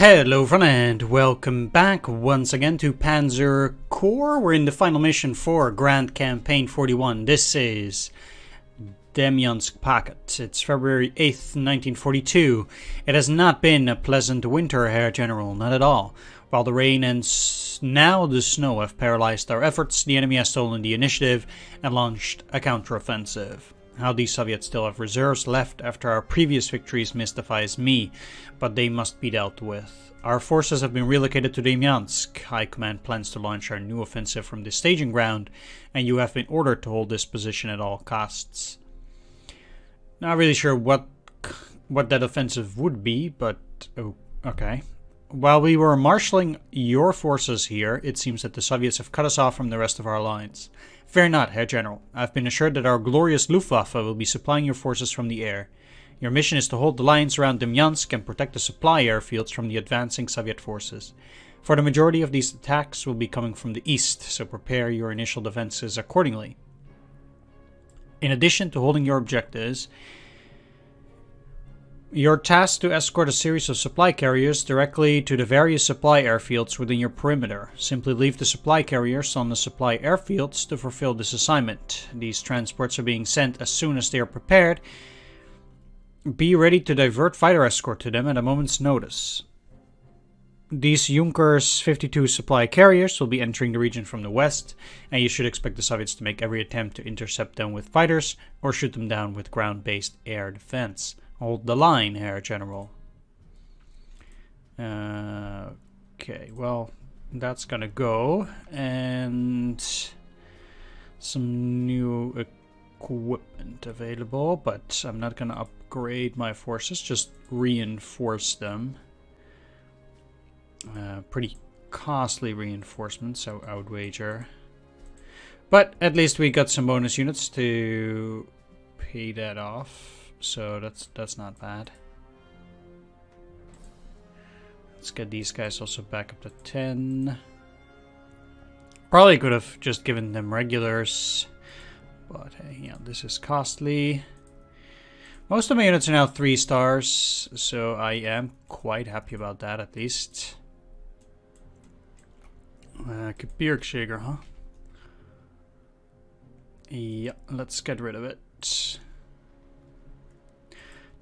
Hello everyone and welcome back once again to Panzer Corps. We're in the final mission for Grand Campaign 41. This is Demyansk pocket. It's February 8th, 1942. It has not been a pleasant winter, Herr General, not at all. While the rain and now the snow have paralyzed our efforts, the enemy has stolen the initiative and launched a counteroffensive. How these Soviets still have reserves left after our previous victories mystifies me, but they must be dealt with. Our forces have been relocated to Demyansk. High Command plans to launch our new offensive from this staging ground, and you have been ordered to hold this position at all costs. Not really sure what that offensive would be, but oh, okay. While we were marshalling your forces here, it seems that the Soviets have cut us off from the rest of our lines. Fear not, Herr General. I've been assured that our glorious Luftwaffe will be supplying your forces from the air. Your mission is to hold the lines around Demyansk and protect the supply airfields from the advancing Soviet forces. For the majority of these attacks will be coming from the east, so prepare your initial defenses accordingly. In addition to holding your objectives, you're tasked to escort a series of supply carriers directly to the various supply airfields within your perimeter. Simply leave the supply carriers on the supply airfields to fulfill this assignment. These transports are being sent as soon as they are prepared. Be ready to divert fighter escort to them at a moment's notice. These Junkers 52 supply carriers will be entering the region from the west, and you should expect the Soviets to make every attempt to intercept them with fighters or shoot them down with ground-based air defense. Hold the line, Herr General. Okay, well, that's gonna go. And some new equipment available, but I'm not gonna upgrade my forces, just reinforce them. Pretty costly reinforcements, I would wager. But at least we got some bonus units to pay that off. So that's not bad. Let's get these guys also back up to 10. Probably could have just given them regulars. But hey, yeah, this is costly. Most of my units are now 3 stars, so I am quite happy about that at least. Gebirgsjäger, huh? Yeah, let's get rid of it.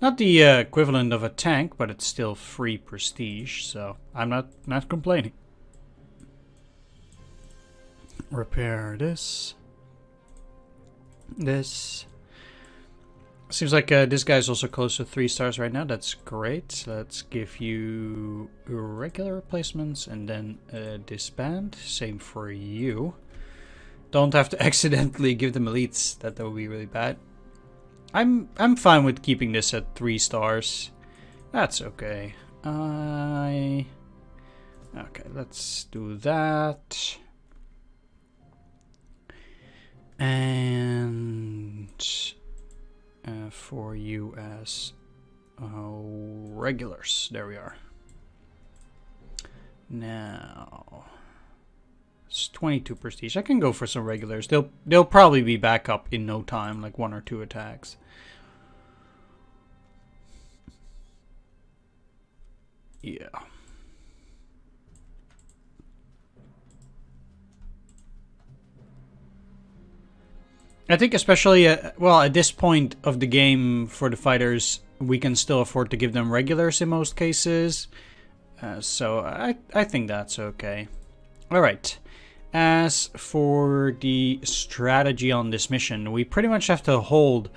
Not the equivalent of a tank, but it's still free prestige, so I'm not complaining. Repair this. This. Seems like this guy's also close to 3 stars right now. That's great. Let's give you regular replacements and then disband. Same for you. Don't have to accidentally give them elites. That would be really bad. I'm fine with keeping this at 3 stars. That's okay. Okay, let's do that. And for you as regulars. There we are. Now it's 22 prestige. I can go for some regulars. They'll probably be back up in no time, like 1 or 2 attacks. Yeah. I think especially, well, at this point of the game for the fighters, we can still afford to give them regulars in most cases. So I think that's okay. Alright. As for the strategy on this mission, we pretty much have to hold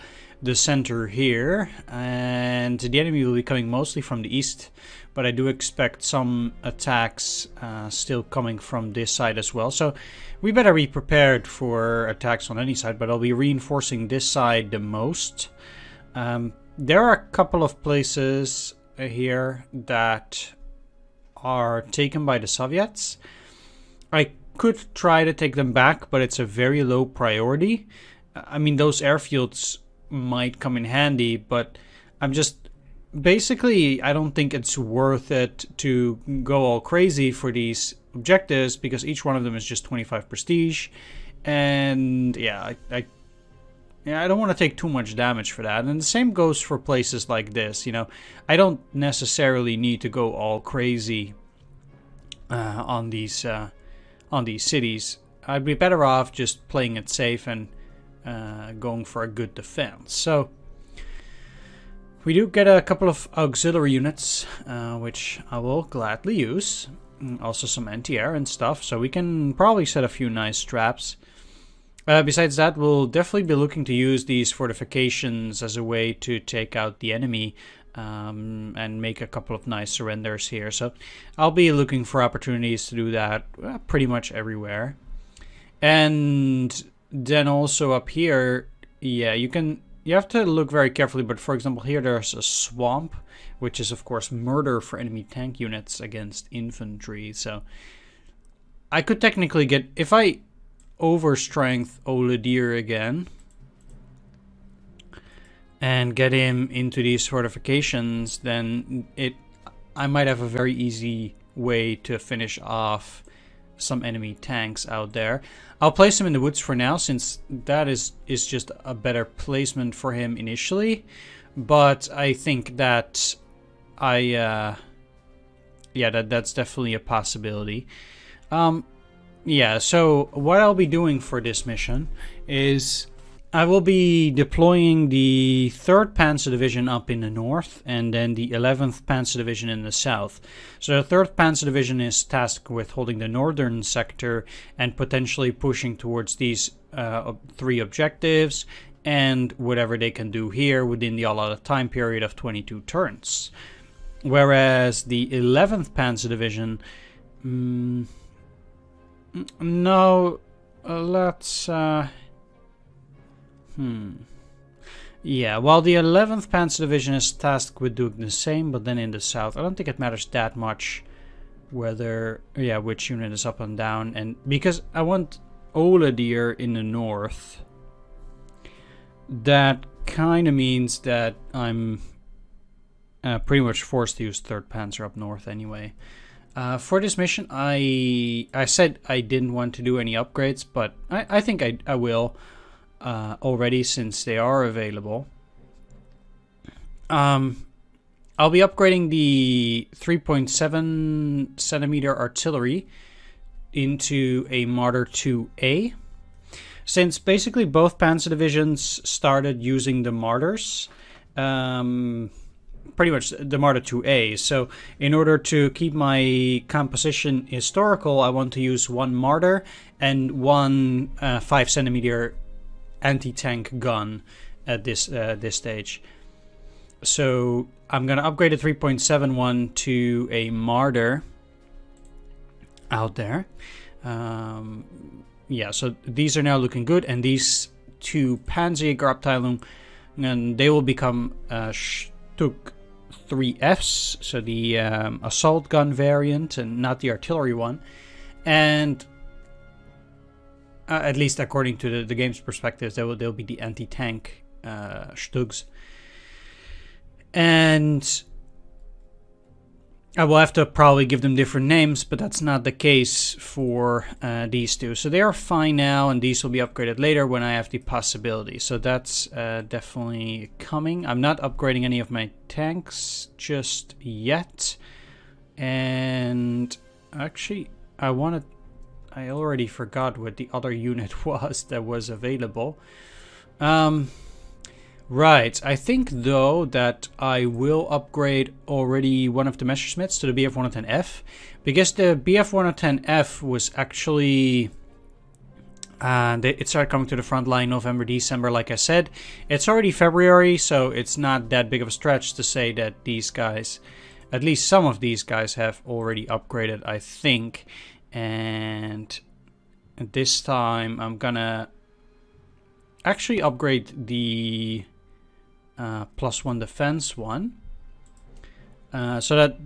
the center here, and the enemy will be coming mostly from the east, but I do expect some attacks still coming from this side as well, so we better be prepared for attacks on any side, but I'll be reinforcing this side the most. There are a couple of places here that are taken by the Soviets. I could try to take them back, but it's a very low priority. I mean, those airfields might come in handy, but I'm just basically, I don't think it's worth it to go all crazy for these objectives because each one of them is just 25 prestige, and yeah, yeah, I don't want to take too much damage for that. And the same goes for places like this. You know, I don't necessarily need to go all crazy on these cities. I'd be better off just playing it safe and going for a good defense. So we do get a couple of auxiliary units, which I will gladly use. Also some anti-air and stuff, so we can probably set a few nice traps. Besides that, we'll definitely be looking to use these fortifications as a way to take out the enemy and make a couple of nice surrenders here. So I'll be looking for opportunities to do that pretty much everywhere. And then also up here, yeah, you have to look very carefully, but for example here there's a swamp, which is of course murder for enemy tank units against infantry. So I could technically get, if I overstrength Oladir again and get him into these fortifications, then I might have a very easy way to finish off some enemy tanks out there. I'll place him in the woods for now, since that is just a better placement for him initially. But I think that yeah, that's definitely a possibility. Yeah, so what I'll be doing for this mission is I will be deploying the 3rd Panzer Division up in the north and then the 11th Panzer Division in the south. So the 3rd Panzer Division is tasked with holding the northern sector and potentially pushing towards these 3 objectives and whatever they can do here within the allotted time period of 22 turns. Whereas the 11th Panzer Division... no, let's... Yeah, while the 11th Panzer Division is tasked with doing the same, but then in the south, I don't think it matters that much whether, yeah, which unit is up and down. And because I want Oladir in the north, that kind of means that I'm pretty much forced to use 3rd Panzer up north anyway. For this mission, I said I didn't want to do any upgrades, but I think I will already, since they are available. I'll be upgrading the 3.7 centimeter artillery into a Marder 2A. Since basically both Panzer divisions started using the Marders, pretty much the Marder 2A. So in order to keep my composition historical, I want to use one Marder and one 5 centimeter anti-tank gun at this stage. So I'm gonna upgrade a 3.71 to a Marder out there. Yeah, so these are now looking good, and these 2 Panzerjägerabteilung, and they will become Stück 3Fs, so the assault gun variant and not the artillery one. And at least according to the game's perspectives, they'll be the anti-tank Stügs. And I will have to probably give them different names, but that's not the case for these 2. So they are fine now, and these will be upgraded later when I have the possibility. So that's definitely coming. I'm not upgrading any of my tanks just yet. And actually, I already forgot what the other unit was that was available. Right, I think though that I will upgrade already one of the Messerschmitts to the BF-110F, because the BF-110F was actually, it started coming to the front line November, December, like I said. It's already February, so it's not that big of a stretch to say that these guys, at least some of these guys, have already upgraded, I think. And this time I'm gonna actually upgrade the +1 defense one, so that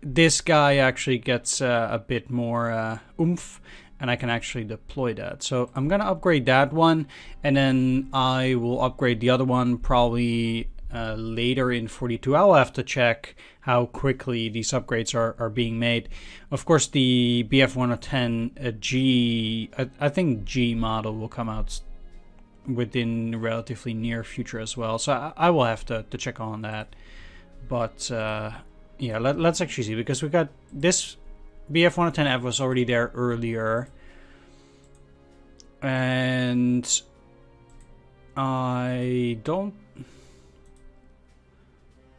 this guy actually gets a bit more oomph, and I can actually deploy that. So I'm gonna upgrade that one, and then I will upgrade the other one probably later in 42. I'll have to check how quickly these upgrades are being made. Of course, the BF-110 G, I think G model will come out within relatively near future as well. So I will have to check on that. But yeah, let's actually see, because we got this BF-110F was already there earlier. And I don't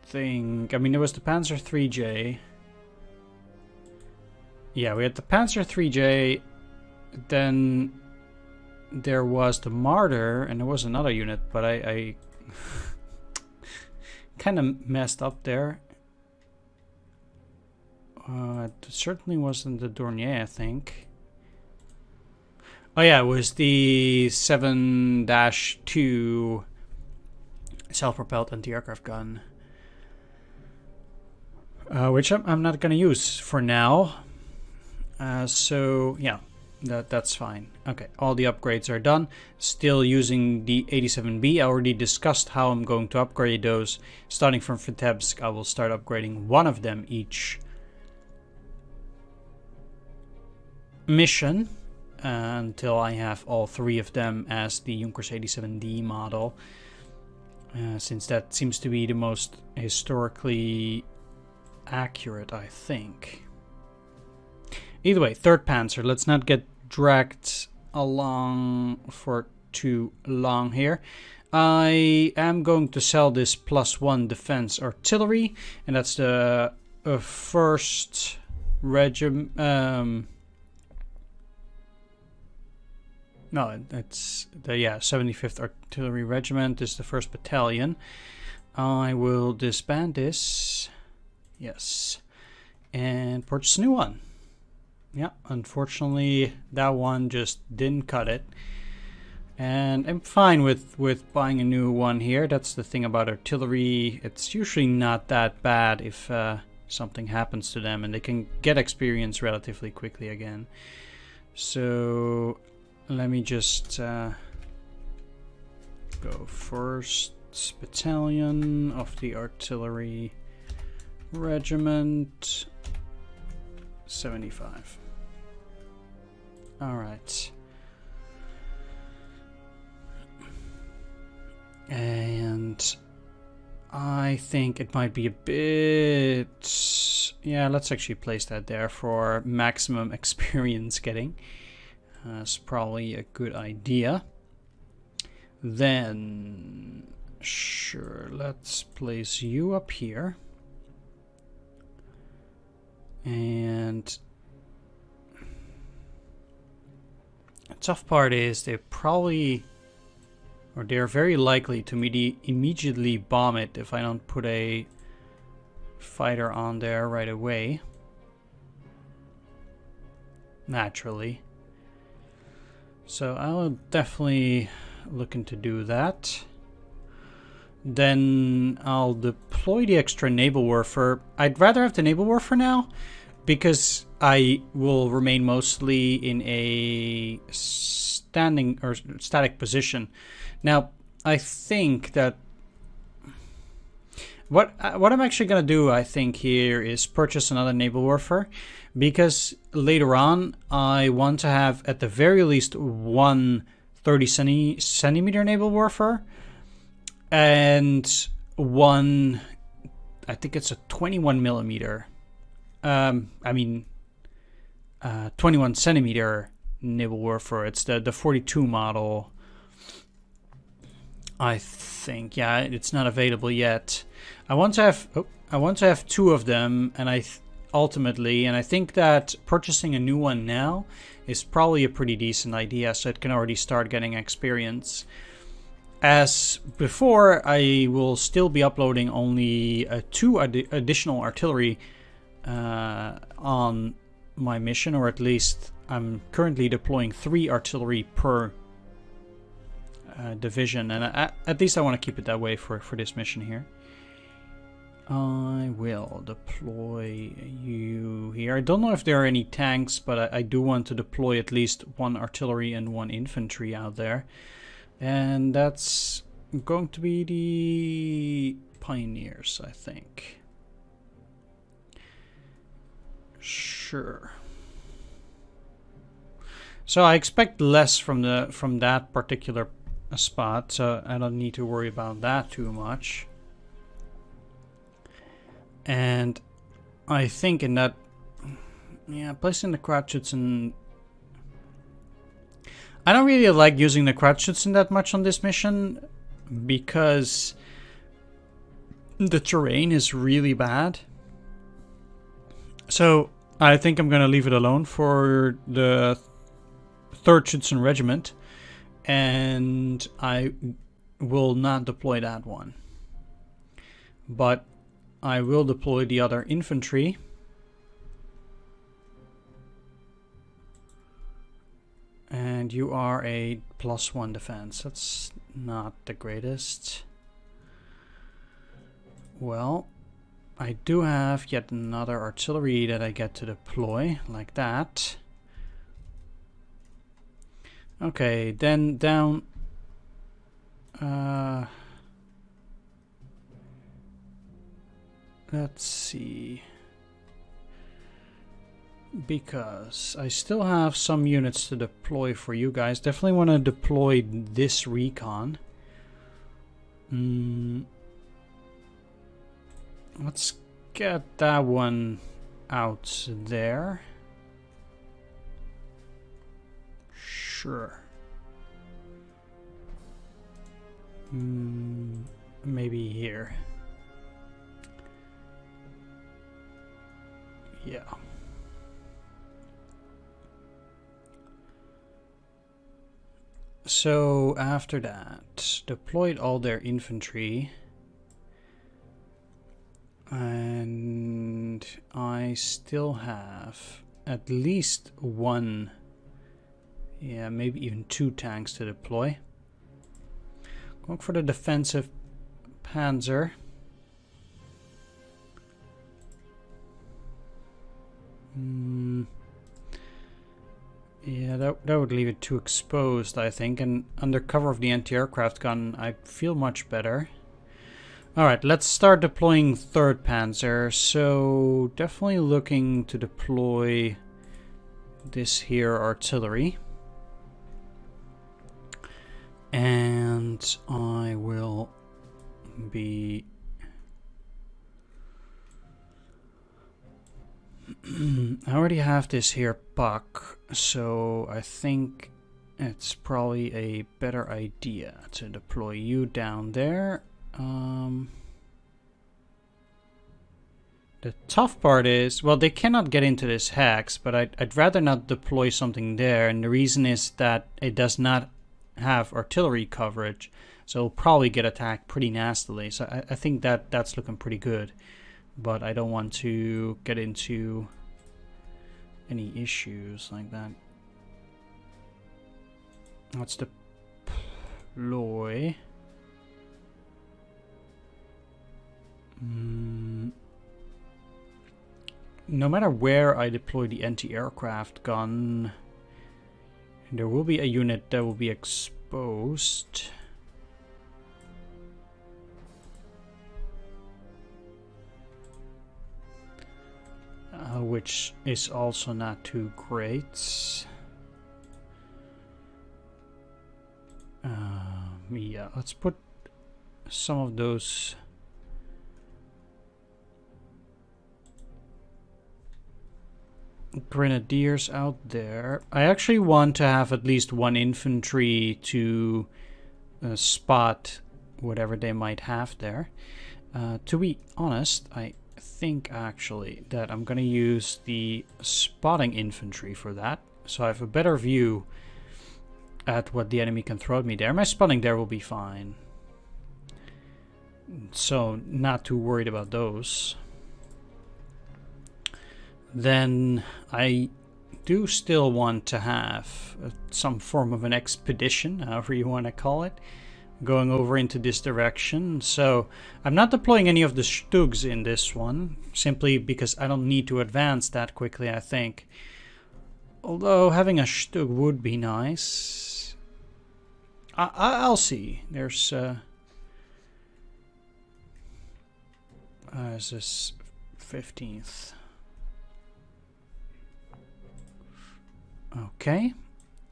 think... I mean, there was the Panzer 3J. Yeah, we had the Panzer 3J. Then there was the Martyr, and there was another unit, but I kind of messed up there. It certainly wasn't the Dornier, I think. Oh yeah, it was the 7-2 self-propelled anti-aircraft gun. Which I'm not going to use for now. So yeah, that's fine. Okay, all the upgrades are done. Still using the 87B. I already discussed how I'm going to upgrade those. Starting from Vitebsk, I will start upgrading one of them each mission. Until I have all three of them as the Junkers 87D model, since that seems to be the most historically accurate, I think. Either way, 3rd Panzer. Let's not get dragged along for too long here. I am going to sell this +1 defense artillery, and that's the 1st regiment. No, it's the 75th Artillery Regiment is the 1st Battalion. I will disband this. Yes. And purchase a new one. Yeah, unfortunately that one just didn't cut it. And I'm fine with buying a new one here. That's the thing about artillery. It's usually not that bad if something happens to them, and they can get experience relatively quickly again. So... let me just go 1st Battalion of the Artillery Regiment 75. Alright. And I think it might be a bit... yeah, let's actually place that there for maximum experience getting. That's probably a good idea. Then, sure, let's place you up here. And the tough part is they're very likely to immediately bomb it if I don't put a fighter on there right away. Naturally. So I'll definitely look into do that. Then I'll deploy the extra naval warfare. I'd rather have the naval warfare now, because I will remain mostly in a standing or static position. Now, I think that what I'm actually going to do, I think, here is purchase another naval warfare. Because later on, I want to have at the very least one 30 centimeter naval warfare. And one, I think it's a 21 millimeter. 21 centimeter naval warfare. It's the 42 model. I think, yeah, it's not available yet. I want to have two of them, and ultimately, and I think that purchasing a new one now is probably a pretty decent idea, so it can already start getting experience. As before, I will still be uploading only 2 additional artillery on my mission, or at least I'm currently deploying 3 artillery per division, and at least I want to keep it that way for this mission here. I will deploy you here. I don't know if there are any tanks, but I do want to deploy at least 1 artillery and 1 infantry out there. And that's going to be the Pioneers, I think. Sure. So I expect less from that particular a spot, so I don't need to worry about that too much. And I think in that, yeah, placing the Kratschützen, I don't really like using the Kratschützen that much on this mission because the terrain is really bad. So I think I'm gonna leave it alone for the 3rd Schützen Regiment, and I will not deploy that one. But I will deploy the other infantry. And you are a +1 defense. That's not the greatest. Well, I do have yet another artillery that I get to deploy, like that. Okay, then down... let's see. Because I still have some units to deploy for you guys. Definitely want to deploy this recon. Let's get that one out there. Sure. Maybe here. Yeah. So after that, deployed all their infantry, and I still have at least one, yeah, maybe even 2 tanks to deploy. Going for the defensive Panzer. Yeah, that would leave it too exposed, I think, and under cover of the anti-aircraft gun, I feel much better. Alright, let's start deploying 3rd Panzer. So, definitely looking to deploy this here artillery. And I will be... I already have this here puck, so I think it's probably a better idea to deploy you down there. The tough part is, well, they cannot get into this hex, but I'd rather not deploy something there, and the reason is that it does not have artillery coverage, so it'll probably get attacked pretty nastily. So I think that's looking pretty good. But I don't want to get into any issues like that. Let's deploy. No matter where I deploy the anti-aircraft gun, there will be a unit that will be exposed. Which is also not too great. Yeah, let's put some of those grenadiers out there. I actually want to have at least 1 infantry to spot whatever they might have there. To be honest, I think actually that I'm gonna use the spotting infantry for that, so I have a better view at what the enemy can throw at me there. My spotting there will be fine, so not too worried about those. Then I do still want to have some form of an expedition, however you want to call it, going over into this direction. So I'm not deploying any of the Stugs in this one, simply because I don't need to advance that quickly, I think. Although having a Stug would be nice. I'll see. There's this 15th. Okay.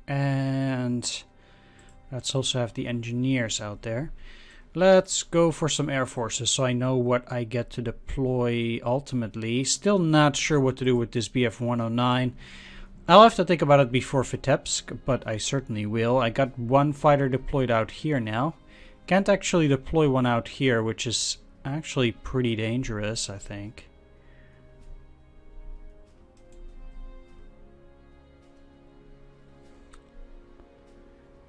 And Let's also have the engineers out there. Let's go for some air forces so I know what I get to deploy ultimately. Still not sure what to do with this BF-109. I'll have to think about it before Vitebsk, but I certainly will. I got one fighter deployed out here now. Can't actually deploy one out here, which is actually pretty dangerous, I think.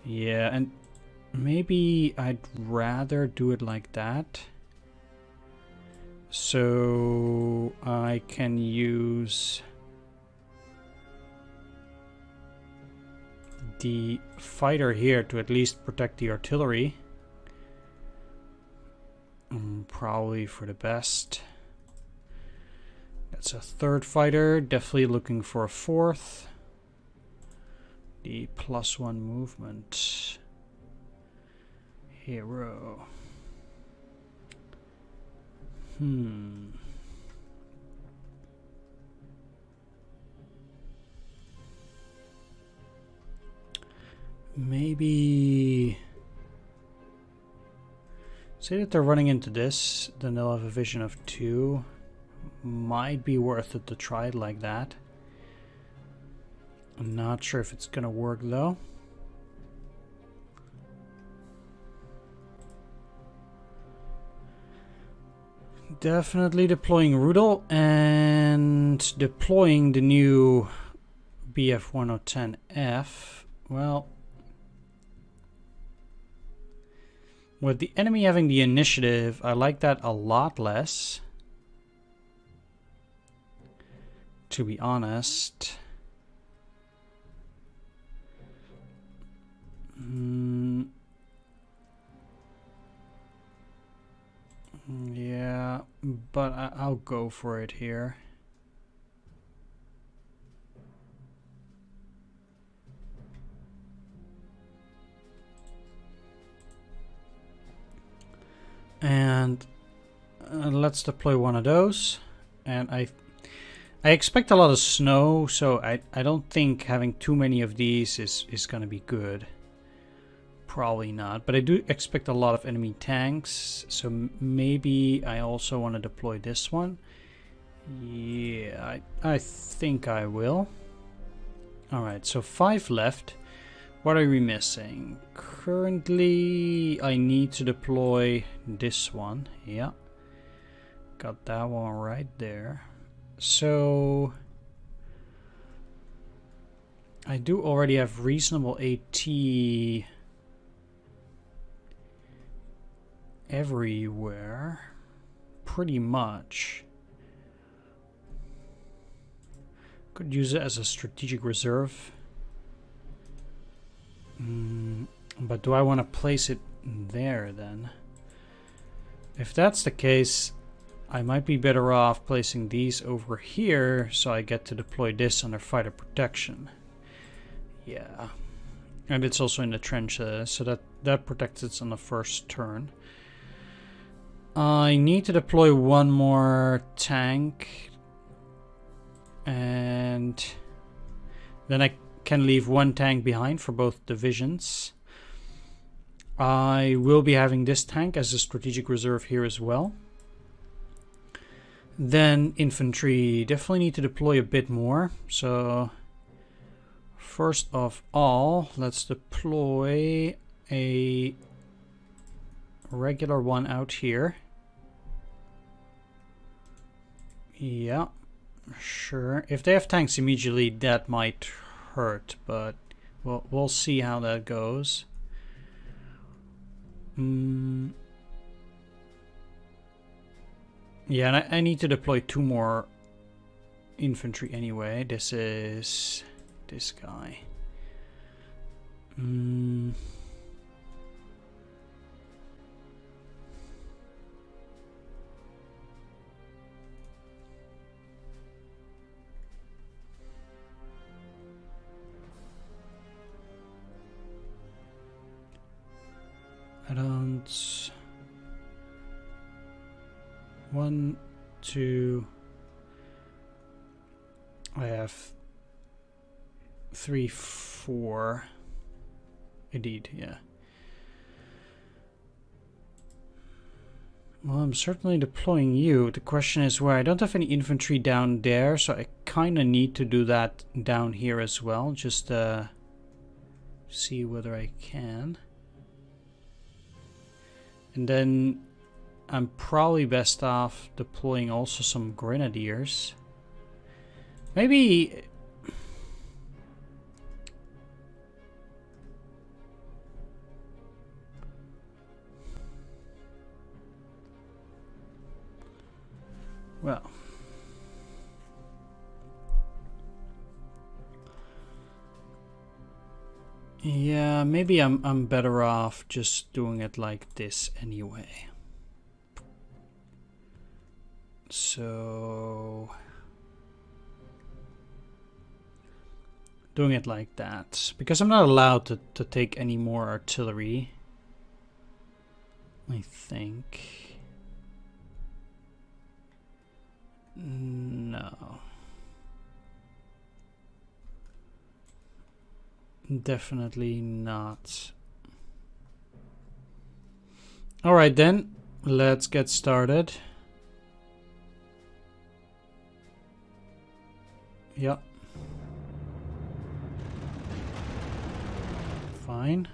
Yeah, and maybe I'd rather do it like that. So I can use the fighter here to at least protect the artillery. Probably for the best. That's a third fighter, definitely looking for a fourth. The +1 movement. Hero. Maybe say that they're running into this, then they'll have a vision of 2. Might be worth it to try it like that. I'm not sure if it's gonna work though. Definitely deploying Rudel and deploying the new BF-1010F. Well, with the enemy having the initiative, I like that a lot less, to be honest. Yeah, but I'll go for it here. And let's deploy one of those. And I expect a lot of snow, so I don't think having too many of these is gonna be good. Probably not, but I do expect a lot of enemy tanks, so maybe I also want to deploy this one. Yeah, I think I will. Alright, so 5 left. What are we missing? Currently, I need to deploy this one. Yeah, got that one right there. So I do already have reasonable AT everywhere, pretty much. Could use it as a strategic reserve. But do I want to place it there then? If that's the case, I might be better off placing these over here so I get to deploy this under fighter protection. Yeah. And it's also in the trenches, so that protects it on the first turn. I need to deploy one more tank, and then I can leave one tank behind for both divisions. I will be having this tank as a strategic reserve here as well. Then infantry, definitely need to deploy a bit more. So first of all, let's deploy a regular one out here. Yeah, sure. If they have tanks immediately, that might hurt, but we'll see how that goes. Yeah, and I need to deploy 2 more infantry anyway. This is this guy. I don't... 1, 2... I have 3, 4... Indeed, yeah. Well, I'm certainly deploying you. The question is where. I don't have any infantry down there, so I kind of need to do that down here as well. Just see whether I can. And then I'm probably best off deploying also some grenadiers. Maybe... Well... Yeah, maybe I'm better off just doing it like this anyway. So... doing it like that. Because I'm not allowed to take any more artillery. I think. No. Definitely not. Alright then, let's get started. Yep. Fine.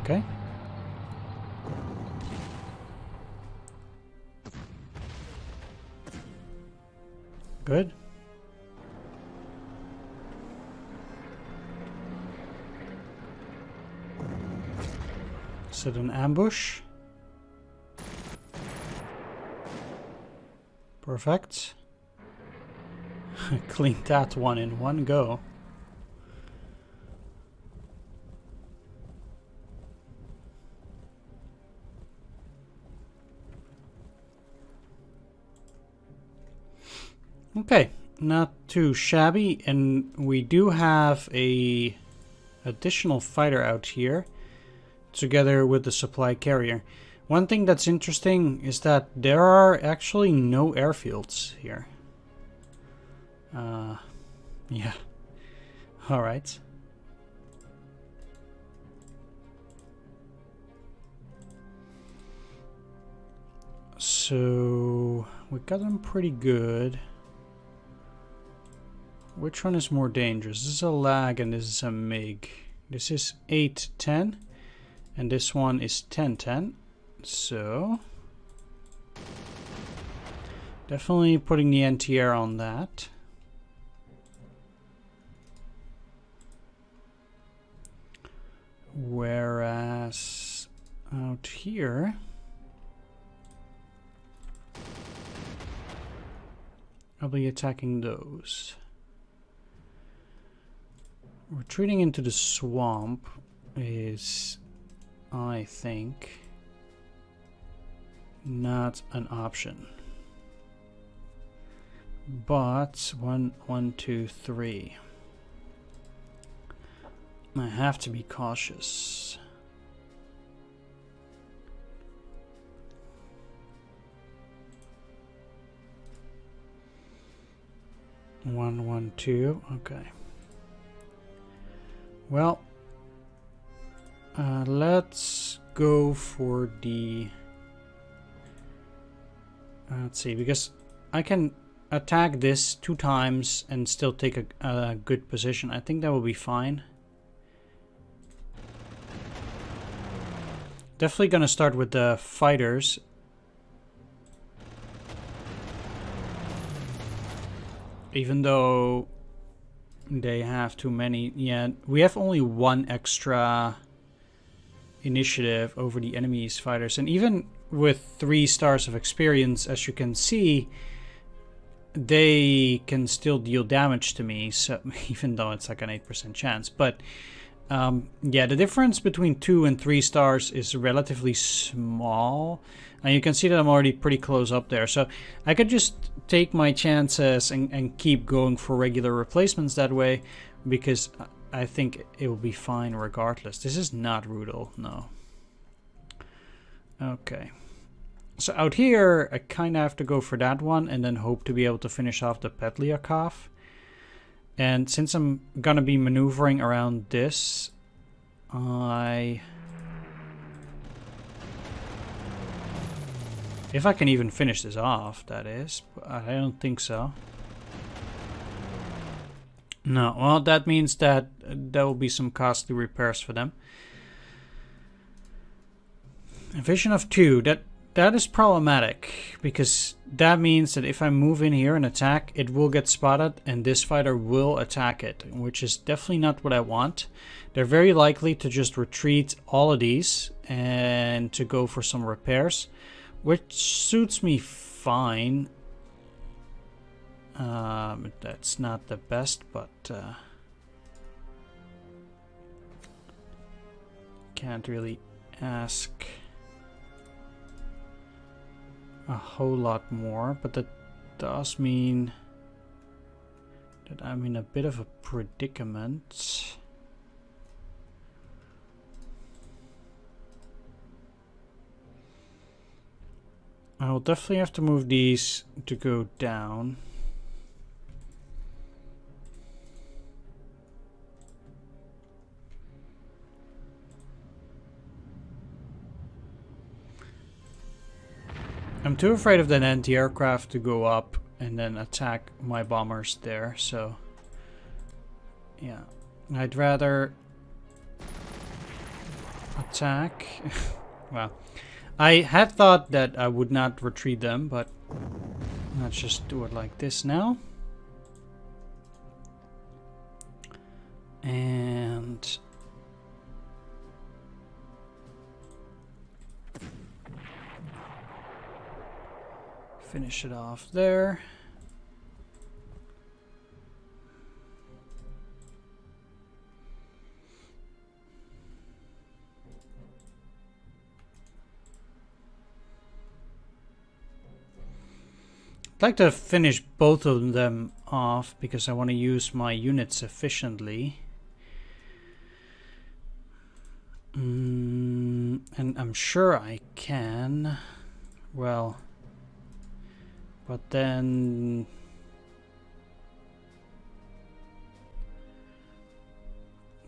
Okay. Good. Set an ambush. Perfect. Cleaned that one in one go. Okay, not too shabby, and we do have a additional fighter out here together with the supply carrier. One thing that's interesting is that there are actually no airfields here. Yeah. Alright. So we got them pretty good. Which one is more dangerous? This is a lag and this is a MiG. This is 810 and this one is 1010. So definitely putting the anti-air on that. Whereas out here I'll be attacking those. Retreating into the swamp is, I think, not an option. But 1, 2, 3. I have to be cautious. One, 1, 2. Okay. Well, let's go for the... let's see, because I can attack this 2 times and still take a good position. I think that will be fine. Definitely gonna start with the fighters. Even though they have too many. Yeah, we have only 1 extra initiative over the enemy's fighters. And even with 3 stars of experience, as you can see, they can still deal damage to me. So even though it's like an 8% chance. But yeah, the difference between 2 and 3 stars is relatively small. And you can see that I'm already pretty close up there. So I could just take my chances and keep going for regular replacements that way, because I think it will be fine regardless. This is not Rudel, no. Okay. So out here, I kind of have to go for that one and then hope to be able to finish off the Petliakov. And since I'm gonna be maneuvering around this, if I can even finish this off, that is. But I don't think so. No, well, that means that there will be some costly repairs for them. A vision of 2, that is problematic, because that means that if I move in here and attack, it will get spotted and this fighter will attack it, which is definitely not what I want. They're very likely to just retreat all of these and to go for some repairs, which suits me fine. That's not the best, but can't really ask a whole lot more, but that does mean that I'm in a bit of a predicament. I will definitely have to move these to go down. I'm too afraid of that anti-aircraft to go up and then attack my bombers there, so yeah, I'd rather attack. Well, I had thought that I would not retreat them, but let's just do it like this now. And finish it off there. I'd like to finish both of them off because I want to use my units efficiently. And I'm sure I can. Well, but then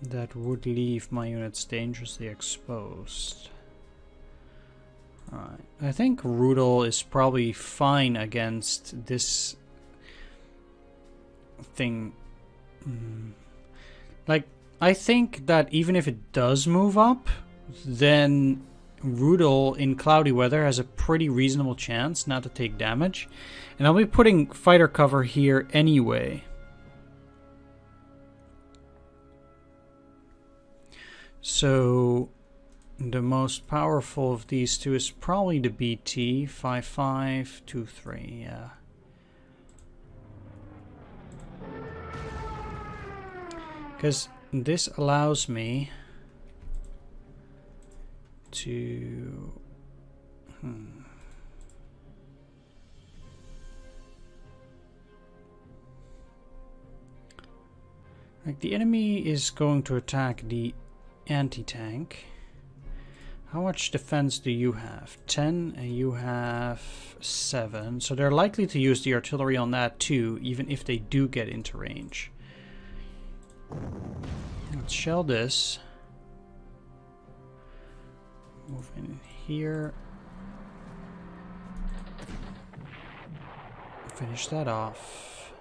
that would leave my units dangerously exposed. Alright, I think Rudel is probably fine against this thing. Like, I think that even if it does move up, then Rudel in cloudy weather has a pretty reasonable chance not to take damage. And I'll be putting fighter cover here anyway. So the most powerful of these two is probably the BT 5523, yeah. Because this allows me to like the enemy is going to attack the anti-tank. How much defense do you have? 10 and you have 7. So they're likely to use the artillery on that too, even if they do get into range. Let's shell this. Move in here. Finish that off.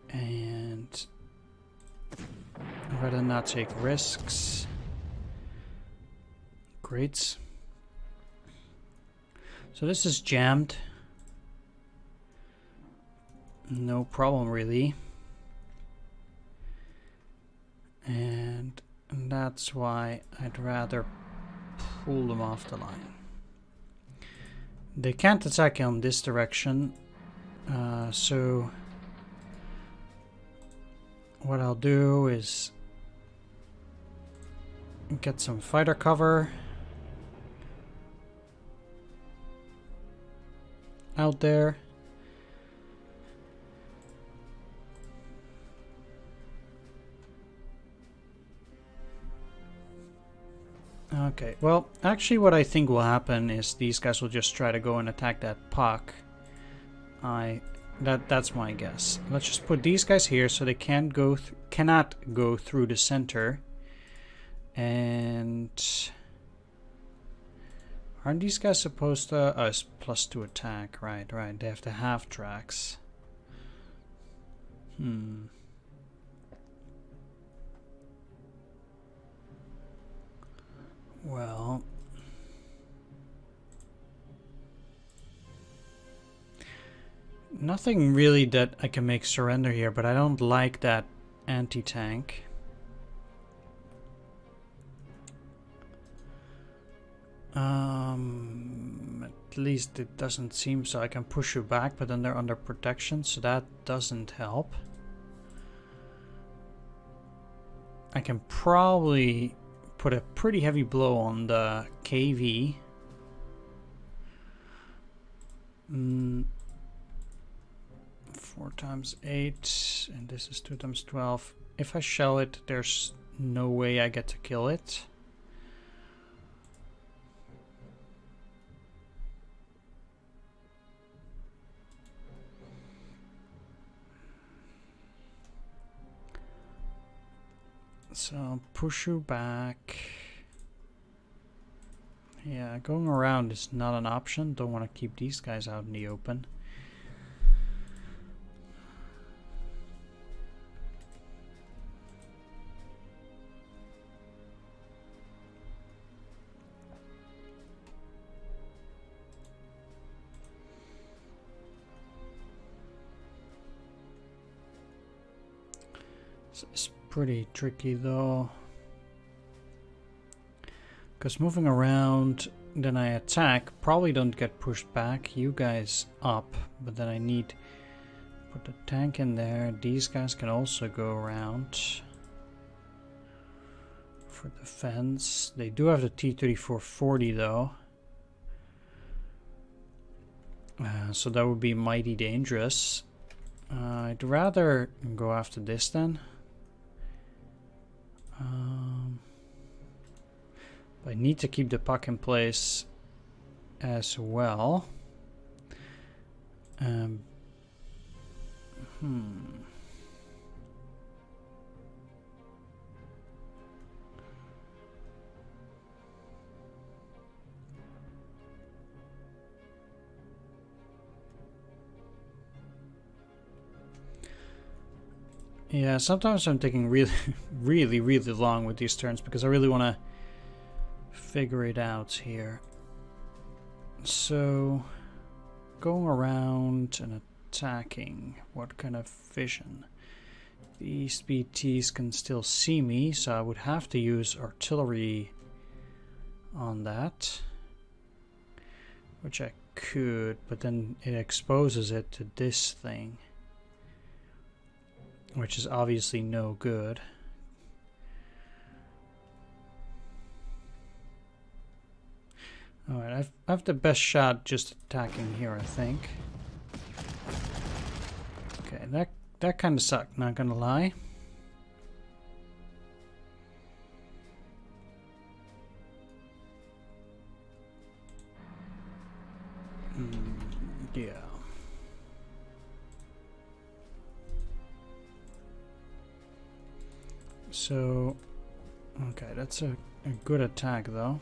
And I'd rather not take risks. Great. So this is jammed. No problem really. And that's why I'd rather pull them off the line. They can't attack on this direction, so what I'll do is get some fighter cover out there. Okay, well, actually what I think will happen is these guys will just try to go and attack that puck. That's my guess. Let's just put these guys here so they cannot go through the center. And aren't these guys supposed to? Oh, it's +2 attack. Right. They have the half tracks. Well, nothing really that I can make surrender here, but I don't like that anti-tank. At least it doesn't seem so. I can push you back, but then they're under protection, so that doesn't help. I can probably put a pretty heavy blow on the KV. 4 times 8, and this is 2 times 12. If I shell it, there's no way I get to kill it. So push you back. Yeah, going around is not an option. Don't want to keep these guys out in the open. It's pretty tricky though, because moving around, then I attack, probably don't get pushed back. You guys up, but then I need to put the tank in there. These guys can also go around for defense. They do have the T-3440 though, so that would be mighty dangerous. I'd rather go after this then. I need to keep the puck in place as well. Yeah, sometimes I'm taking really long with these turns because I really want to figure it out here. So, going around and attacking, what kind of vision? These BTs can still see me, so I would have to use artillery on that, which I could, but then it exposes it to this thing, which is obviously no good. Alright, I have the best shot just attacking here, I think. Okay, that kind of sucked, not gonna lie. Yeah. So, okay, that's a good attack though.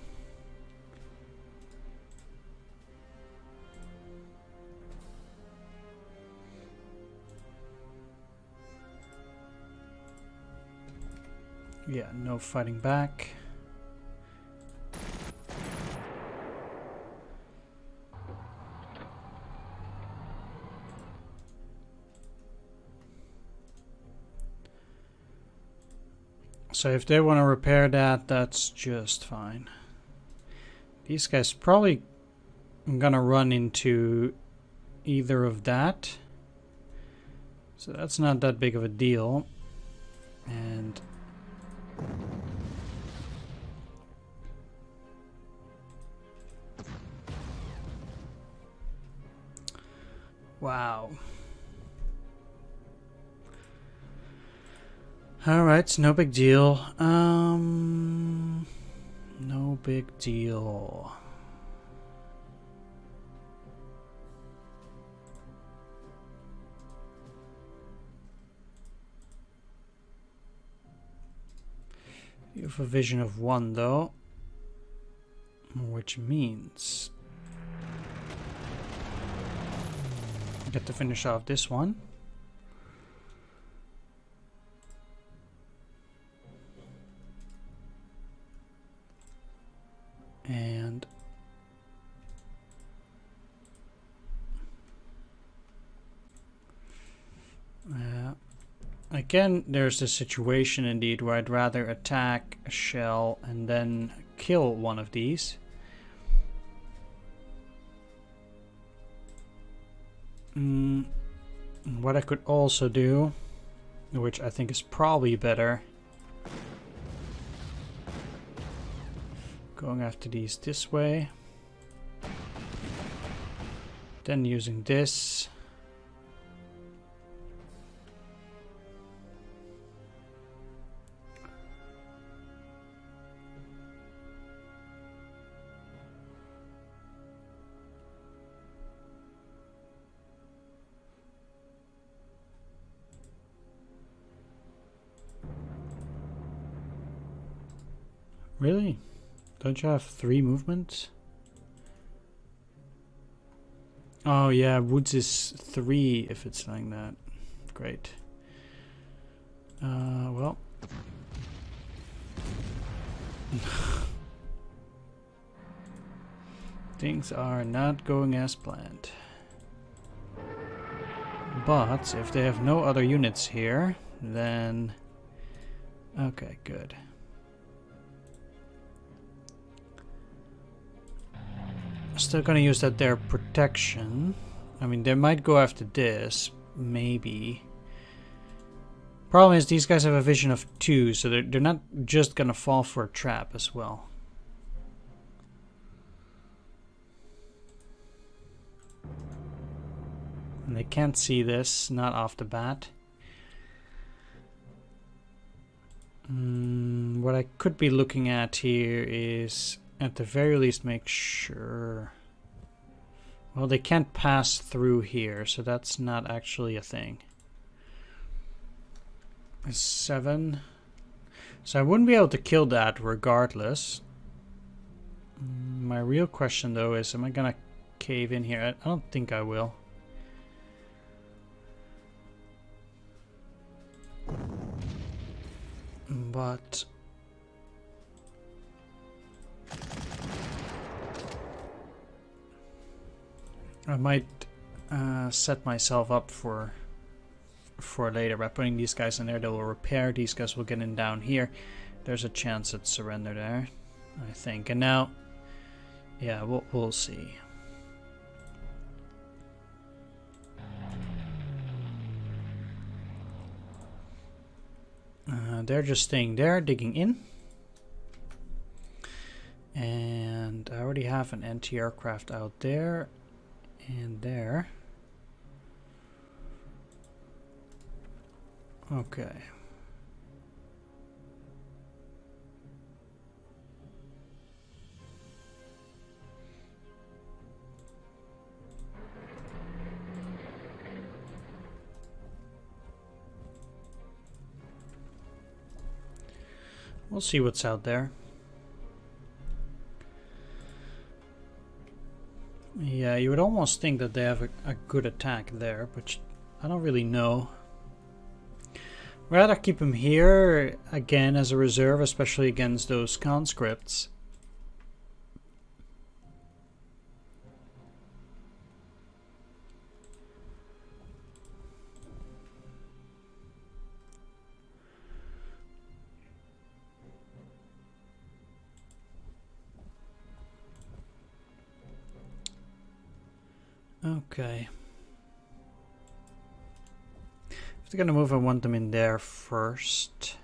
Yeah, no fighting back. So if they want to repair that, that's just fine. These guys probably gonna run into either of that. So that's not that big of a deal. And wow. Alright, no big deal. No big deal. You have a vision of 1 though, which means I get to finish off this one. And again, there's a situation indeed where I'd rather attack a shell and then kill one of these. What I could also do, which I think is probably better, going after these this way, then using this. Really? Don't you have 3 movements? Oh yeah, woods is 3 if it's like that. Great. Well. Things are not going as planned. But if they have no other units here, then... Okay, good. Still gonna use that their protection. I mean, they might go after this, maybe. Problem is, these guys have a vision of 2, so they're not just gonna fall for a trap as well. And they can't see this, not off the bat. What I could be looking at here is, at the very least, make sure... Well, they can't pass through here, so that's not actually a thing. 7. So I wouldn't be able to kill that regardless. My real question, though, is am I gonna cave in here? I don't think I will. But... I might set myself up for later by putting these guys in there. They will repair. These guys will get in down here. There's a chance at surrender there, I think. And now, yeah, we'll see. They're just staying there, digging in. And I already have an anti-aircraft out there. And there. Okay. We'll see what's out there. Yeah, you would almost think that they have a good attack there, but I don't really know. Rather keep him here again as a reserve, especially against those conscripts. Okay. If they're gonna move, I want them in there first.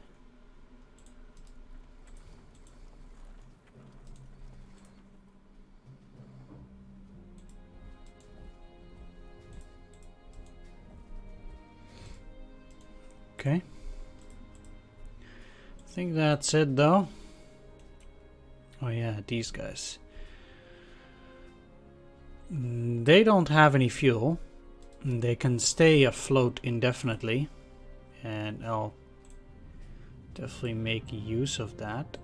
Okay. I think that's it though. Oh yeah, these guys. They don't have any fuel. They can stay afloat indefinitely. And I'll definitely make use of that,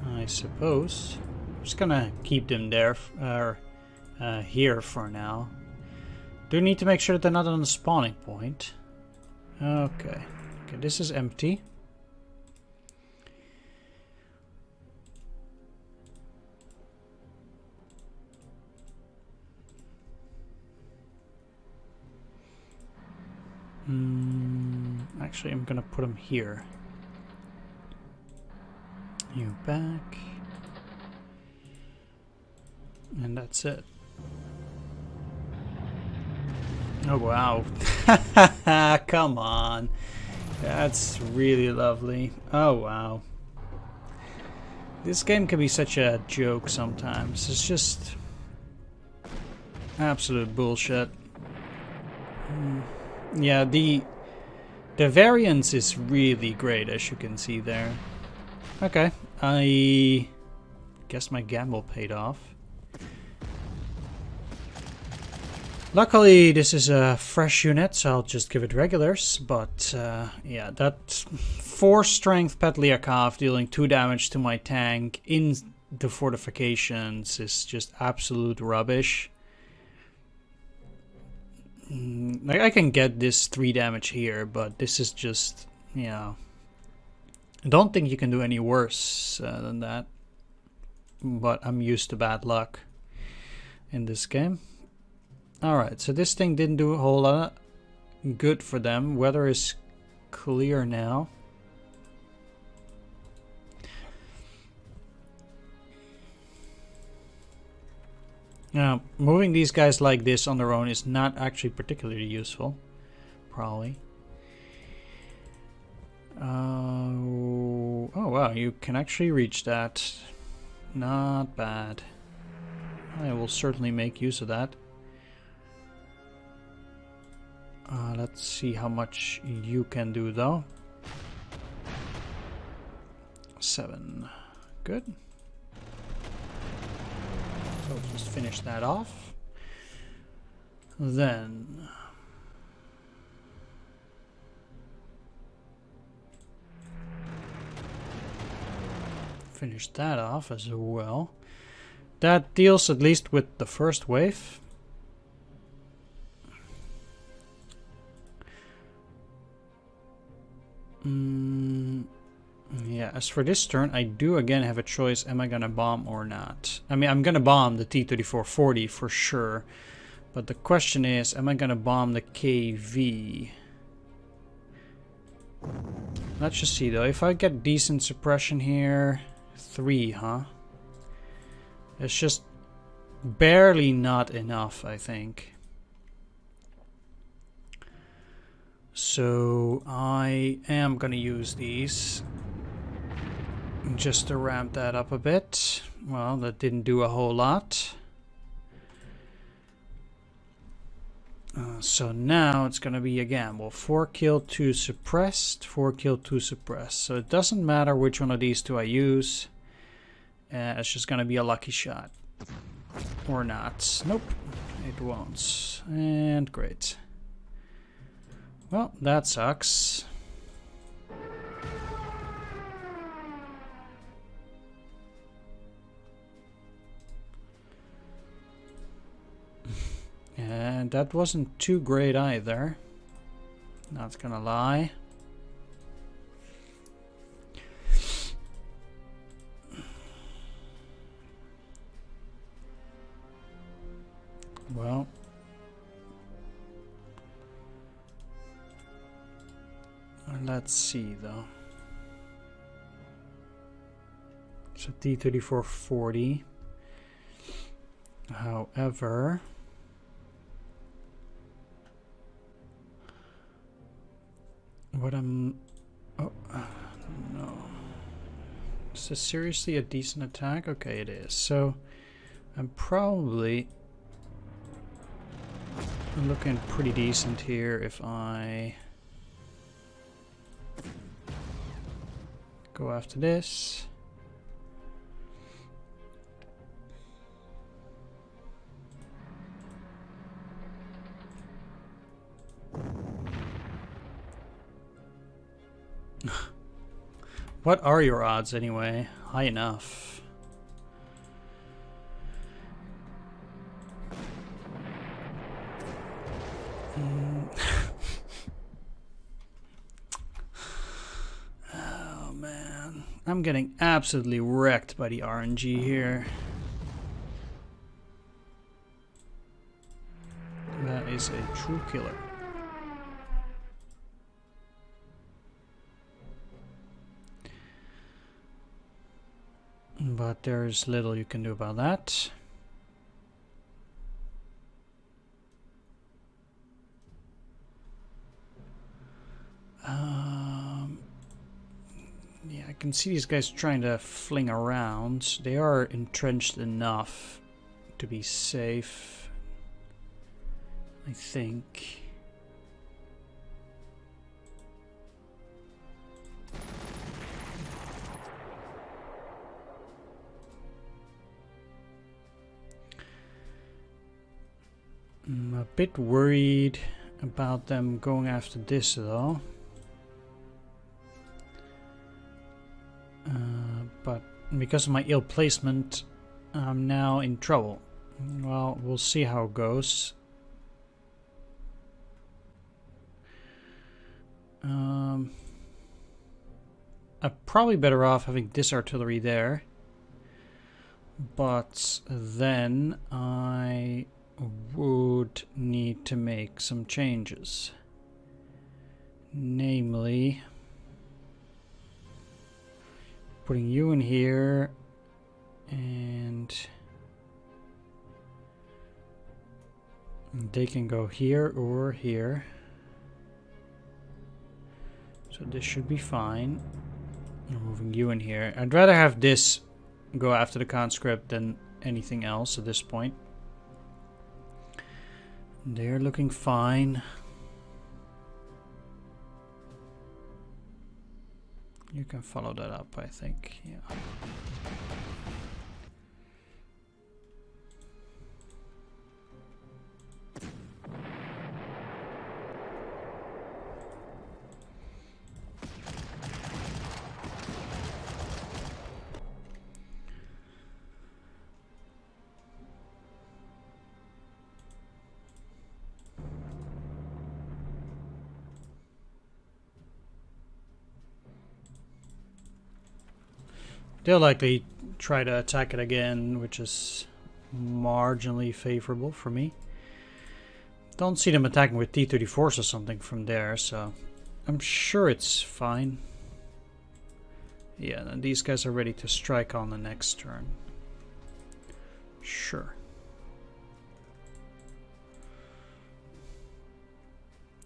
I suppose. I'm just gonna keep them there, here for now. Do need to make sure that they're not on the spawning point. Okay. Okay, this is empty. Actually, I'm gonna put them here. You back. And that's it. Oh wow. Come on. That's really lovely. Oh wow. This game can be such a joke sometimes. It's just absolute bullshit. Yeah, the variance is really great, as you can see there. Okay, I guess my gamble paid off. Luckily, this is a fresh unit, so I'll just give it regulars. But yeah, that 4 strength Petliakov dealing 2 damage to my tank in the fortifications is just absolute rubbish. Like, I can get this 3 damage here, but this is just, you know, I don't think you can do any worse than that. But I'm used to bad luck in this game. Alright, so this thing didn't do a whole lot good for them. Weather is clear now. Now, moving these guys like this on their own is not actually particularly useful. Probably. Oh wow, you can actually reach that. Not bad. I will certainly make use of that. Let's see how much you can do though. 7. Good. So just finish that off. Then finish that off as well. That deals at least with the first wave. Yeah, as for this turn, I do again have a choice. Am I gonna bomb or not? I mean, I'm gonna bomb the T-3440 for sure. But the question is, am I gonna bomb the KV? Let's just see though. If I get decent suppression here, 3, huh? It's just barely not enough, I think. So I am gonna use these just to ramp that up a bit. Well, that didn't do a whole lot. So now it's gonna be a gamble. 4 kill, 2 suppressed, 4 kill, 2 suppressed. So it doesn't matter which one of these two I use. It's just gonna be a lucky shot. Or not. Nope, it won't. And great. Well, that sucks. And that wasn't too great either. Not gonna lie. Well. Let's see though. It's a T-3440. However, what I'm... Oh, no. Is this seriously a decent attack? Okay, it is. So, I'm probably looking pretty decent here if I go after this. What are your odds anyway? High enough. Oh man, I'm getting absolutely wrecked by the RNG here. That is a true killer. But there's little you can do about that. Yeah, I can see these guys trying to fling around. They are entrenched enough to be safe, I think. I'm a bit worried about them going after this though. But because of my ill placement, I'm now in trouble. Well, we'll see how it goes. I'm probably better off having this artillery there. But then I would need to make some changes. Namely, putting you in here and they can go here or here. So this should be fine. I'm moving you in here. I'd rather have this go after the conscript than anything else at this point. They're looking fine. You can follow that up, I think. Yeah. They'll likely try to attack it again, which is marginally favorable for me. Don't see them attacking with T-34s or something from there, so I'm sure it's fine. Yeah, then these guys are ready to strike on the next turn. Sure.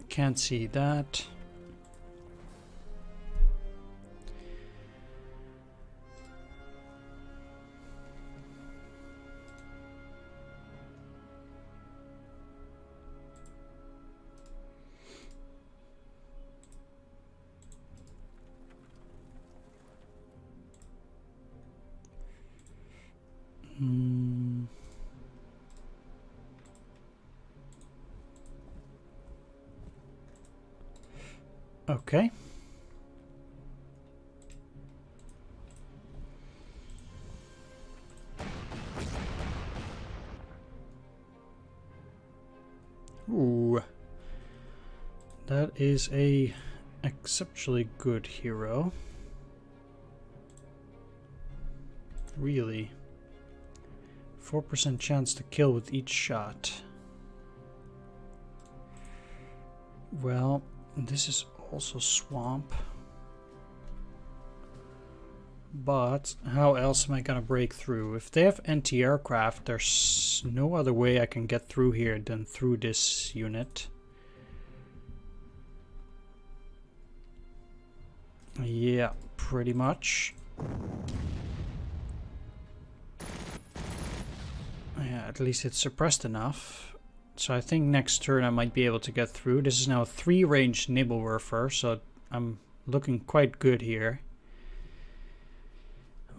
Can't see that. Okay. Ooh. That is a exceptionally good hero. Really. 4% chance to kill with each shot. Well, this is also swamp. But how else am I gonna break through? If they have anti-aircraft, there's no other way I can get through here than through this unit. Yeah, pretty much. Yeah, at least it's suppressed enough. So I think next turn I might be able to get through. This is now a 3-range Nebelwerfer, so I'm looking quite good here.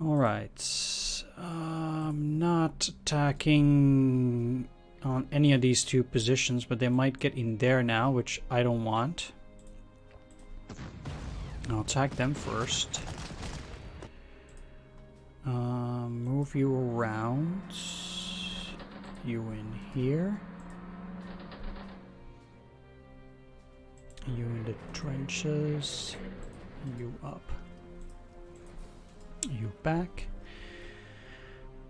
Alright. I'm not attacking on any of these two positions, but they might get in there now, which I don't want. I'll attack them first. Move you around. You in here. You in the trenches. You up. You back.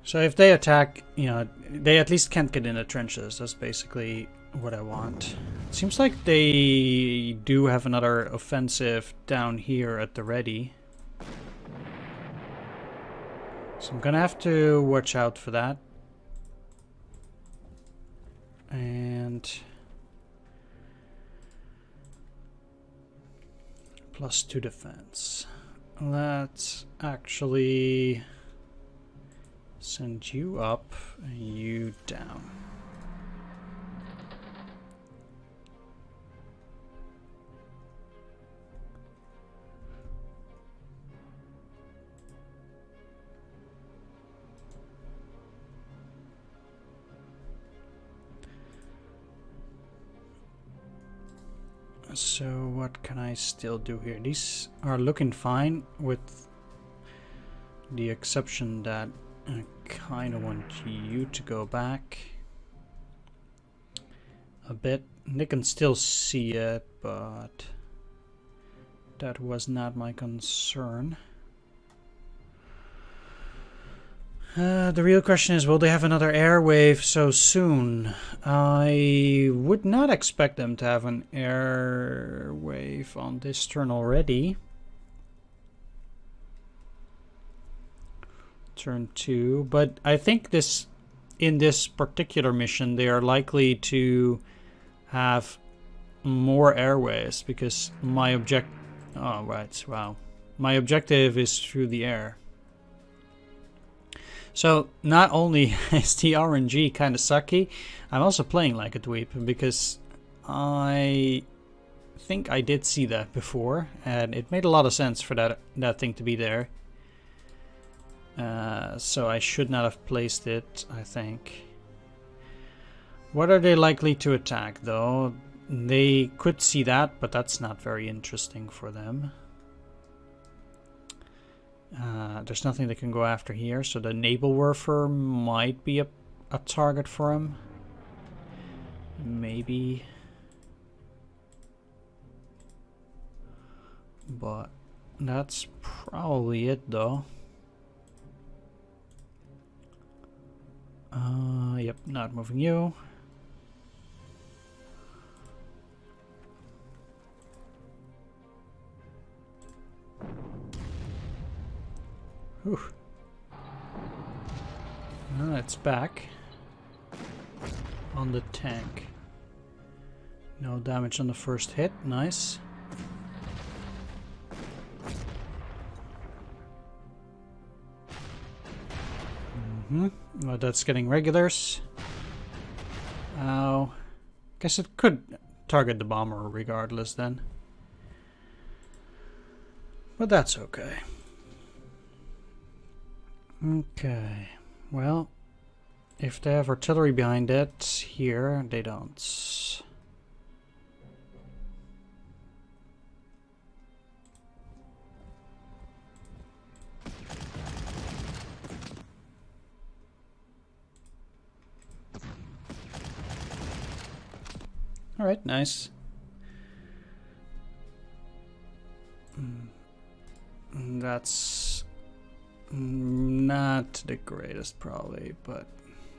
So if they attack, you know, they at least can't get in the trenches. That's basically what I want. It seems like they do have another offensive down here at the ready. So I'm gonna have to watch out for that. And +2 defense. Let's actually send you up and you down. So what can I still do here? These are looking fine with the exception that I kind of want you to go back a bit. They can still see it, but that was not my concern. The real question is, will they have another air wave so soon? I would not expect them to have an air wave on this turn already. Turn 2, but I think in this particular mission they are likely to have more airways because my objective is through the air. So not only is the RNG kind of sucky, I'm also playing like a dweeb because I think I did see that before and it made a lot of sense for that thing to be there. So I should not have placed it, I think. What are they likely to attack though? They could see that, but that's not very interesting for them. There's nothing they can go after here, so the Navelwerfer might be a target for him. Maybe. But that's probably it though. Yep, not moving you. Whew. It's back on the tank. No damage on the first hit, nice. Well, that's getting regulars. Ow. Guess it could target the bomber regardless then. But that's okay. Okay, well, if they have artillery behind it, here they don't. Alright, nice. That's not the greatest probably, but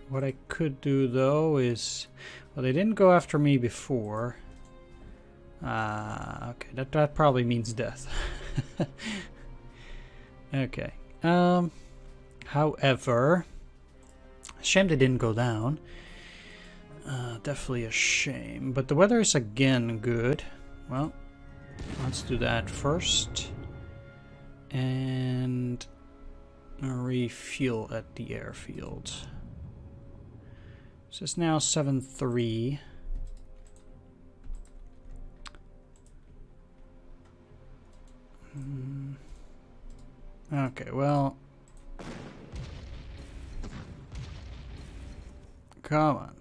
what I could do though is, well, they didn't go after me before. Okay, that probably means death. Okay. However, shame they didn't go down. Definitely a shame, but the weather is again good. Well, let's do that first. And refuel at the airfield. So it's now 7-3. Okay, well, come on.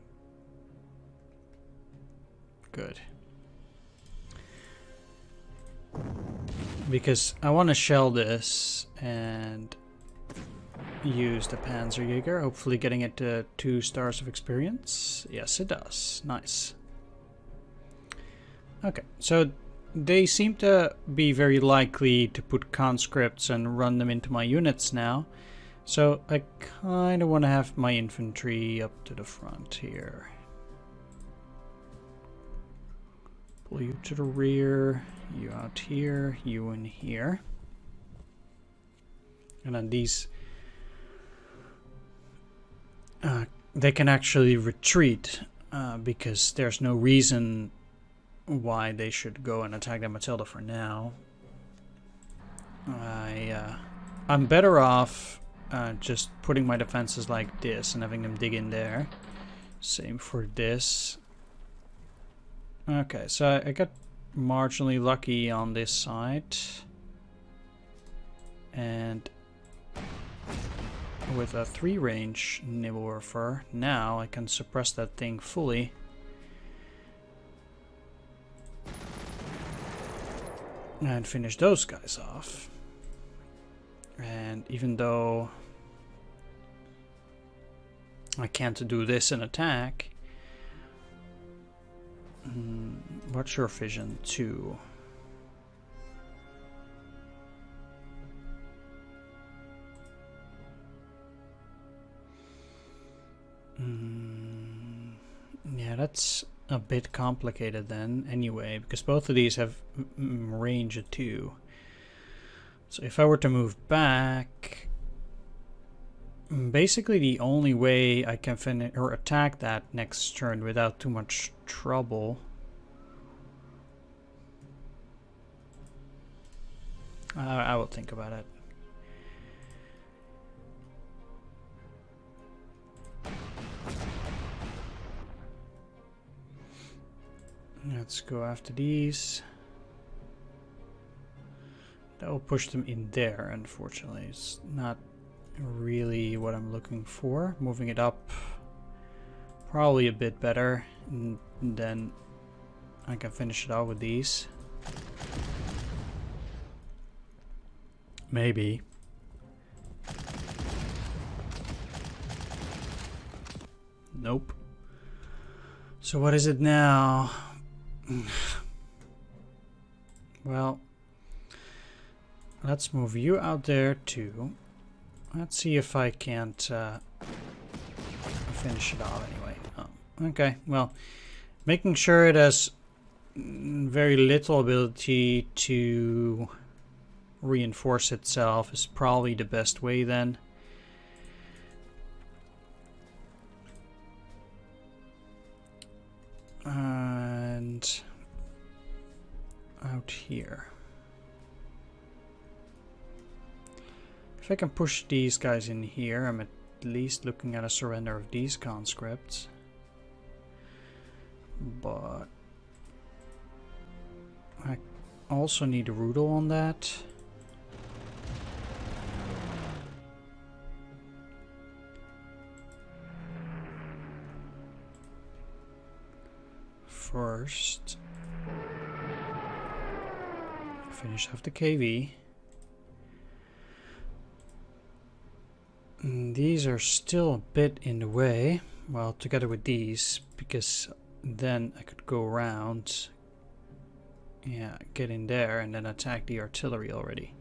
Good. Because I want to shell this and use the Panzerjäger, hopefully getting it to 2 stars of experience. Yes, it does. Nice. Okay, so they seem to be very likely to put conscripts and run them into my units now. So I kind of want to have my infantry up to the front here. Pull you to the rear, you out here, you in here. And then these... they can actually retreat because there's no reason why they should go and attack the Matilda for now. I'm better off just putting my defenses like this and having them dig in there. Same for this. Okay, so I got marginally lucky on this side. And with a 3-range Nibelwerfer, now I can suppress that thing fully. And finish those guys off. And even though I can't do this in attack, what's your vision? 2. Yeah, that's a bit complicated then anyway, because both of these have range of 2. So if I were to move back, basically the only way I can finish or attack that next turn without too much trouble I will think about it. Let's go after these. That will push them in there, unfortunately. It's not really what I'm looking for. Moving it up, probably a bit better. And then I can finish it out with these. Maybe. Nope. So what is it now? Well, let's move you out there too. Let's see if I can't finish it off anyway. Oh, okay, well, making sure it has very little ability to reinforce itself is probably the best way then. And out here. If I can push these guys in here, I'm at least looking at a surrender of these conscripts. But I also need a Rudel on that. First, finish off the KV. And these are still a bit in the way, well, together with these, because then I could go around, yeah, get in there and then attack the artillery already.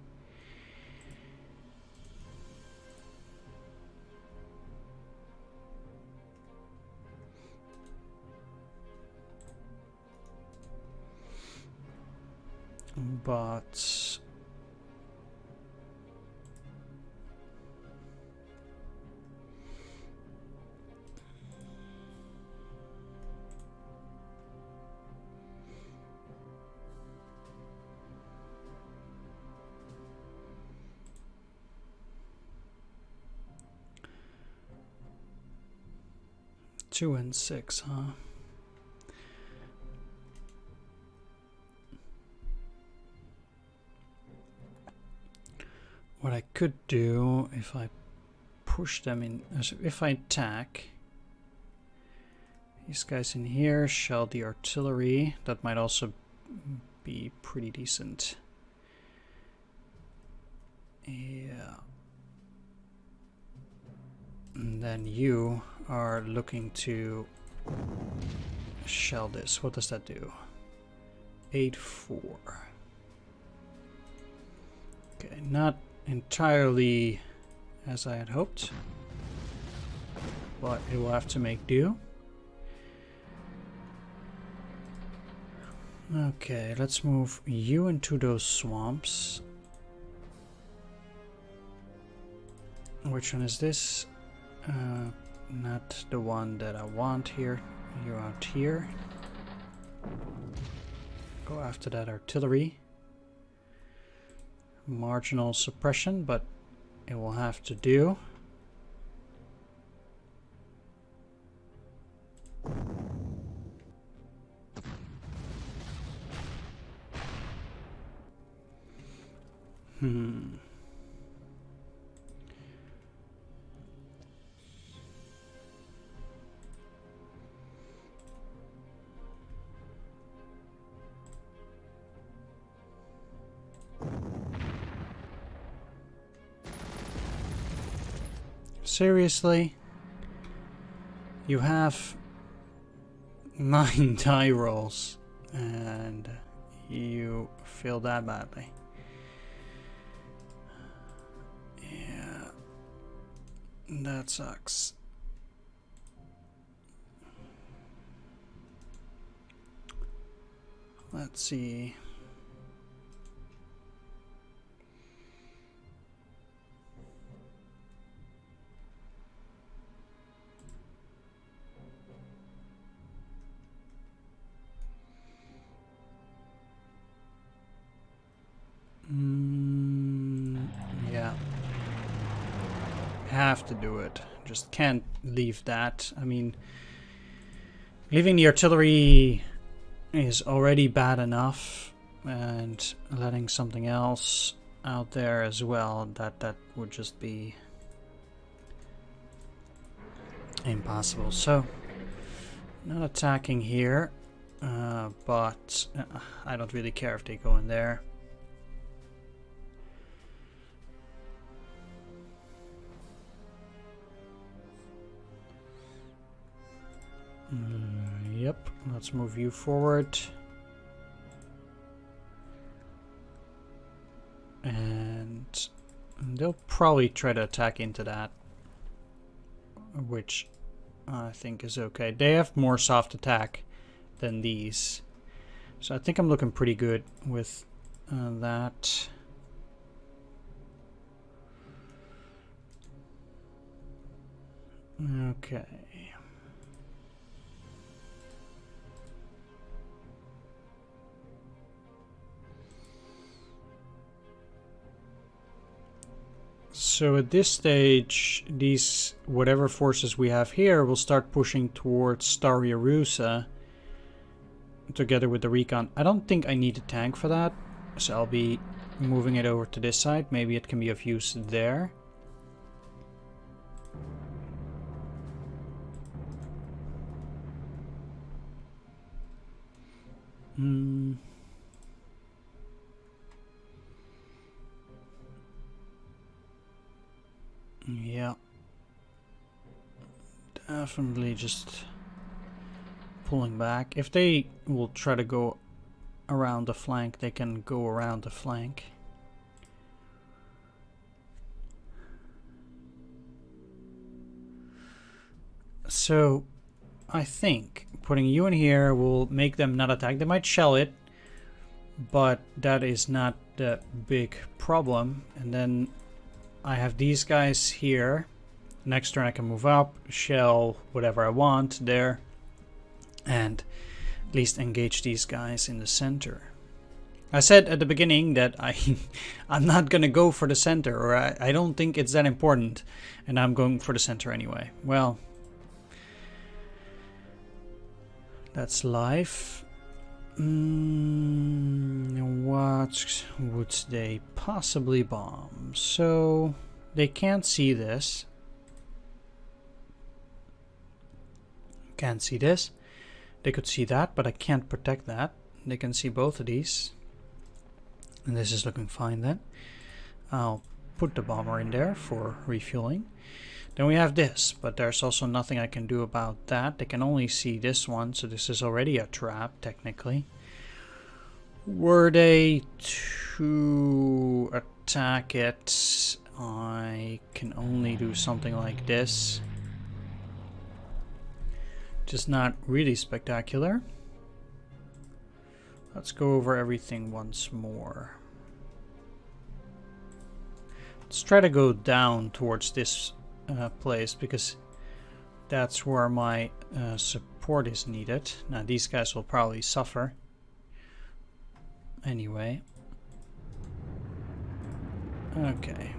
But two and 6, huh? What I could do if I push them in, if I attack these guys in here, shell the artillery, that might also be pretty decent. Yeah. And then you are looking to shell this. What does that do? 8-4. Okay, not entirely as I had hoped, but it will have to make do. Okay, let's move you into those swamps. Which one is this? Not the one that I want here. You're out here. Go after that artillery. Marginal suppression, but it will have to do. Seriously? You have 9 die rolls and you feel that badly. Yeah, that sucks. Let's see. Yeah. Have to do it. Just can't leave that. I mean, leaving the artillery is already bad enough, and letting something else out there as well, that would just be impossible. So, not attacking here, but I don't really care if they go in there. Yep, let's move you forward. And they'll probably try to attack into that, which I think is okay. They have more soft attack than these, so I think I'm looking pretty good with that. Okay. So at this stage, these whatever forces we have here will start pushing towards Staria Rusa together with the recon. I don't think I need a tank for that, so I'll be moving it over to this side. Maybe it can be of use there. Yeah, definitely just pulling back. If they will try to go around the flank, they can go around the flank. So I think putting you in here will make them not attack. They might shell it, but that is not the big problem. And then I have these guys here. Next turn I can move up, shell whatever I want there, and at least engage these guys in the center. I said at the beginning that I'm not gonna go for the center, or I don't think it's that important, and I'm going for the center anyway. Well, that's life. What would they possibly bomb? So they can't see this. Can't see this. They could see that, but I can't protect that. They can see both of these. And this is looking fine then. I'll put the bomber in there for refueling. Then we have this, but there's also nothing I can do about that. They can only see this one, so this is already a trap, technically. Were they to attack it, I can only do something like this. Just not really spectacular. Let's go over everything once more. Let's try to go down towards this place, because that's where my support is needed. Now these guys will probably suffer anyway. Okay.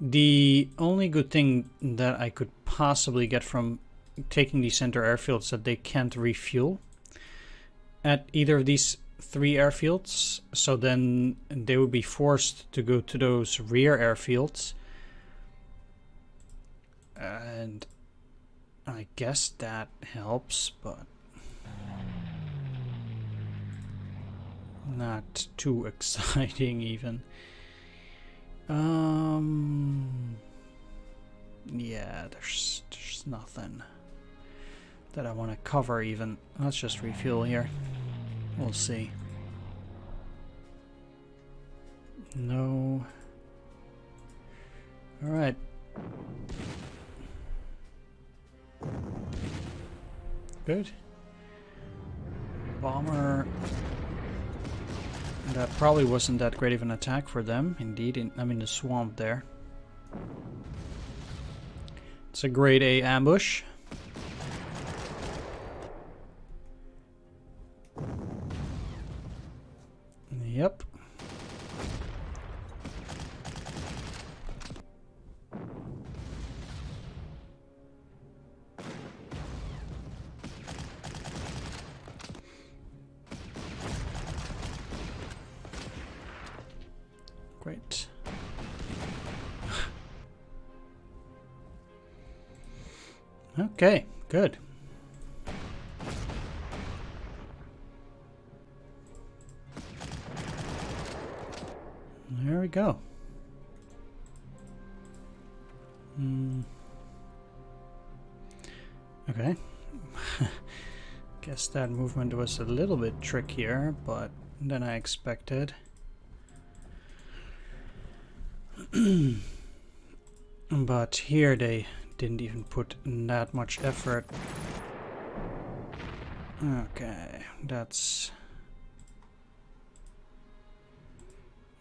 The only good thing that I could possibly get from taking the center airfield is that they can't refuel at either of these 3 airfields, so then they would be forced to go to those rear airfields. And I guess that helps, but not too exciting even. Yeah, there's nothing that I want to cover even. Let's just refuel here. We'll see. No. All right. Good. Bomber. That probably wasn't that great of an attack for them. Indeed, I'm in the swamp there. It's a grade A ambush. Yep. Great. Okay, good. There we go. Okay. Guess that movement was a little bit trickier, but than I expected. But here they didn't even put that much effort. Okay, that's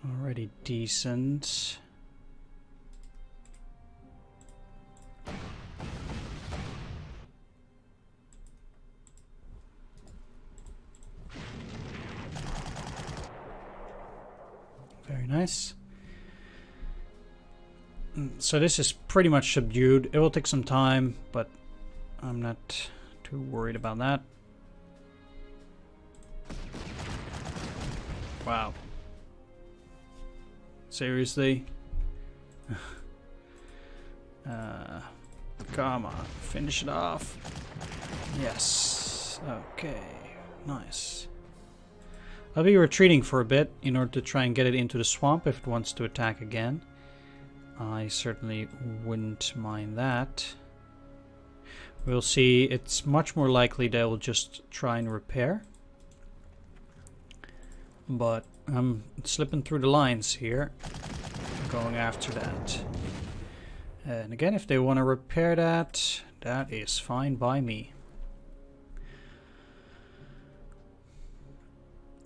already decent. Very nice. So this is pretty much subdued. It will take some time, but I'm not too worried about that. Wow. Seriously? Come on, finish it off. Yes. Okay. Nice. I'll be retreating for a bit in order to try and get it into the swamp if it wants to attack again. I certainly wouldn't mind that. We'll see. It's much more likely they will just try and repair. But I'm slipping through the lines here, going after that. And again, if they want to repair that, that is fine by me.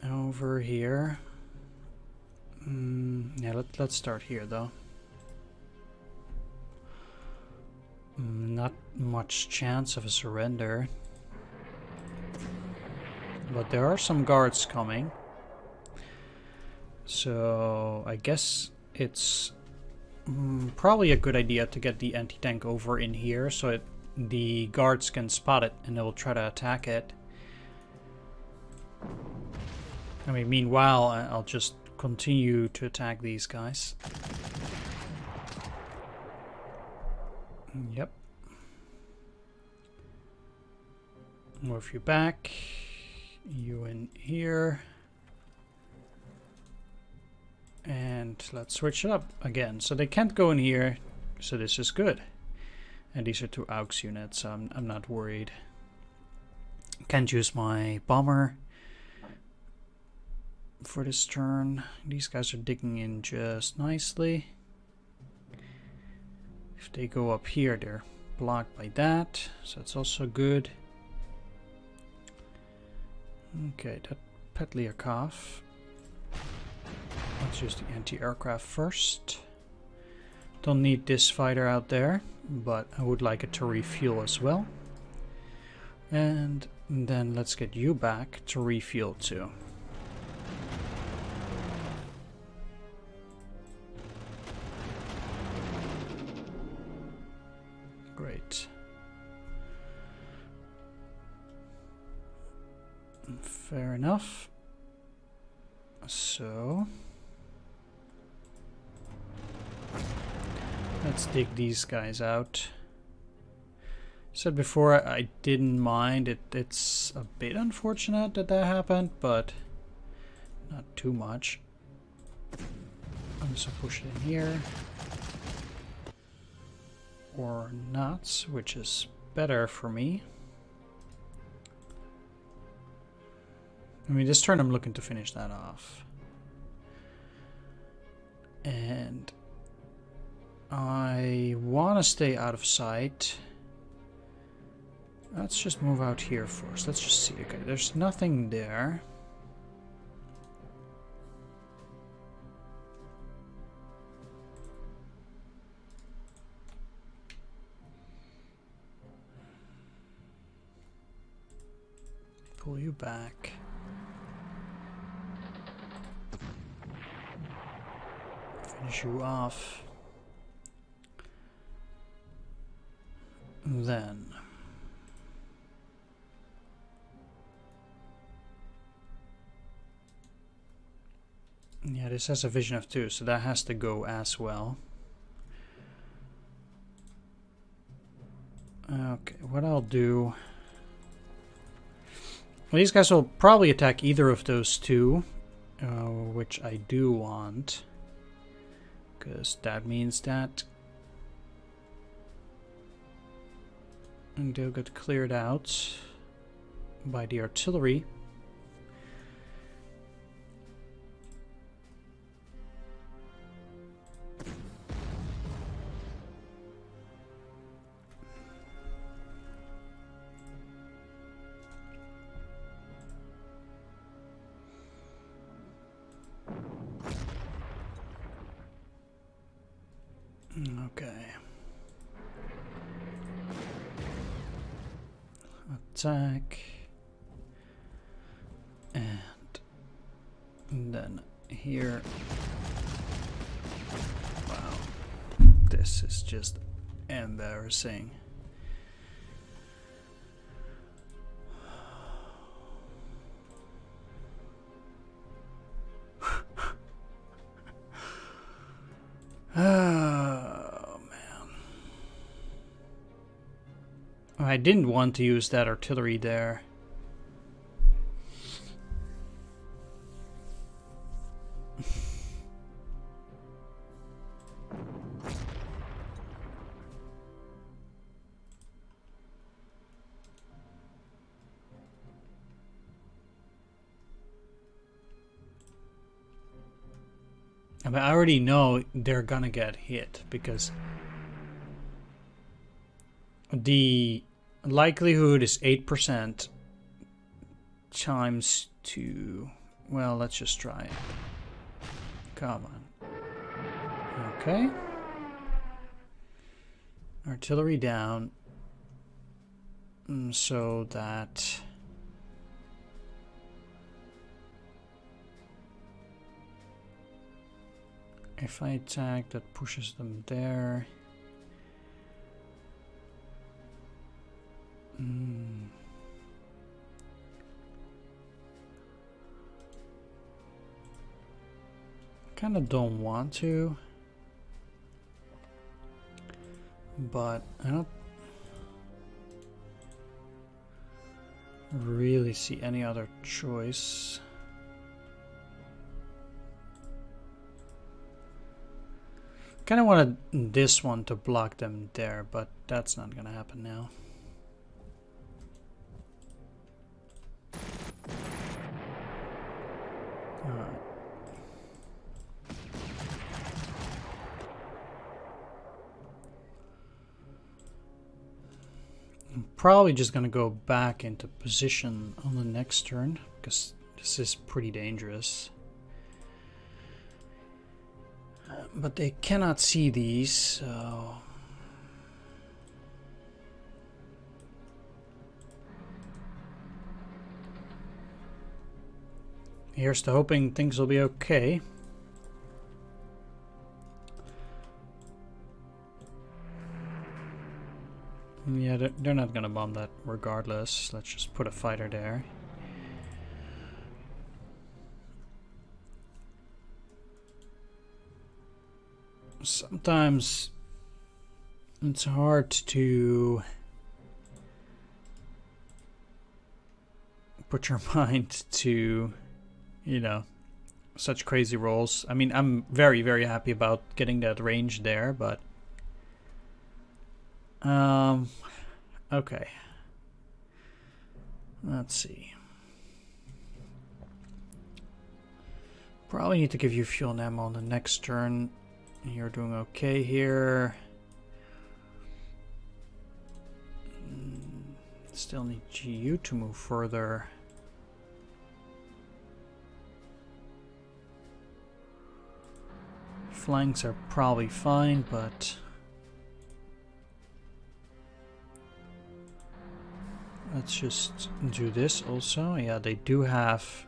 Over here. Yeah, let's start here though. Not much chance of a surrender. But there are some guards coming. So I guess it's probably a good idea to get the anti-tank over in here so the guards can spot it and they will try to attack it. I mean, meanwhile, I'll just continue to attack these guys. Yep. Move you back. You in here. And let's switch it up again. So they can't go in here. So this is good. And these are 2 AUX units, so I'm not worried. Can't use my bomber for this turn. These guys are digging in just nicely. If they go up here, they're blocked by that, so it's also good. Okay, that Petliakov. Let's use the anti-aircraft first. Don't need this fighter out there, but I would like it to refuel as well. And then let's get you back to refuel too. Great. Fair enough. So let's dig these guys out. Said before I didn't mind it. It's a bit unfortunate that that happened, but not too much. I'm just gonna push it in here. Or not, which is better for me. I mean, this turn I'm looking to finish that off. And I want to stay out of sight. Let's just move out here first. Let's just see. Okay, there's nothing there. Pull you back. Finish you off. Then yeah, this has a vision of 2, so that has to go as well. Okay, what I'll do... Well, these guys will probably attack either of those 2, which I do want. Because that means that... And they'll get cleared out by the artillery. Okay. Attack. And then here. Wow. This is just embarrassing. Oh, man. I didn't want to use that artillery there. I mean, I already know they're gonna get hit because the likelihood is 8% times 2. Well, let's just try it. Come on. Okay. Artillery down. So that... If I attack, that pushes them there. Kind of don't want to, but I don't really see any other choice. Kind of wanted this one to block them there, but that's not gonna happen now. Alright. I'm probably just gonna go back into position on the next turn, because this is pretty dangerous. But they cannot see these, so... Here's to hoping things will be okay. Yeah, they're not gonna bomb that regardless. Let's just put a fighter there. Sometimes it's hard to put your mind to, you know, such crazy rolls. I mean, I'm very, very happy about getting that range there, but okay. Let's see. Probably need to give you fuel and ammo on the next turn. You're doing okay here. Still need you to move further. Flanks are probably fine, but let's just do this also. Yeah, they do have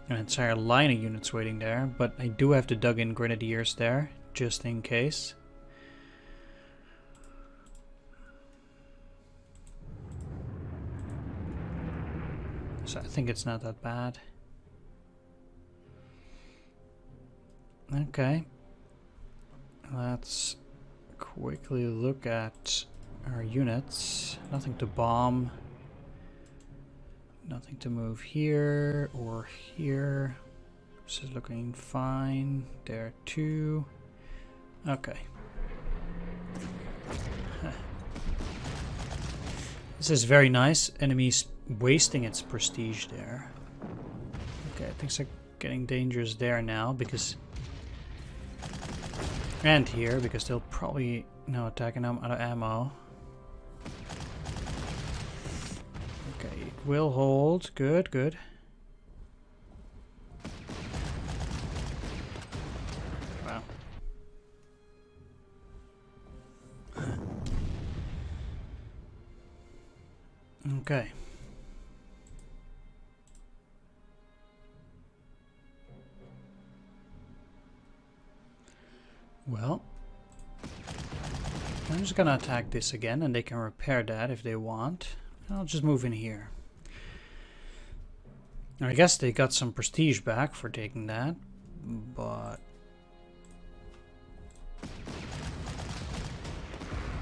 an entire line of units waiting there, but I do have to dug in grenadiers there, just in case. So I think it's not that bad. Okay. Let's quickly look at our units. Nothing to bomb. Nothing to move here or here. This is looking fine. There too. Okay. This is very nice. Enemies wasting its prestige there. Okay, things are getting dangerous there now because... And here, because they'll probably... No, attacking them out of ammo. Okay, it will hold. Good, good. Wow. Okay. Well, I'm just gonna attack this again, and they can repair that if they want. I'll just move in here. I guess they got some prestige back for taking that, but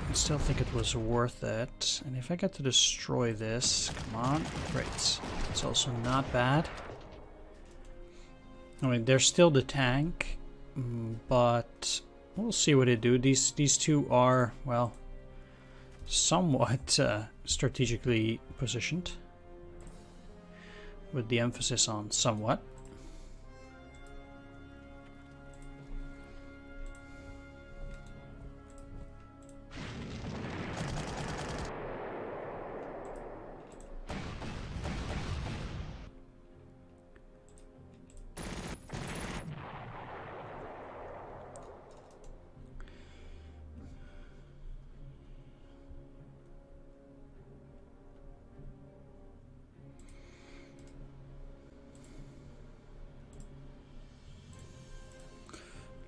I still think it was worth it. And if I get to destroy this, come on, great. It's also not bad. I mean, they're still the tank, but we'll see what they do. These two are, well, somewhat strategically positioned, with the emphasis on somewhat.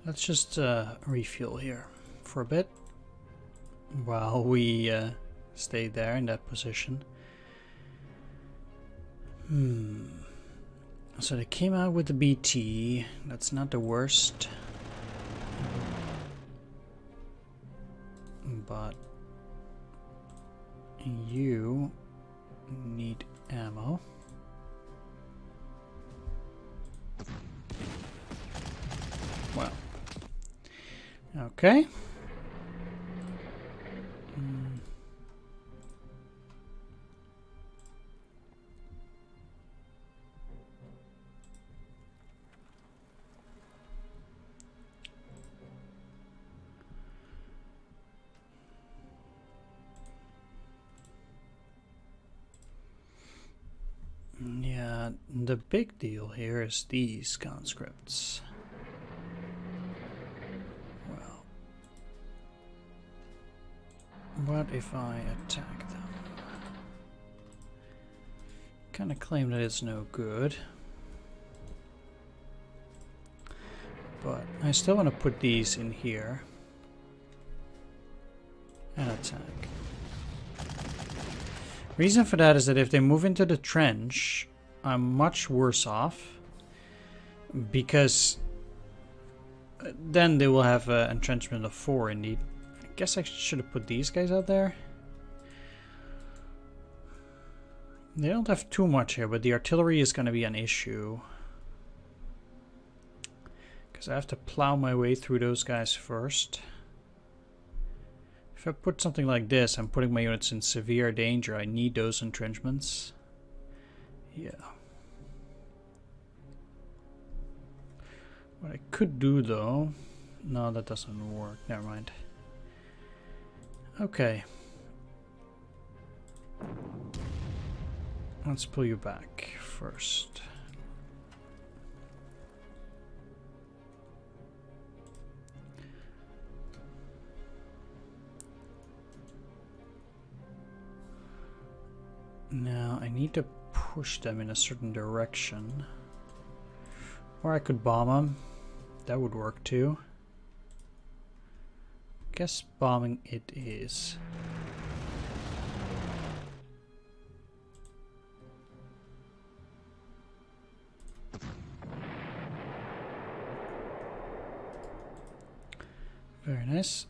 Let's just refuel here for a bit while we stay there in that position. So they came out with the BT. That's not the worst. But you need ammo. Well, Okay. Yeah, the big deal here is these conscripts. Well, what if I attack them? Kind of claim that it's no good. But I still want to put these in here. And attack. Reason for that is that if they move into the trench, I'm much worse off. Because then they will have an entrenchment of 4 indeed. I guess I should have put these guys out there. They don't have too much here, but the artillery is going to be an issue. Because I have to plow my way through those guys first. If I put something like this, I'm putting my units in severe danger. I need those entrenchments. Yeah. What I could do though... No, that doesn't work. Never mind. Okay. Let's pull you back first. Now I need to push them in a certain direction. Or I could bomb them. That would work too. Guess bombing it is. Very nice.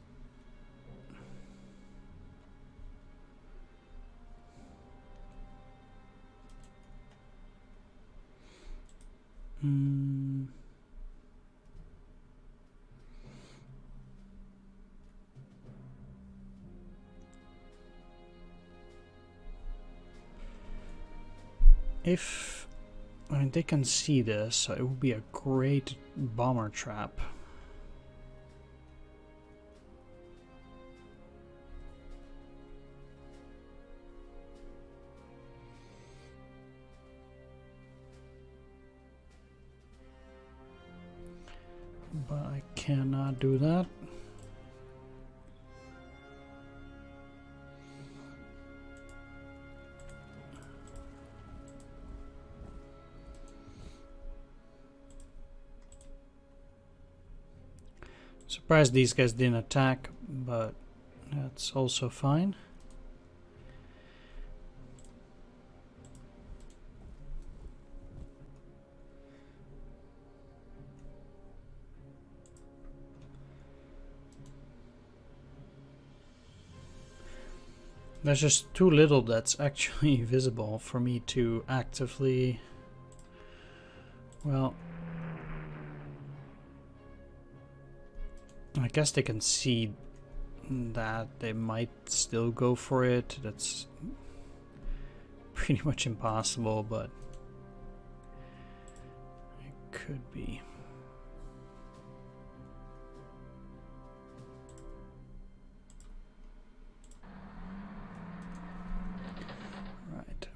If I mean they can see this, so it would be a great bomber trap. But I cannot do that. Surprised these guys didn't attack, but that's also fine. There's just too little that's actually visible for me to actively... Well... I guess they can see that they might still go for it. That's pretty much impossible, but it could be. Right.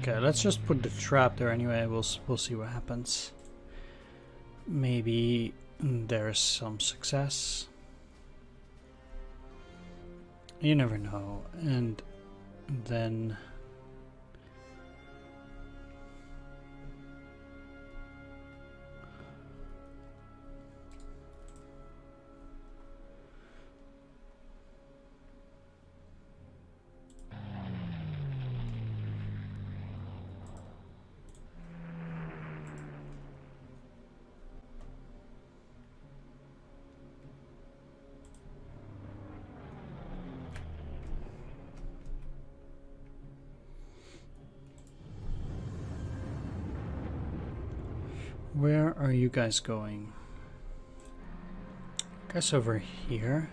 Okay, let's just put the trap there anyway. We'll see what happens. Maybe there's some success. You never know. And then where are you guys going? I guess over here.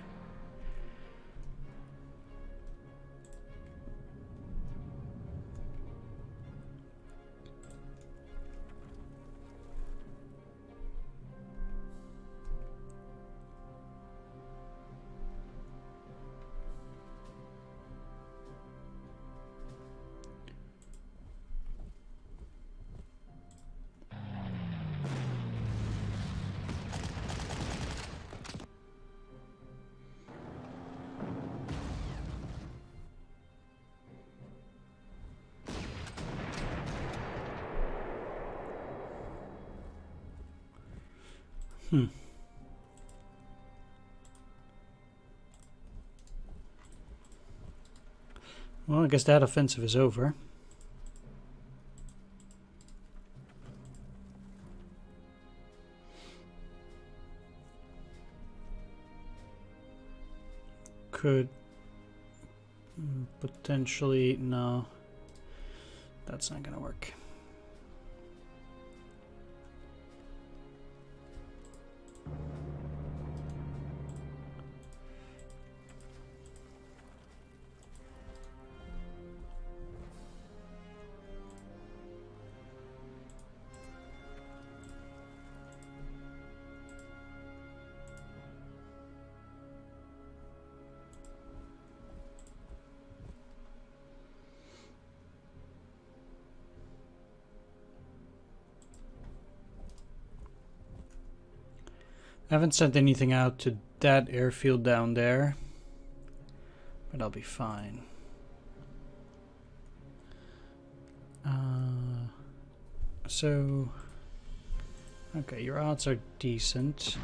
Well, I guess that offensive is over. Could potentially, no, that's not gonna work. I haven't sent anything out to that airfield down there, but I'll be fine. So, okay, your odds are decent.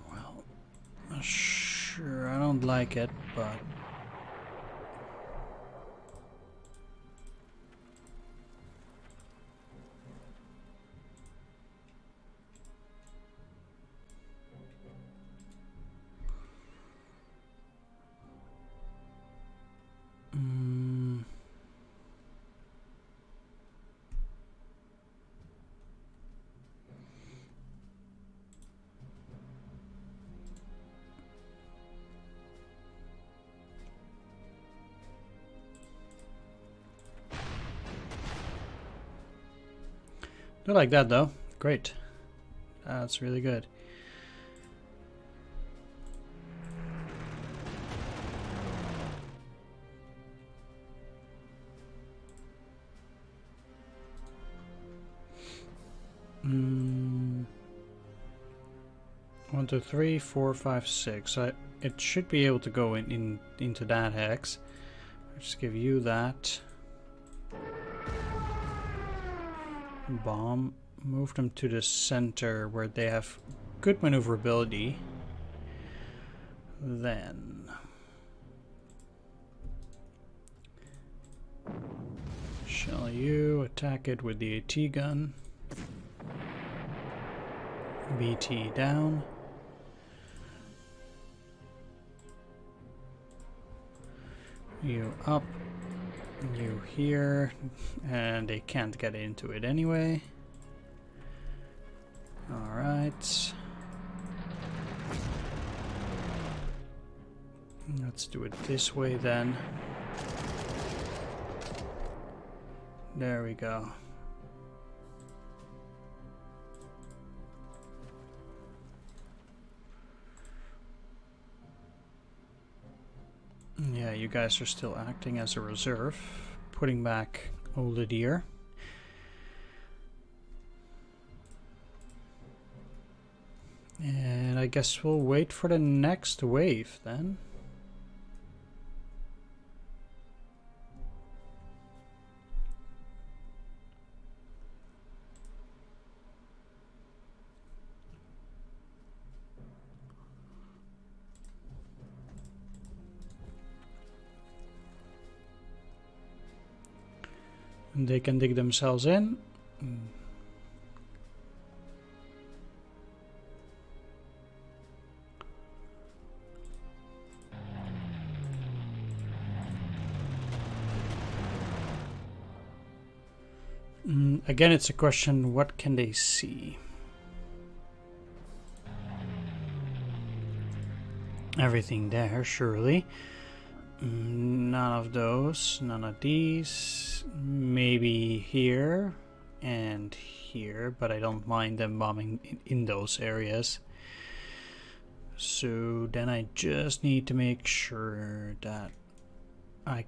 Well, sure, I don't like it, but I like that though. Great. That's really good. One, two, three, four, five, six. It should be able to go into that hex. I'll just give you that. Bomb. Move them to the center where they have good maneuverability. Then shall you attack it with the AT gun? BT down. You up. You here, and they can't get into it anyway. Alright. Let's do it this way then. There we go. Yeah, you guys are still acting as a reserve, putting back older deer. And I guess we'll wait for the next wave then. And they can dig themselves in. Again, it's a question, what can they see? Everything there, surely. None of those, none of these. Maybe here and here, but I don't mind them bombing in those areas. So then I just need to make sure that I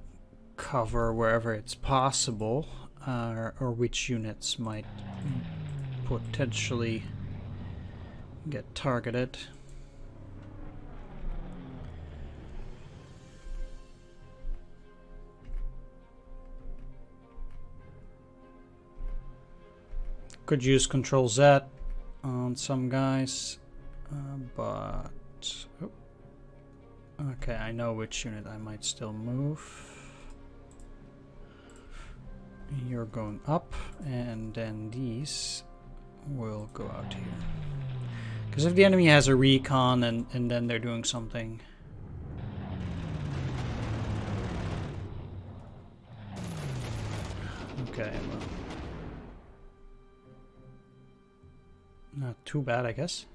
cover wherever it's possible, or which units might potentially get targeted. Could use Control Z on some guys, but oh, okay, I know which unit I might still move. You're going up, and then these will go out here. Because if the enemy has a recon and then they're doing something. Okay, well. Not too bad, I guess.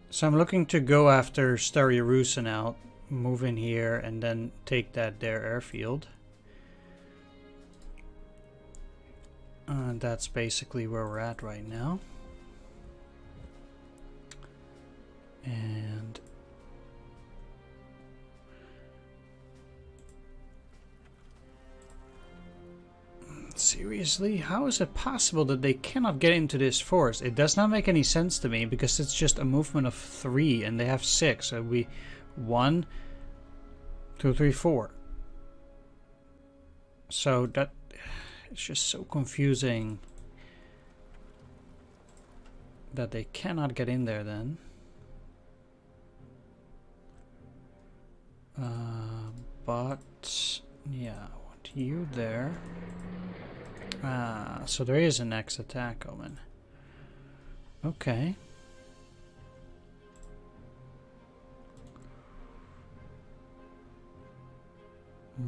So I'm looking to go after Starya out, move in here, and then take their airfield. That's basically where we're at right now. And seriously, how is it possible that they cannot get into this force? It does not make any sense to me, because it's just a movement of 3 and they have 6. So we 1, 2, 3, 4. So that it's just so confusing that they cannot get in there then. But yeah, I want you there. So there is a next attack coming. Okay.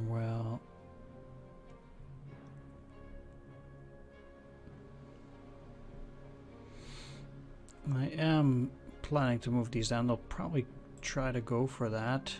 Well, I am planning to move these down. They'll probably try to go for that.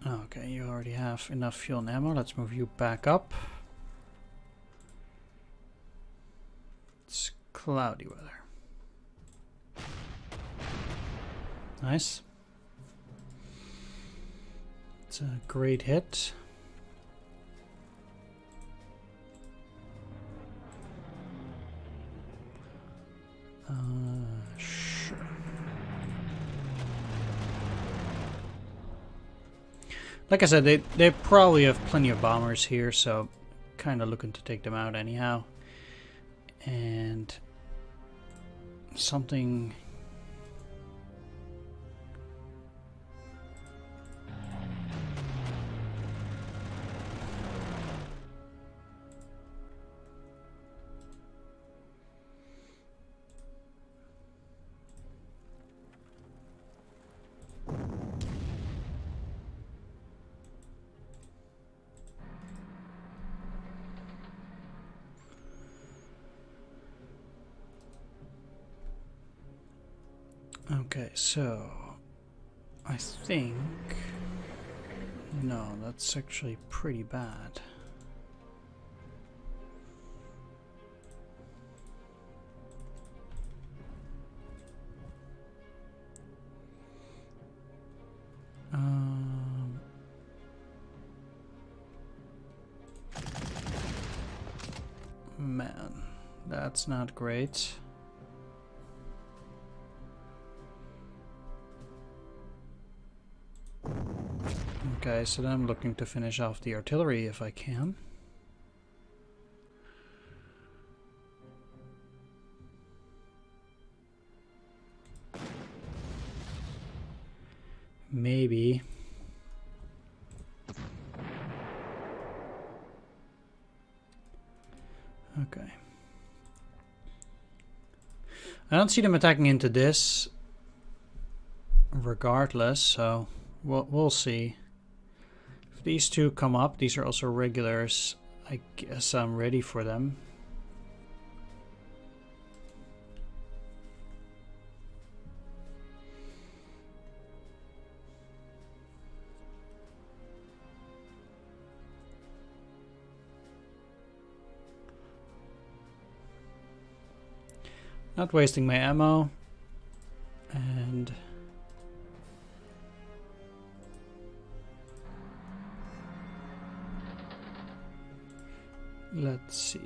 Okay, you already have enough fuel and ammo. Let's move you back up. It's cloudy weather. Nice. It's a great hit. Like I said, they probably have plenty of bombers here, so kind of looking to take them out anyhow. And something... Okay, so I think... No, that's actually pretty bad. Man, that's not great. Okay, so then I'm looking to finish off the artillery if I can. Maybe. Okay. I don't see them attacking into this regardless, so we'll see. If these two come up, these are also regulars. I guess I'm ready for them. Not wasting my ammo. And let's see.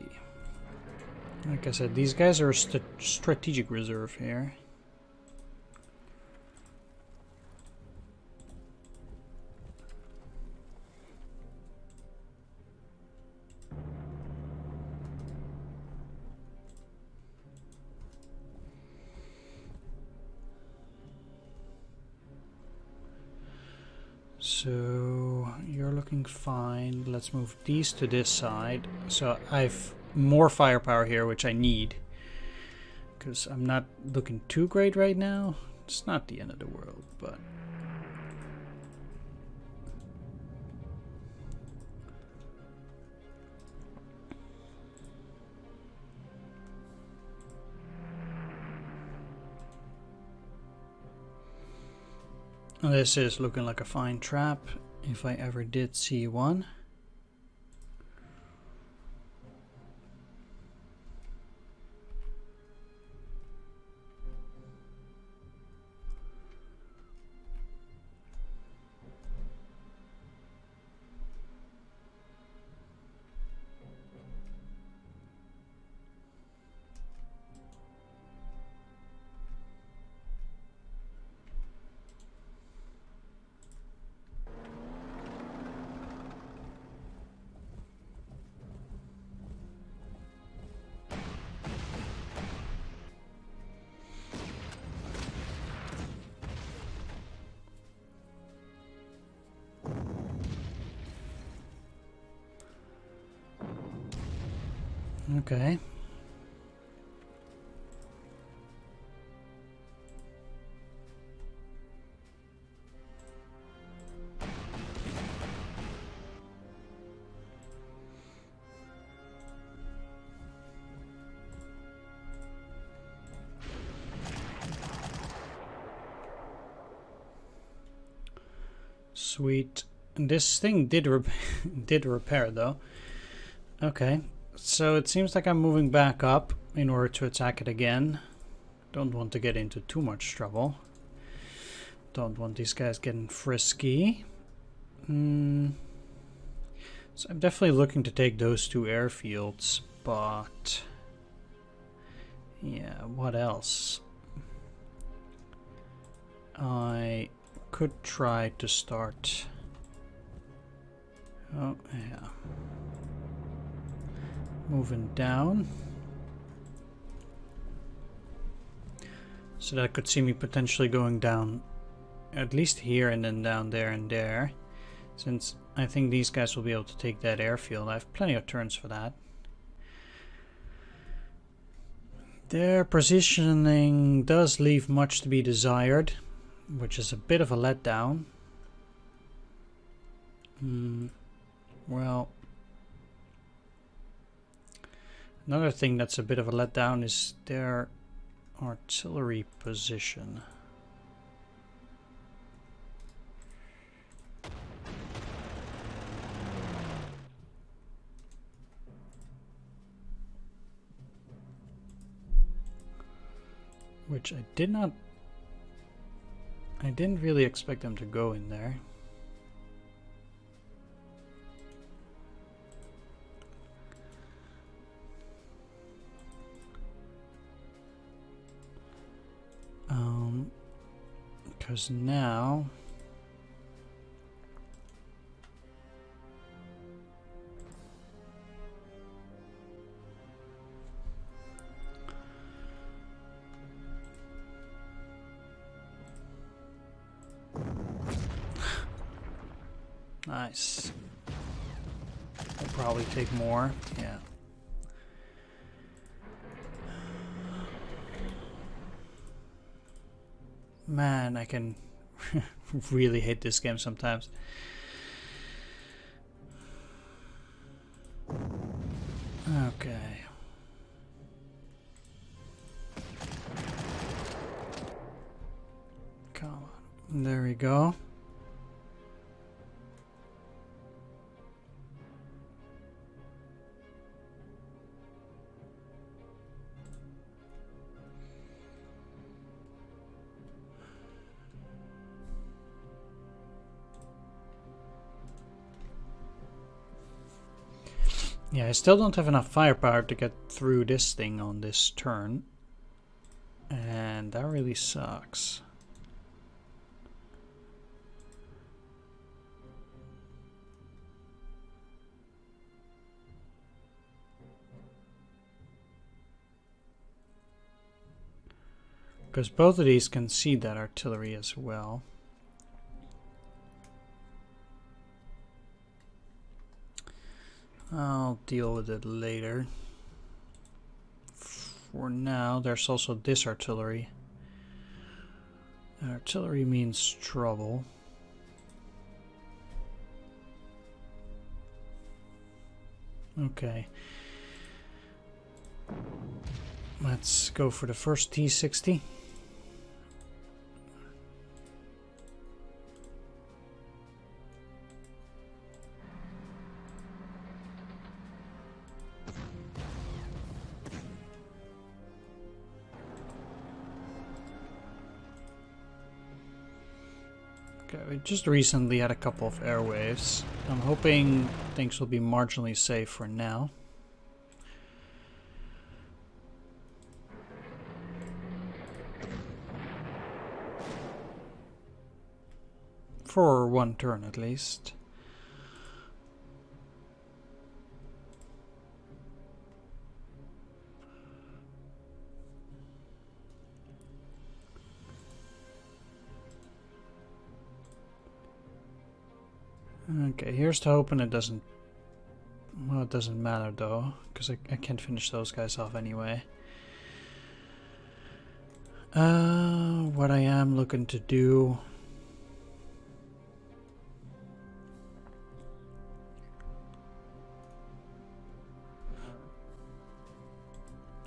Like I said, these guys are a strategic reserve here. So you're looking fine. Let's move these to this side. So I've more firepower here, which I need, because I'm not looking too great right now. It's not the end of the world, but this is looking like a fine trap, if I ever did see one. Okay. Sweet. This thing did repair though. Okay. So it seems like I'm moving back up in order to attack it again. Don't want to get into too much trouble. Don't want these guys getting frisky. So I'm definitely looking to take those two airfields, but yeah, what else? I could try to start Oh, yeah. Moving down. So that could see me potentially going down at least here and then down there and there. Since I think these guys will be able to take that airfield. I have plenty of turns for that. Their positioning does leave much to be desired, which is a bit of a letdown. Well, another thing that's a bit of a letdown is their artillery position. Which I didn't really expect them to go in there. Because now nice. I'll probably take more, yeah. Man, I can really hate this game sometimes. Okay. Come on. There we go. Yeah, I still don't have enough firepower to get through this thing on this turn. And that really sucks. Because both of these can see that artillery as well. I'll deal with it later. For now, there's also this artillery. Artillery means trouble. Okay. Let's go for the first T-60. Okay, we just recently had a couple of airwaves. I'm hoping things will be marginally safe for now. For one turn at least. Okay, here's to hoping it doesn't... Well, it doesn't matter though, because I can't finish those guys off anyway. What I am looking to do...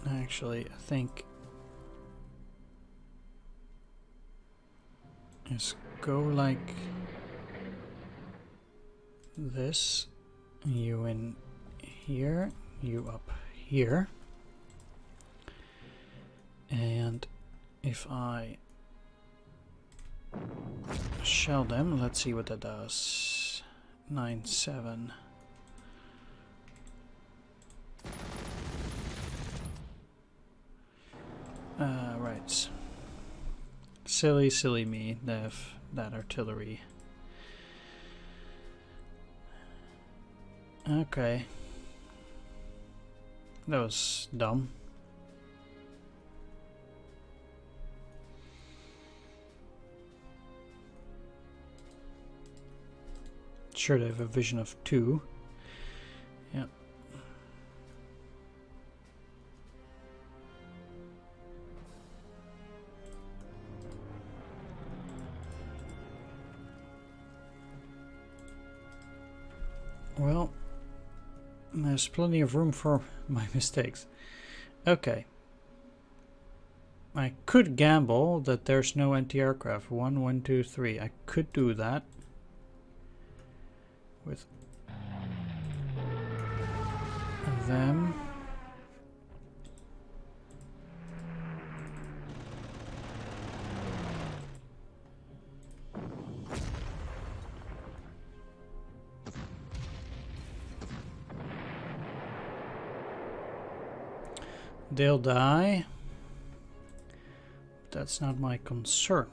Actually, I think... is go like... this, you in here, you up here, and if I shell them, let's see what that does. 9-7. Right. Silly me, that artillery. Okay. That was dumb. Sure, they have a vision of 2. Yeah. Well, there's plenty of room for my mistakes. Okay. I could gamble that there's no anti-aircraft. 1, 1, 2, 3. I could do that. With them. They'll die. But that's not my concern.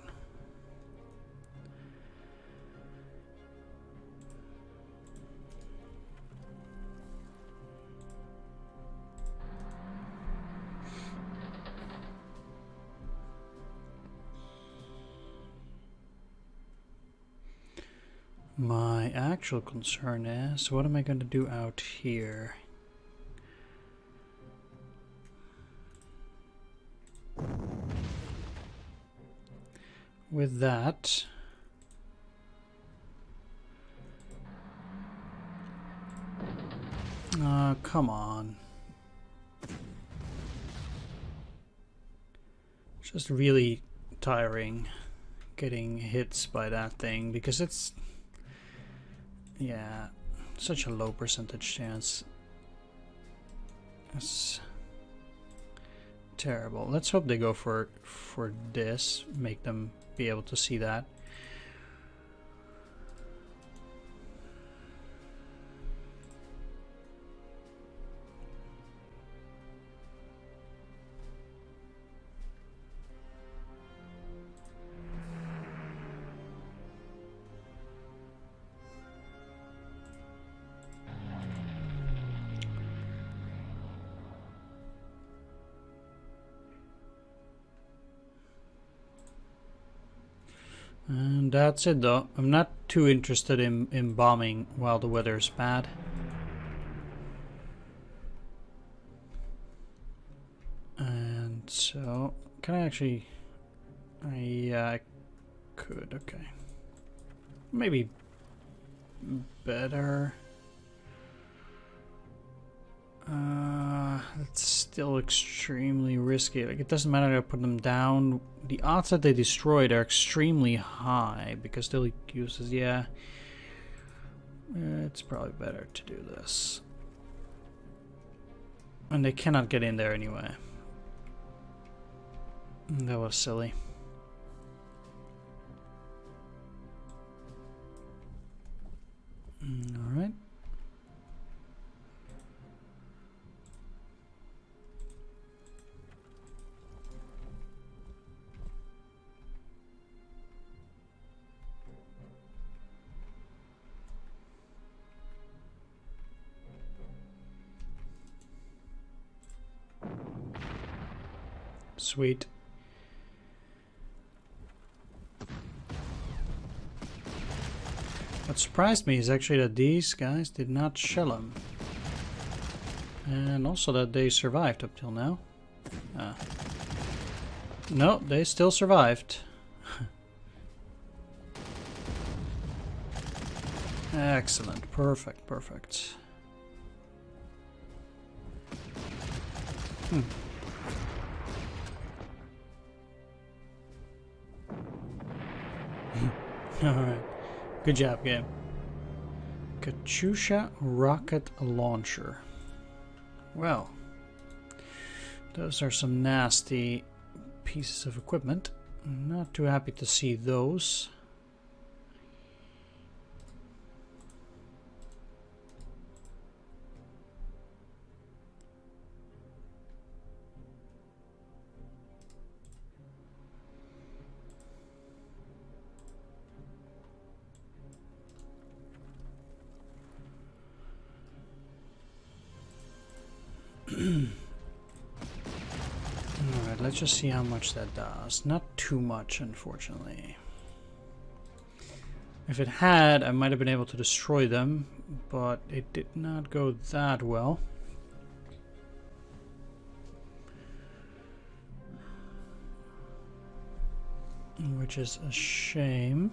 My actual concern is, what am I going to do out here? With that, come on. It's just really tiring getting hits by that thing because it's, yeah, such a low percentage chance. It's terrible. Let's hope they go for this, make them be able to see that. And that's it though. I'm not too interested in bombing while the weather is bad. And so, can I actually... I could, okay. Maybe better. It's still extremely risky. Like, it doesn't matter if I put them down. The odds that they destroyed are extremely high because they'll use this. Yeah, it's probably better to do this. And they cannot get in there anyway. That was silly. All right. Sweet. What surprised me is actually that these guys did not shell him. And also that they survived up till now. No, they still survived. Excellent. Perfect, perfect. Alright. Good job, game. Katyusha rocket launcher. Well, those are some nasty pieces of equipment. I'm not too happy to see those. just see how much that does. Not too much, unfortunately. If it had, I might have been able to destroy them, but it did not go that well. Which is a shame.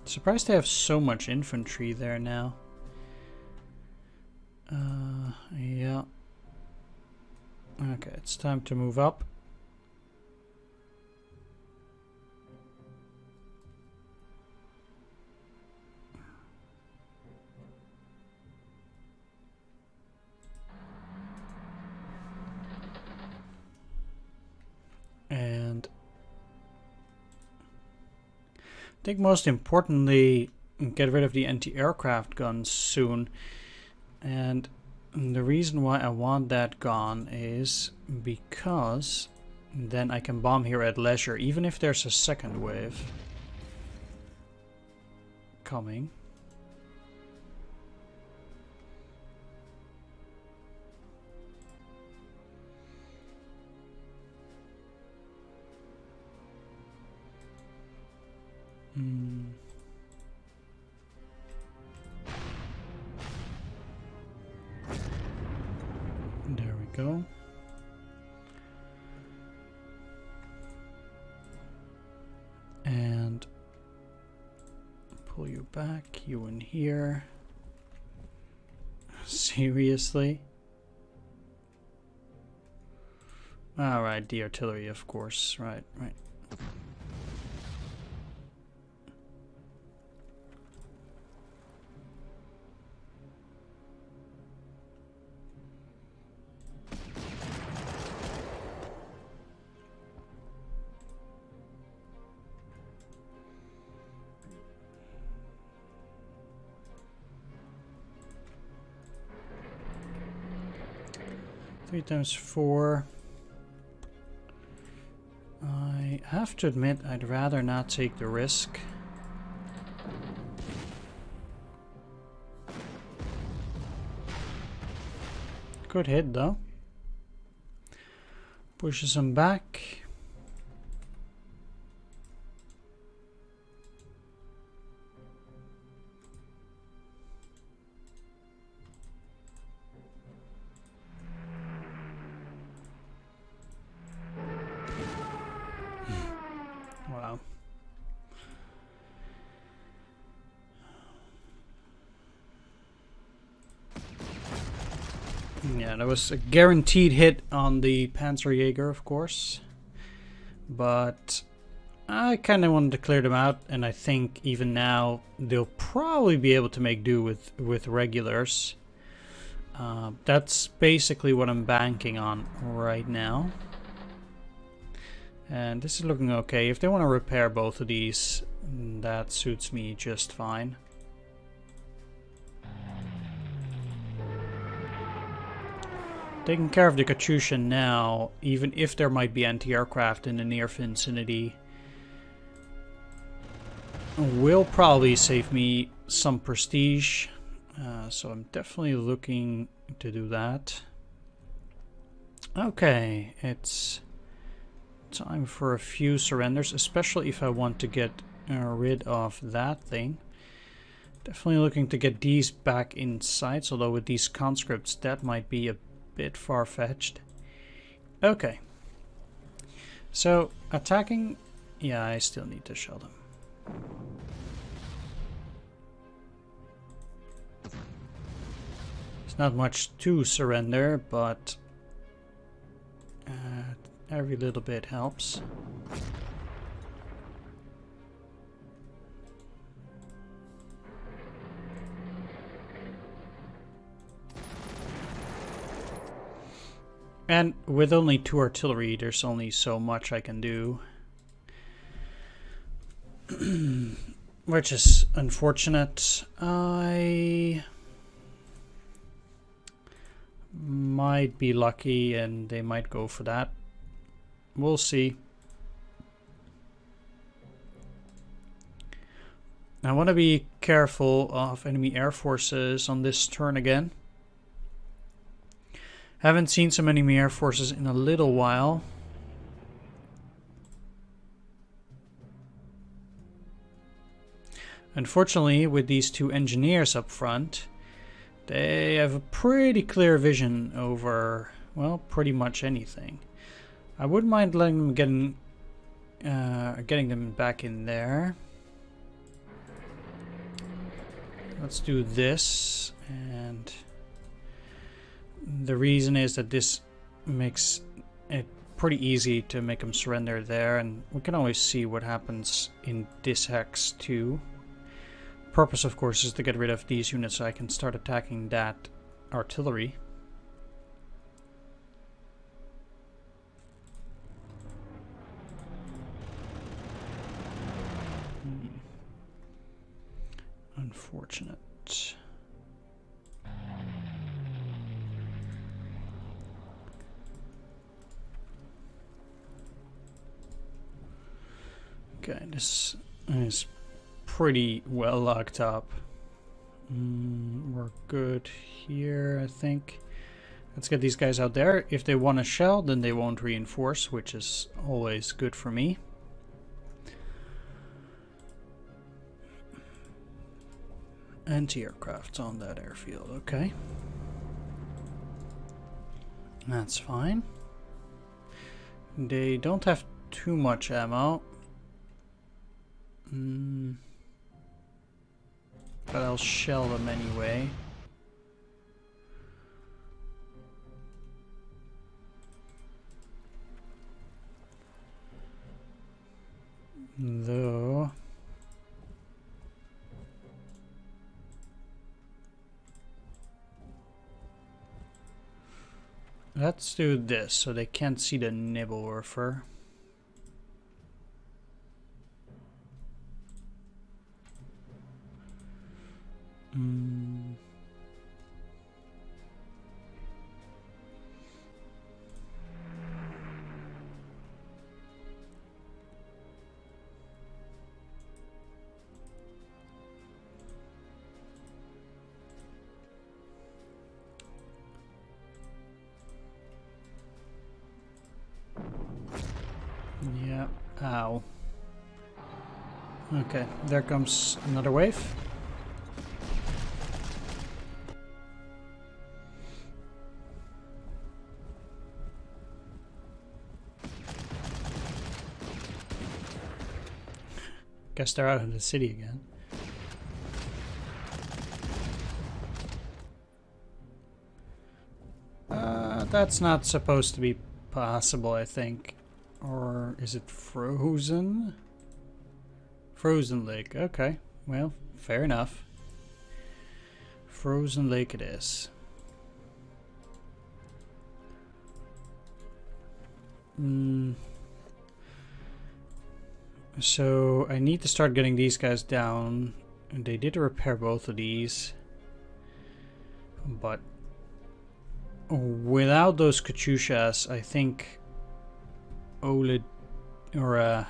Surprised they have so much infantry there now. Yeah. Okay, it's time to move up. And I think most importantly, get rid of the anti-aircraft guns soon. And the reason why I want that gone is because then I can bomb here at leisure, even if there's a second wave coming. There we go. And pull you back, you in here. Seriously? Alright, the artillery, of course. Right. 3 times 4. I have to admit, I'd rather not take the risk. Good hit though. Pushes him back. Wow. Yeah, that was a guaranteed hit on the Panzerjäger, of course. But I kind of wanted to clear them out, and I think even now they'll probably be able to make do with regulars. That's basically what I'm banking on right now. And this is looking okay. If they want to repair both of these, that suits me just fine. Taking care of the Katyusha now, even if there might be anti-aircraft in the near vicinity, will probably save me some prestige. So I'm definitely looking to do that. Okay, it's time for a few surrenders, especially if I want to get rid of that thing. Definitely looking to get these back in sights, although with these conscripts that might be a bit far-fetched. Okay. So, attacking... Yeah, I still need to show them. There's not much to surrender, but every little bit helps. And with only 2 artillery, there's only so much I can do. Which is unfortunate. I might be lucky and they might go for that. We'll see. I want to be careful of enemy air forces on this turn again. Haven't seen so many enemy air forces in a little while. Unfortunately, with these two engineers up front, they have a pretty clear vision over, well, pretty much anything. I wouldn't mind letting them getting them back in there. Let's do this, and the reason is that this makes it pretty easy to make them surrender there, and we can always see what happens in this hex too. Purpose, of course, is to get rid of these units so I can start attacking that artillery. Unfortunate. Okay, this is pretty well locked up. We're good here, I think. Let's get these guys out there. If they want to shell, then they won't reinforce, which is always good for me. Anti-aircraft on that airfield, okay. That's fine. They don't have too much ammo. But I'll shell them anyway. Though... let's do this so they can't see the Nibelwerfer. Yeah, ow. Okay, there comes another wave. Guess they're out of the city again. That's not supposed to be possible, I think. Or is it frozen? Frozen lake, okay. Well, fair enough. Frozen lake it is. So I need to start getting these guys down. And they did repair both of these. But without those Katyushas, I think Olid or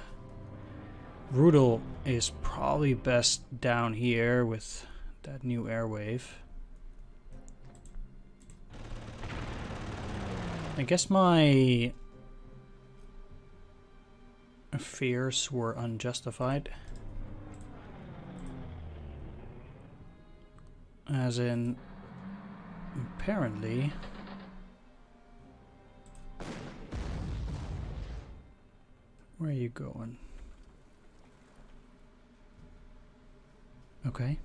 Rudel is probably best down here with that new airwave. I guess my fears were unjustified. As in, apparently... where are you going? Okay.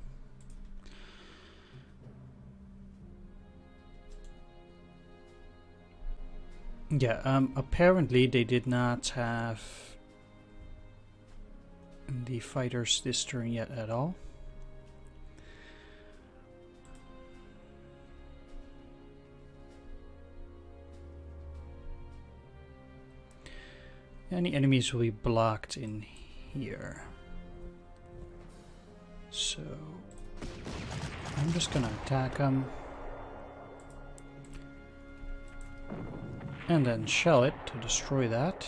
Yeah, apparently they did not have the fighters this turn yet at all. Any enemies will be blocked in here. So I'm just gonna attack them and then shell it to destroy that.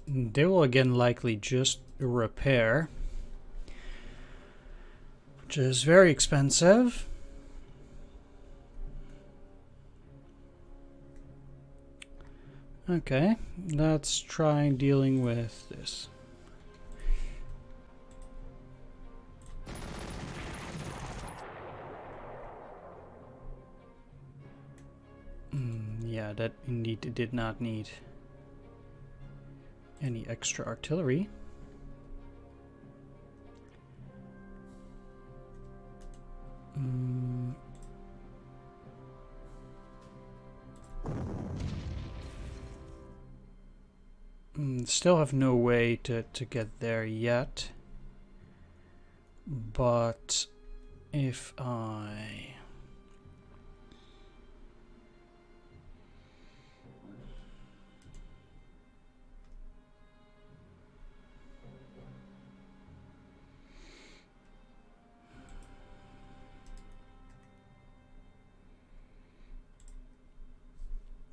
And they will again likely just repair, which is very expensive. Okay, let's try dealing with this. Yeah, that indeed did not need any extra artillery. Still have no way to get there yet. But if I...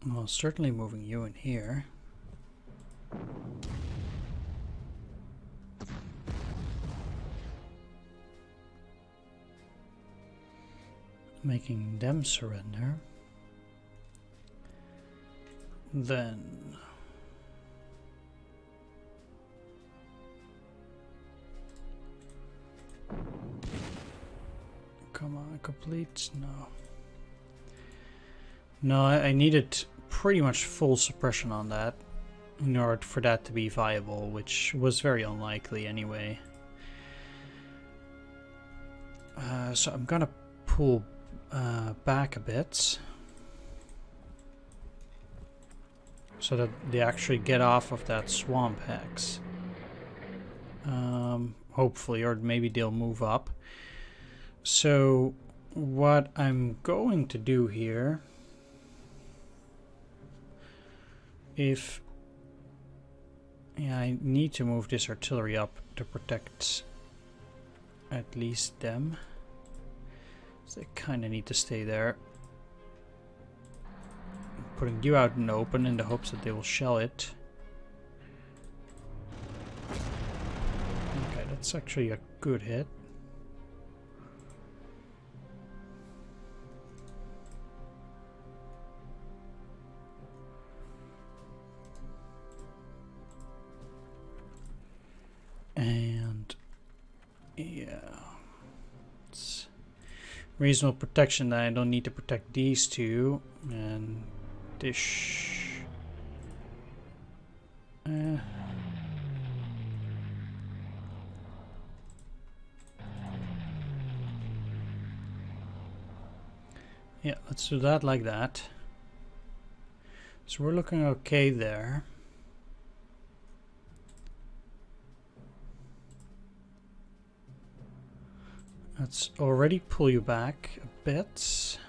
Well, certainly moving you in here. Making them surrender. Then... Come on, complete? No. No, I needed pretty much full suppression on that in order for that to be viable, which was very unlikely anyway. So I'm gonna pull back a bit so that they actually get off of that swamp hex. Hopefully, or maybe they'll move up. So what I'm going to do here, I need to move this artillery up to protect at least them. So they kind of need to stay there. I'm putting you out in the open in the hopes that they will shell it. Okay, that's actually a good hit. And yeah, it's reasonable protection that I don't need to protect these two, and this. Yeah, let's do that like that. So we're looking okay there. Let's already pull you back a bit.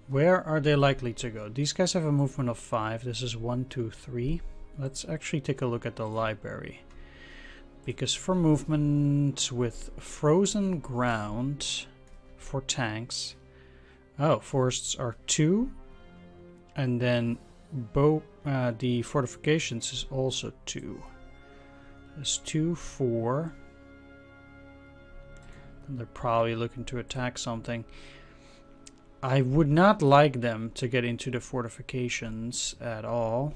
Where are they likely to go? These guys have a movement of 5. This is 1, 2, 3. Let's actually take a look at the library. Because for movement with frozen ground for tanks... Oh, forests are 2. And then the fortifications is also 2. There's 2, 4. And they're probably looking to attack something. I would not like them to get into the fortifications at all,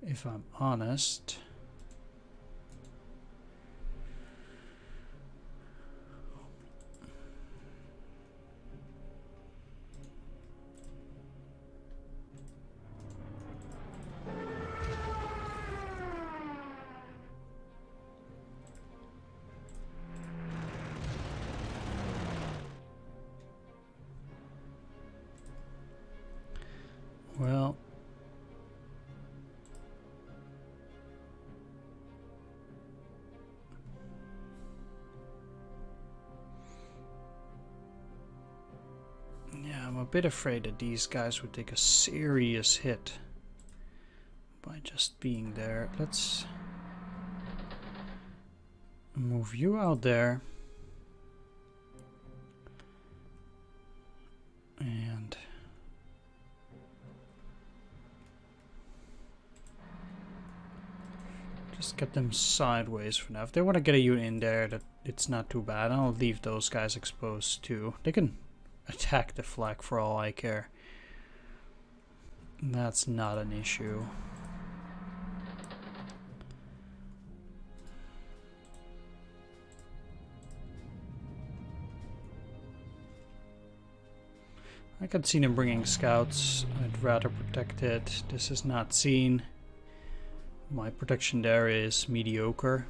if I'm honest. Well, yeah, I'm a bit afraid that these guys would take a serious hit by just being there. Let's move you out there. And just Let's get them sideways for now. If they want to get a unit in there, that it's not too bad. I'll leave those guys exposed too. They can attack the flag for all I care. That's not an issue. I could see them bringing scouts. I'd rather protect it. This is not seen. My protection there is mediocre.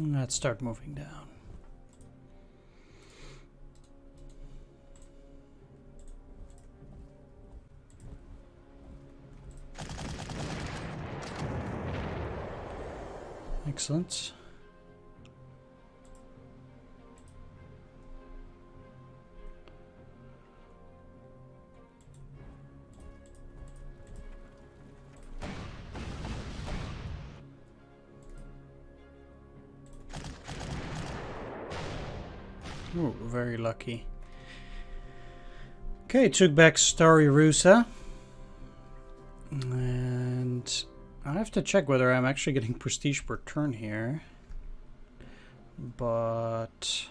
Let's start moving down. Excellent. Ooh, very lucky. Okay, took back Stary Rusa. And I have to check whether I'm actually getting prestige per turn here. But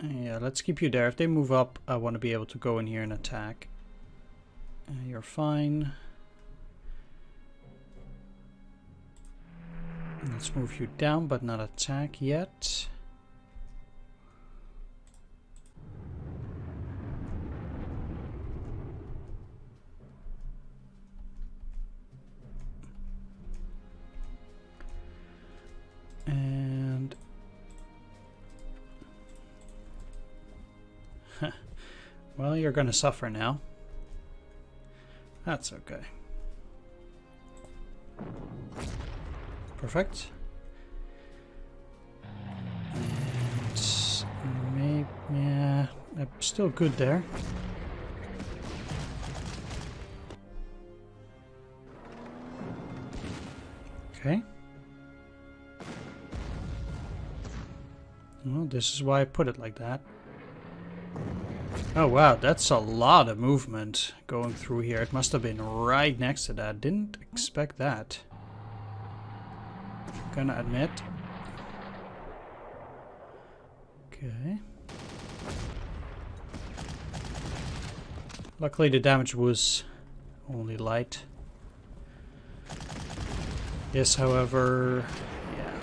yeah, let's keep you there. If they move up, I want to be able to go in here and attack. You're fine. Let's move you down, but not attack yet. And well, you're gonna suffer now. That's okay. Perfect. And maybe, yeah, I'm still good there. Okay. Well, this is why I put it like that. Oh wow, that's a lot of movement going through here. It must have been right next to that. Didn't expect that. Gonna admit. Okay. Luckily the damage was only light. Yes, however, yeah.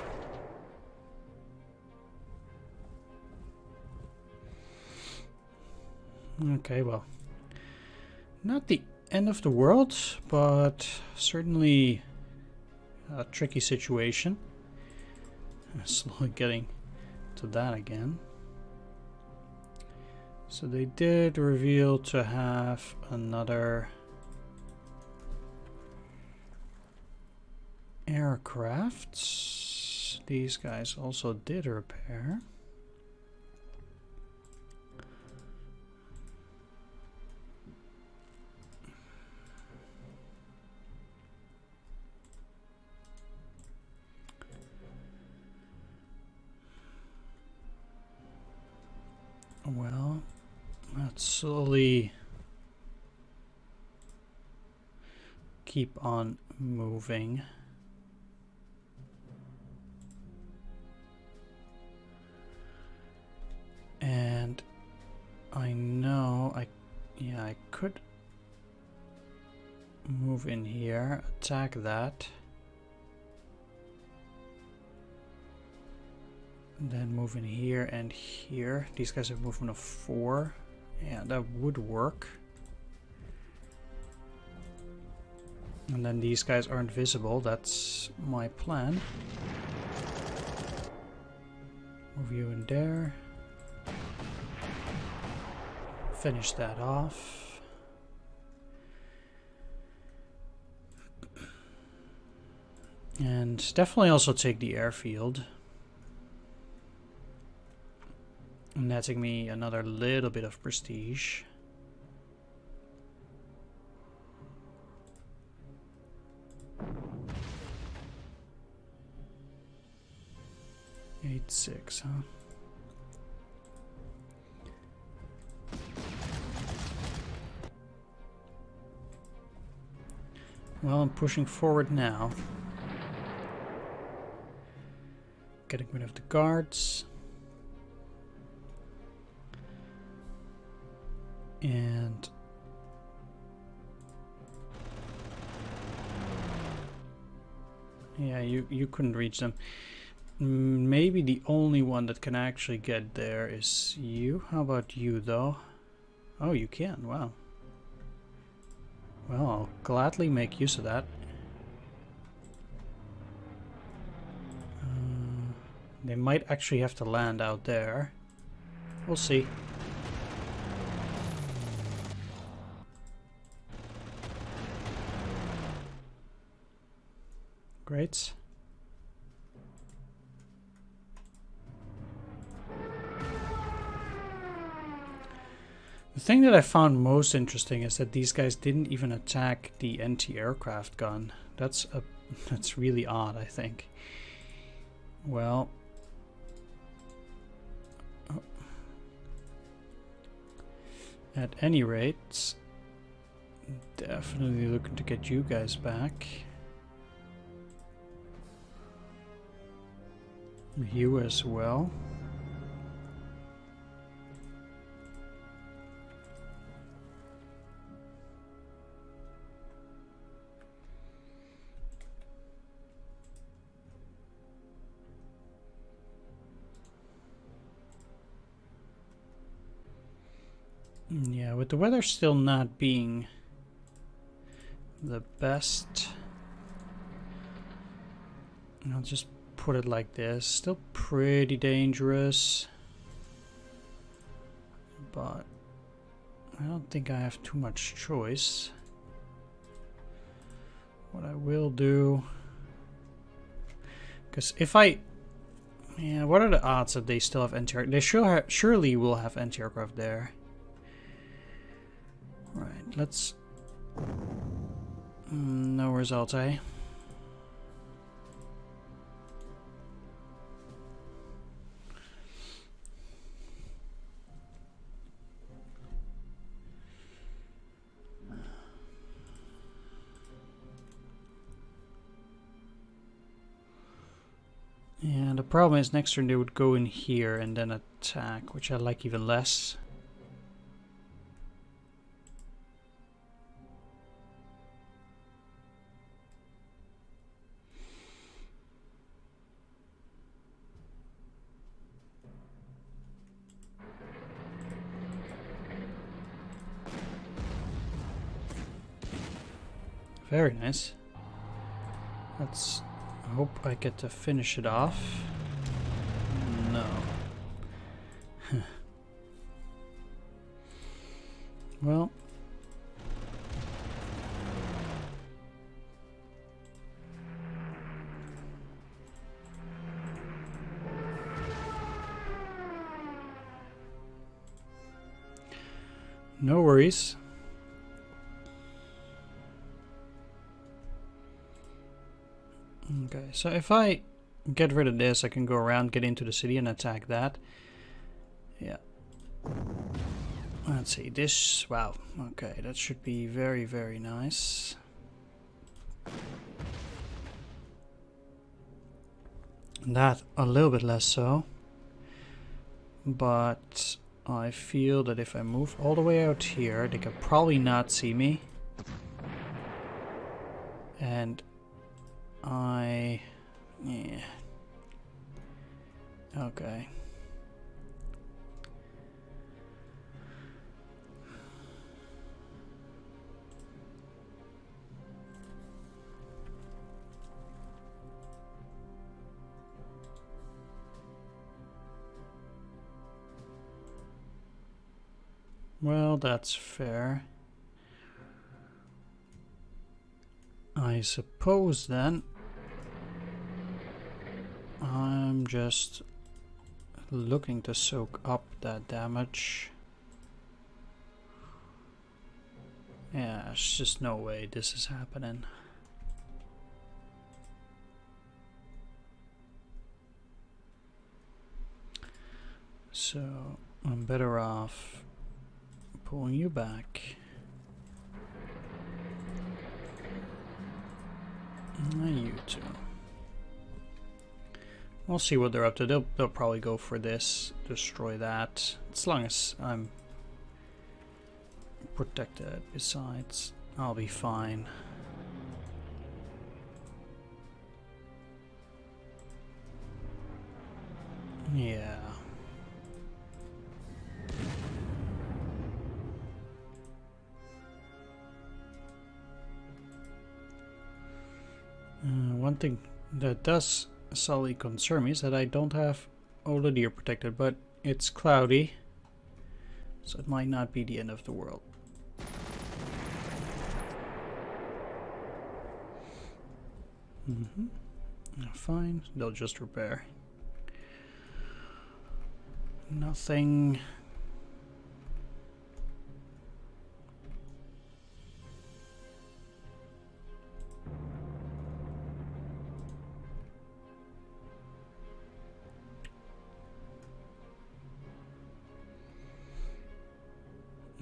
Okay, well, not the end of the world, but certainly a tricky situation. Slowly getting to that again. So they did reveal to have another aircraft. These guys also did repair. Well, let's slowly keep on moving. And I know I could move in here, attack that. Then move in here and here. These guys have movement of 4. Yeah, that would work. And then these guys aren't visible. That's my plan. Move you in there. Finish that off. And definitely also take the airfield. Netting me another little bit of prestige. Eight-six, huh? Well, I'm pushing forward now. Getting rid of the guards. And yeah, you couldn't reach them. Maybe the only one that can actually get there is you. How about you, though? Oh, you can. Wow. Well, I'll gladly make use of that. They might actually have to land out there. We'll see. Great. The thing that I found most interesting is that these guys didn't even attack the anti-aircraft gun. That's really odd, I think. Well, at any rate, definitely looking to get you guys back. You as well. Yeah, with the weather still not being the best, I'll just put it like this. Still pretty dangerous, but I don't think I have too much choice. What I will do, because if I, yeah, what are the odds that they still have anti-aircraft? They surely will have anti-aircraft there. Right, let's... no result, eh? Yeah, the problem is next turn they would go in here and then attack, which I like even less. Very nice. Let's hope I get to finish it off. No. Well. No worries. Okay, so if I get rid of this, I can go around, get into the city and attack that. Yeah. Let's see, this, wow, okay, that should be very, very nice. That a little bit less so. But I feel that if I move all the way out here, they can probably not see me. And yeah. Okay. Well, that's fair. I suppose then I'm just looking to soak up that damage. Yeah, there's just no way this is happening. So I'm better off pulling you back. You too. We'll see what they're up to. They'll probably go for this, destroy that. As long as I'm protected, besides, I'll be fine. Yeah. One thing that does solely concern me is that I don't have all the deer protected, but it's cloudy, so it might not be the end of the world. Fine, they'll just repair. Nothing.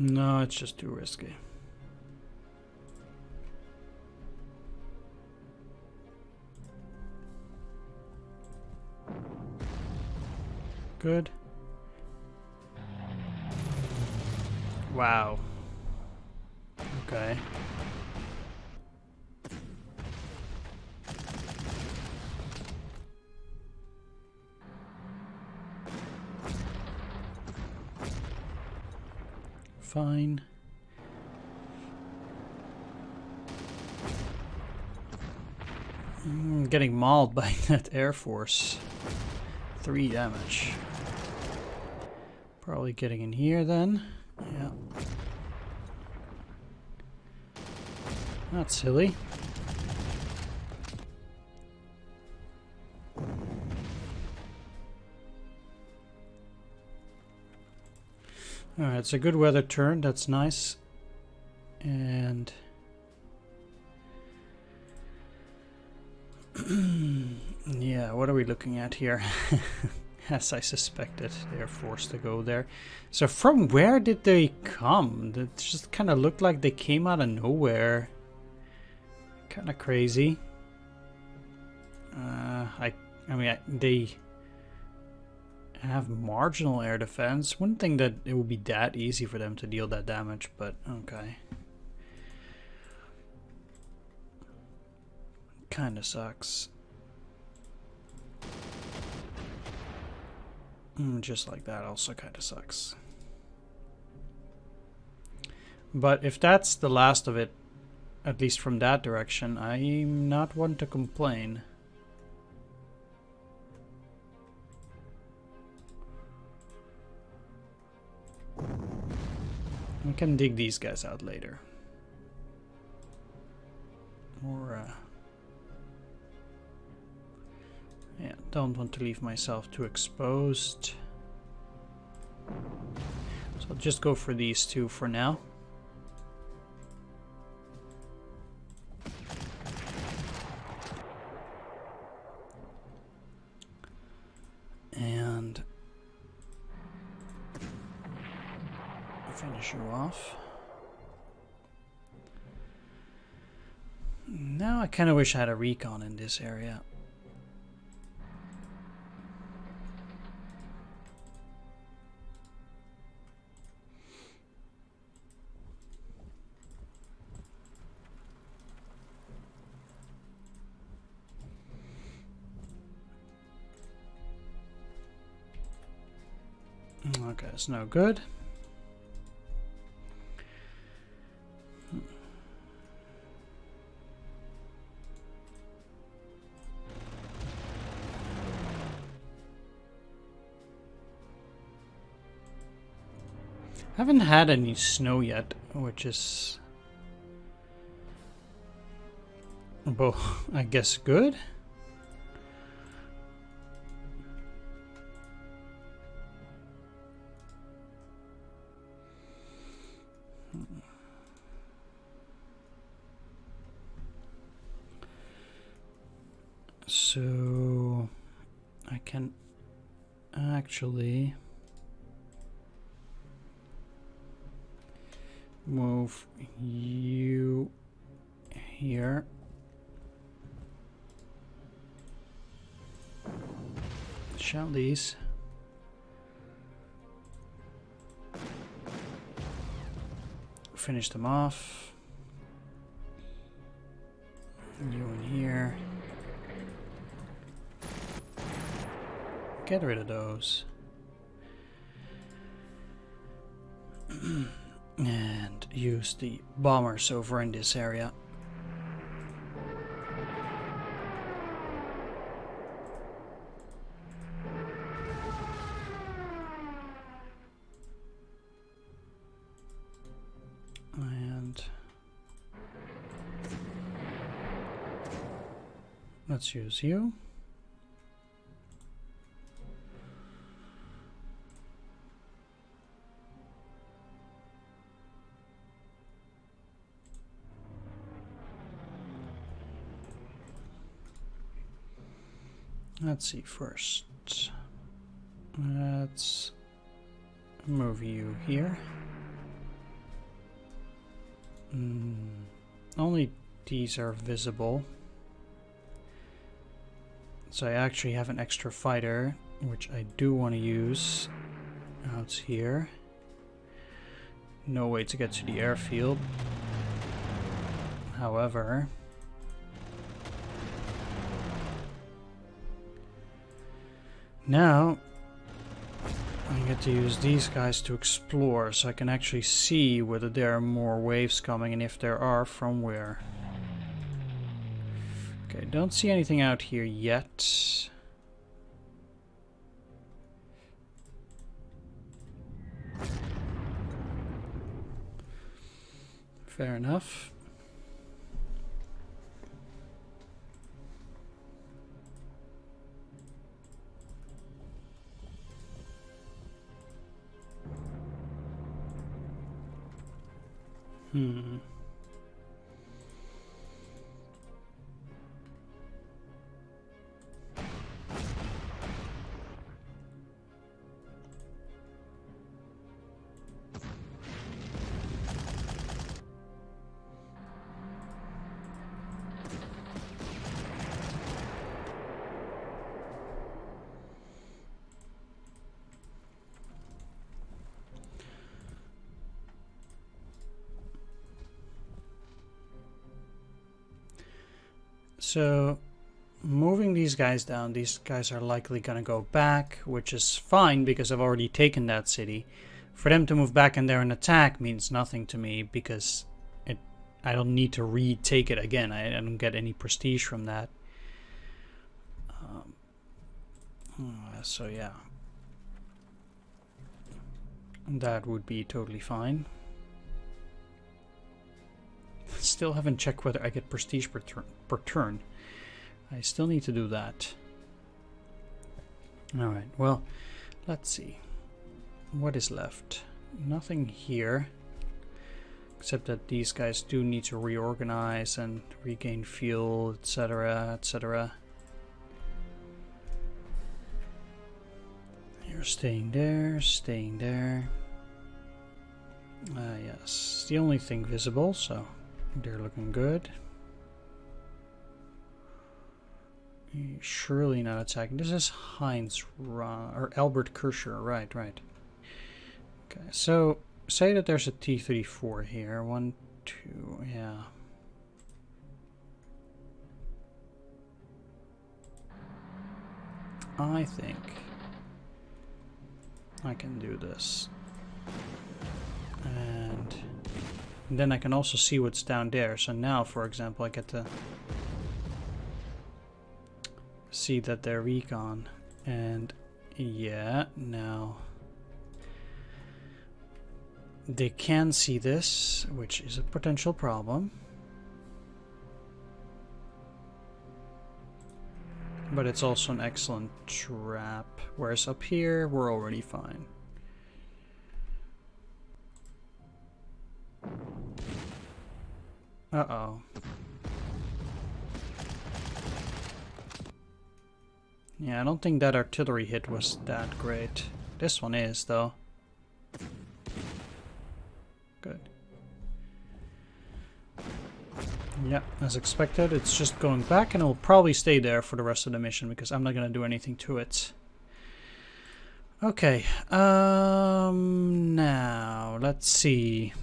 No, it's just too risky. Good. Wow. Okay. Fine. I'm getting mauled by that Air Force. 3 damage. Probably getting in here then. Yeah. That's silly. Alright, it's a good weather turn, that's nice. And yeah, what are we looking at here? As I suspected, they're forced to go there. So from where did they come? It just kind of looked like they came out of nowhere. Kind of crazy. I mean, they have marginal air defense. Wouldn't think that it would be that easy for them to deal that damage, but okay. Kind of sucks. Just like that also kind of sucks. But if that's the last of it, at least from that direction, I'm not one to complain. We can dig these guys out later. Or, yeah, don't want to leave myself too exposed. So I'll just go for these two for now. And finish you off. Now I kind of wish I had a recon in this area. Okay, it's no good. Haven't had any snow yet, which is, well, I guess good. So I can actually move you here. Shall these? Finish them off. You in here. Get rid of those. And use the bombers over in this area. And let's use you. Let's see first. Let's move you here. Only these are visible. So I actually have an extra fighter, which I do want to use out here. No way to get to the airfield. However, now I get to use these guys to explore, so I can actually see whether there are more waves coming, and if there are, from where. Okay, don't see anything out here yet. Fair enough. So, moving these guys down, these guys are likely gonna go back, which is fine because I've already taken that city. For them to move back in there and attack means nothing to me because I don't need to retake it again. I don't get any prestige from that. So yeah, that would be totally fine. Still haven't checked whether I get prestige per turn. I still need to do that. Alright, well, let's see. What is left? Nothing here. Except that these guys do need to reorganize and regain fuel, etc., etc. You're staying there, staying there. Yes, the only thing visible, so they're looking good. Surely not attacking. This is Heinz or Albert Kirscher. Right. Okay, so say that there's a T-34 here. 1, 2, yeah. I think I can do this. And then I can also see what's down there. So now, for example, I get to see that they're recon. And yeah, now they can see this, which is a potential problem. But it's also an excellent trap. Whereas up here, we're already fine. Uh-oh. Yeah, I don't think that artillery hit was that great. This one is, though. Good. Yeah, as expected, it's just going back, and it will probably stay there for the rest of the mission because I'm not going to do anything to it. Okay, now let's see.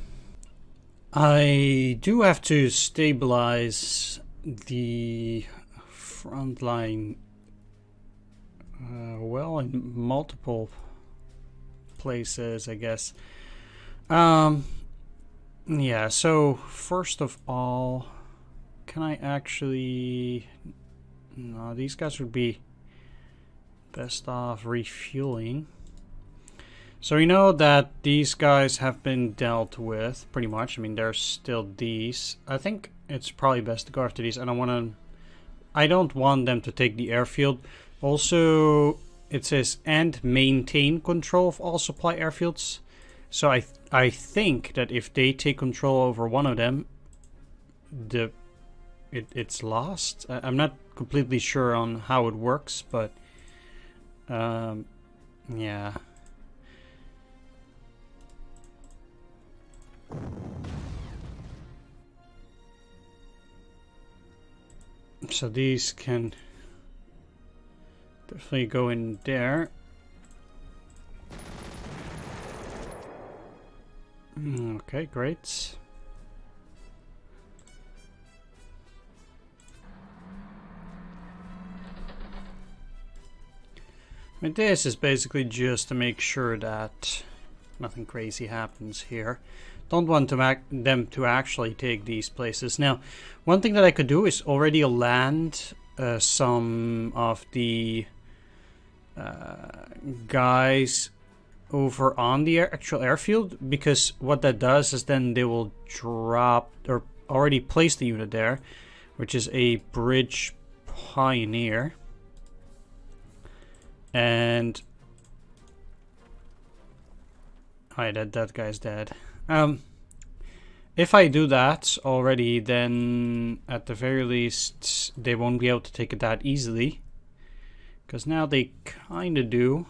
I do have to stabilize the front line, well, in multiple places, I guess. Yeah, so first of all, can I actually... No, these guys would be best off refueling. So we know that these guys have been dealt with, pretty much. I mean, there's still these. I think it's probably best to go after these. I don't want them to take the airfield. Also, it says, and maintain control of all supply airfields. So I think that if they take control over one of them, it's lost. I'm not completely sure on how it works, but yeah. So these can definitely go in there. Okay, great. I mean, this is basically just to make sure that nothing crazy happens here. Don't want them to actually take these places. Now, one thing that I could do is already land some of the guys over on the actual airfield, because what that does is then they will drop or already place the unit there, which is a bridge pioneer. And that guy's dead. If I do that already, then at the very least they won't be able to take it that easily, because now they kind of do.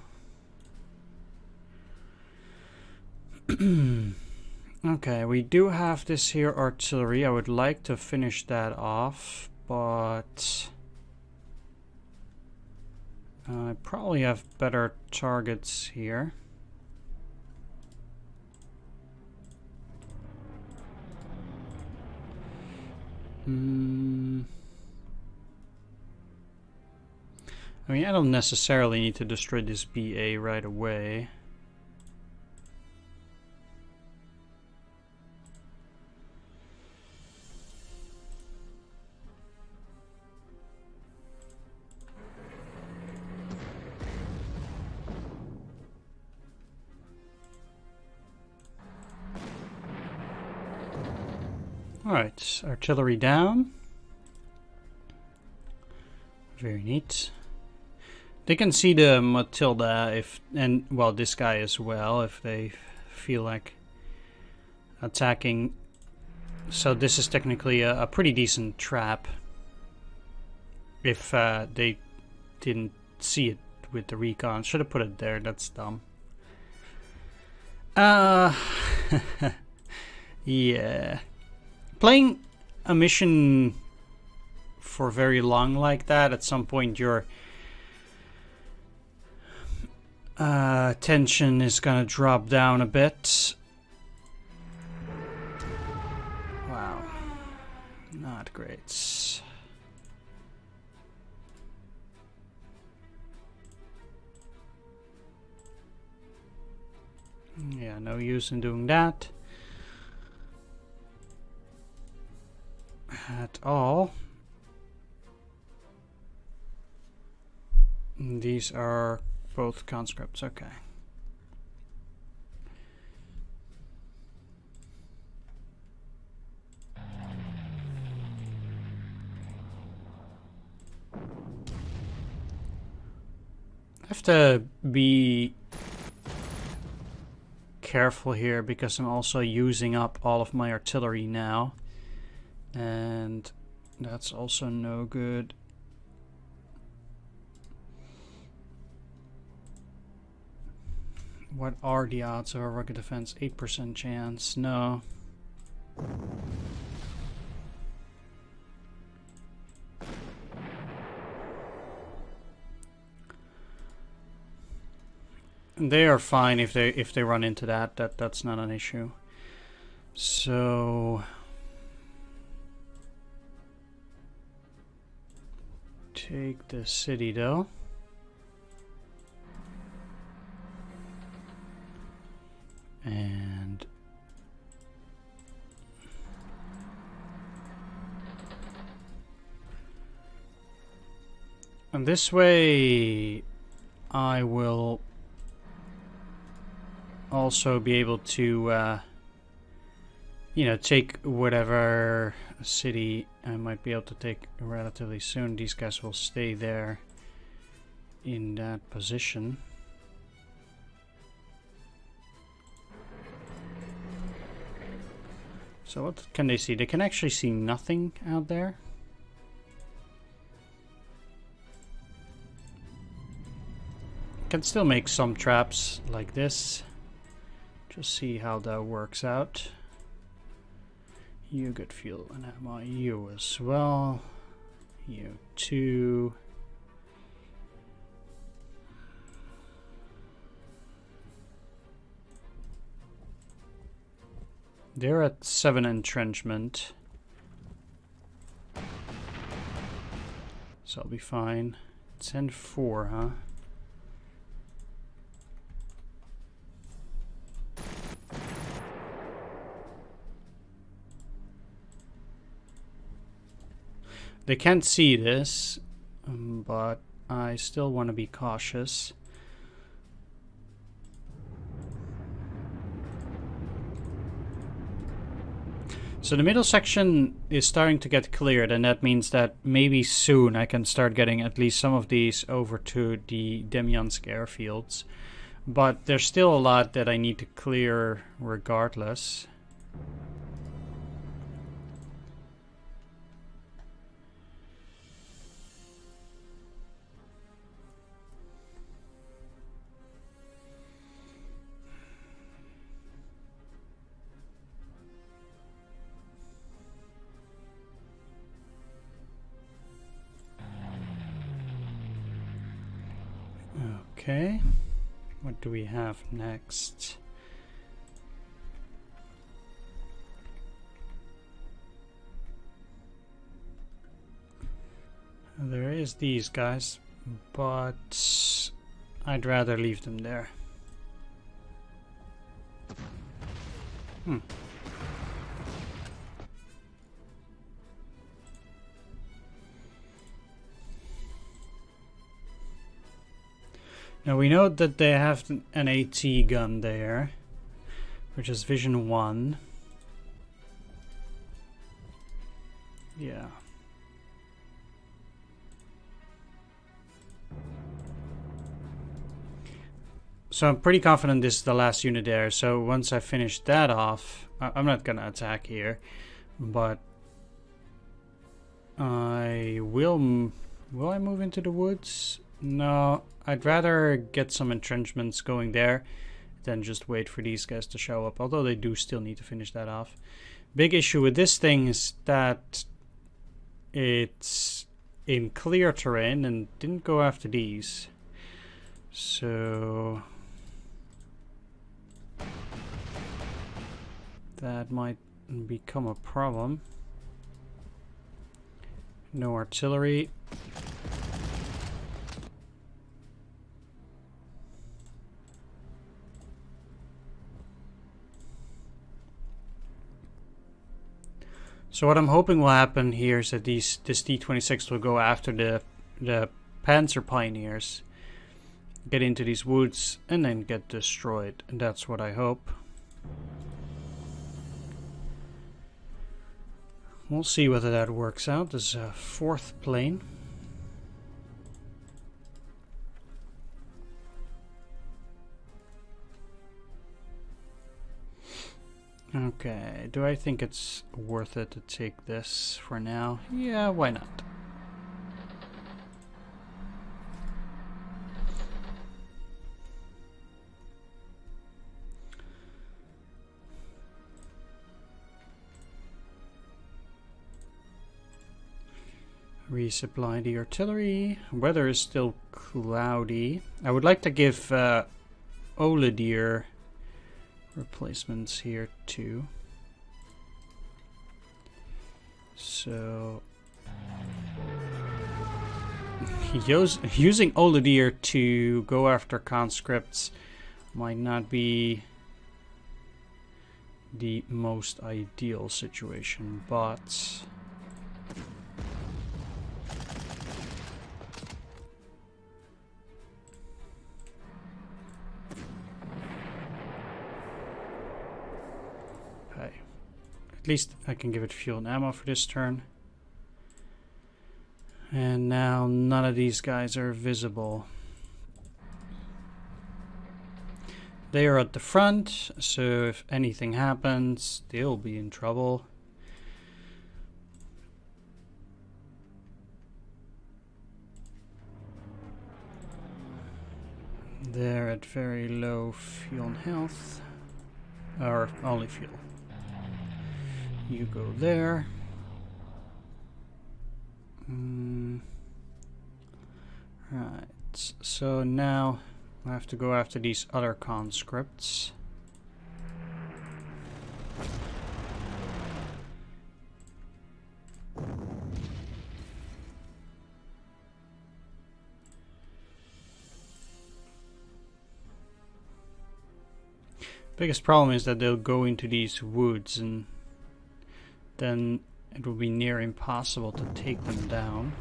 Okay, we do have this here artillery. I would like to finish that off, but I probably have better targets here. I mean, I don't necessarily need to destroy this BA right away. Alright, artillery down. Very neat. They can see the Matilda well, this guy as well, if they feel like attacking. So this is technically a pretty decent trap. If they didn't see it with the recon. Should have put it there, that's dumb. Yeah. Playing a mission for very long like that, at some point your tension is gonna drop down a bit. Wow. Not great. Yeah, no use in doing that at all. These are both conscripts, okay. I have to be careful here because I'm also using up all of my artillery now, and that's also no good. What are the odds of a rocket defense? 8% chance. No. They are fine if they run into that's not an issue. So take the city though. And this way I will also be able to you know, take whatever city I might be able to take relatively soon. These guys will stay there in that position. So what can they see? They can actually see nothing out there. Can still make some traps like this. Just see how that works out. You get fuel and ammo. You as well. You too. They're at 7 entrenchment. So I'll be fine. 10-4, huh? They can't see this, but I still want to be cautious. So the middle section is starting to get cleared, and that means that maybe soon I can start getting at least some of these over to the Demyansk airfields. But there's still a lot that I need to clear regardless. Okay, what do we have next? There is these guys, but I'd rather leave them there. Now we know that they have an AT gun there, which is Vision 1. Yeah. So I'm pretty confident this is the last unit there, so once I finish that off, I'm not gonna attack here, but I will I move into the woods? No, I'd rather get some entrenchments going there than just wait for these guys to show up, although they do still need to finish that off. Big issue with this thing is that it's in clear terrain and didn't go after these. So that might become a problem. No artillery. So what I'm hoping will happen here is that this D-26 will go after the Panzer Pioneers, get into these woods, and then get destroyed. And that's what I hope. We'll see whether that works out. There's a 4th plane. Okay, do I think it's worth it to take this for now? Yeah, why not? Resupply the artillery. Weather is still cloudy. I would like to give Oladier replacements here too. So using Oladier to go after conscripts might not be the most ideal situation, but hey, at least I can give it fuel and ammo for this turn. And now none of these guys are visible. They are at the front, so if anything happens, they'll be in trouble. They're at very low fuel and health. Or only fuel. You go there. Right, so now I have to go after these other conscripts. Biggest problem is that they'll go into these woods and then it will be near impossible to take them down.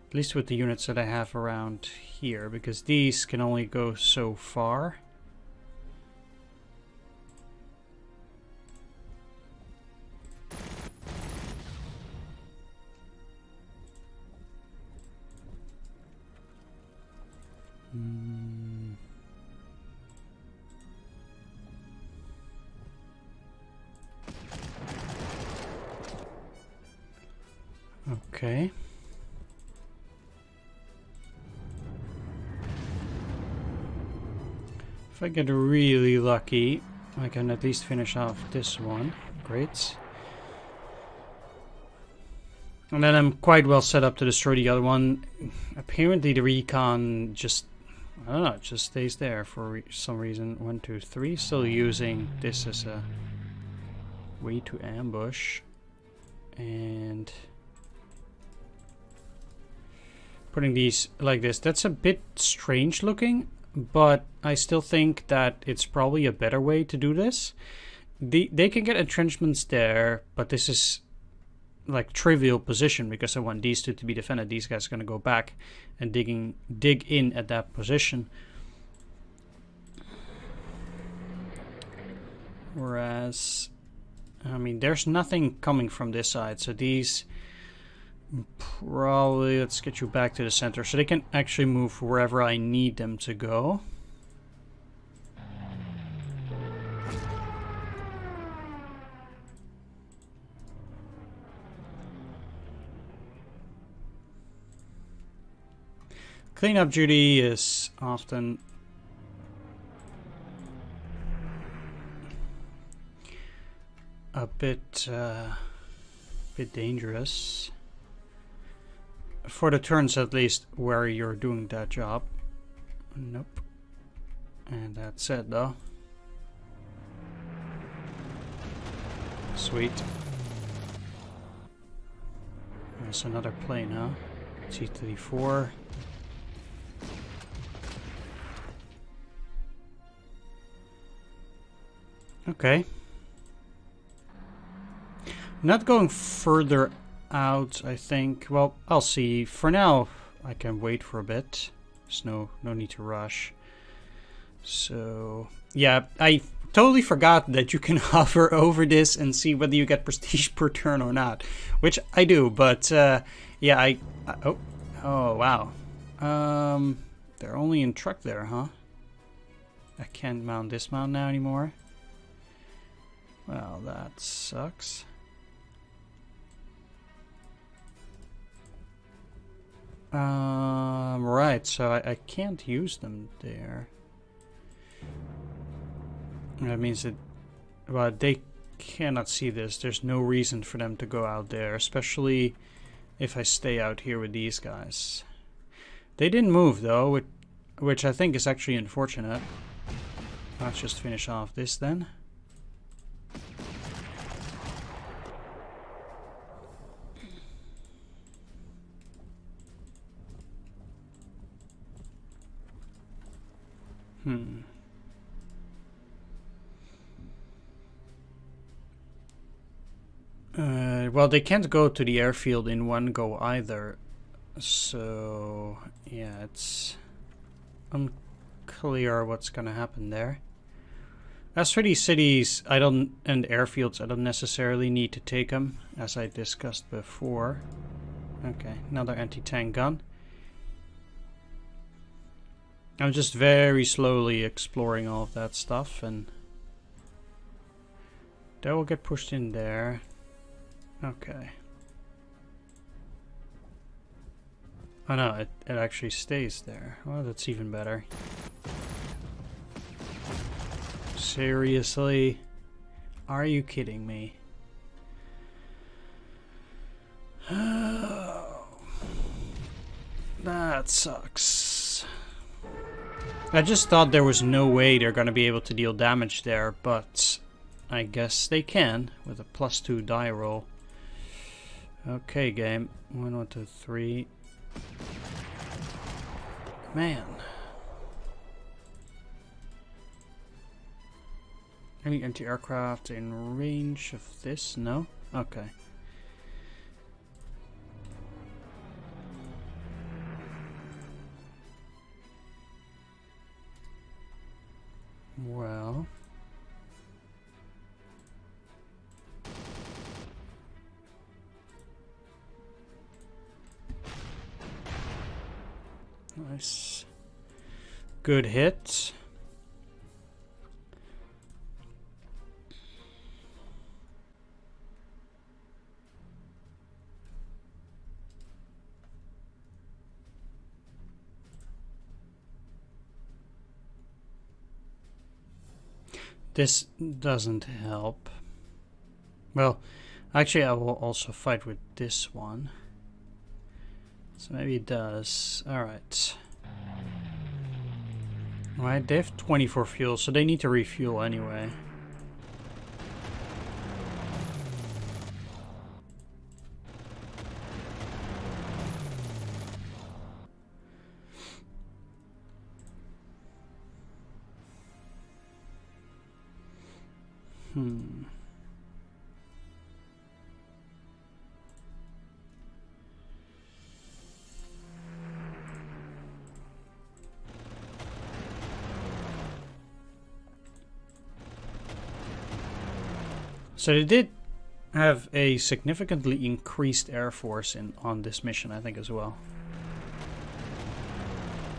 At least with the units that I have around here, because these can only go so far. Okay. If I get really lucky, I can at least finish off this one. Great. And then I'm quite well set up to destroy the other one. Apparently the recon just, I don't know, it just stays there for some reason. 1, 2, 3. Still using this as a way to ambush. And putting these like this. That's a bit strange looking, but I still think that it's probably a better way to do this. They can get entrenchments there, but this is like trivial position because I want these two to be defended. These guys are going to go back and dig in at that position. Whereas, I mean, there's nothing coming from this side, so these probably, let's get you back to the center so they can actually move wherever I need them to go. Cleanup duty is often a bit dangerous. For the turns at least where you're doing that job. Nope. And that's it though. Sweet. There's another plane, huh? T-34. Okay. Not going further out, I think. Well, I'll see. For now, I can wait for a bit. There's no need to rush. So, yeah, I totally forgot that you can hover over this and see whether you get prestige per turn or not. Which I do, but, yeah, oh, wow. They're only in truck there, huh? I can't mount this mount now anymore. Well, that sucks. Right, so I can't use them there. That means that, well, they cannot see this. There's no reason for them to go out there, especially if I stay out here with these guys. They didn't move though, which I think is actually unfortunate. Let's just finish off this then. Well, they can't go to the airfield in one go either. So, yeah, it's unclear what's gonna happen there. As for these cities, and airfields, I don't necessarily need to take them, as I discussed before. Okay, another anti-tank gun. I'm just very slowly exploring all of that stuff, and that will get pushed in there. Okay. Oh no, it actually stays there. Well, that's even better. Seriously? Are you kidding me? Oh, that sucks. I just thought there was no way they're gonna be able to deal damage there, but I guess they can with a +2 die roll. Okay, game. 1, 1, 2, 3. Man. Any anti-aircraft in range of this? No? Okay. Well. Nice. Good hit. This doesn't help. Well, actually I will also fight with this one. So maybe it does. Alright. Alright, they have 24 fuel, so they need to refuel anyway. So they did have a significantly increased air force on this mission, I think, as well.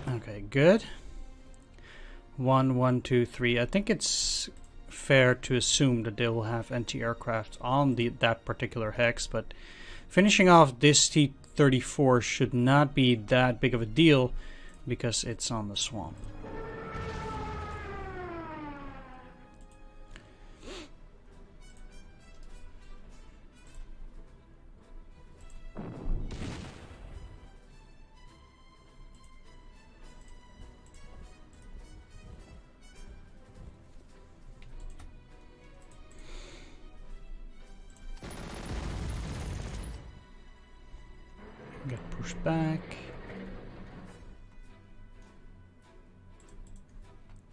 Okay, good. 1, 1, 2, 3. I think it's fair to assume that they will have anti-aircraft on that particular hex, but finishing off this T-34 should not be that big of a deal because it's on the swamp. Get pushed back.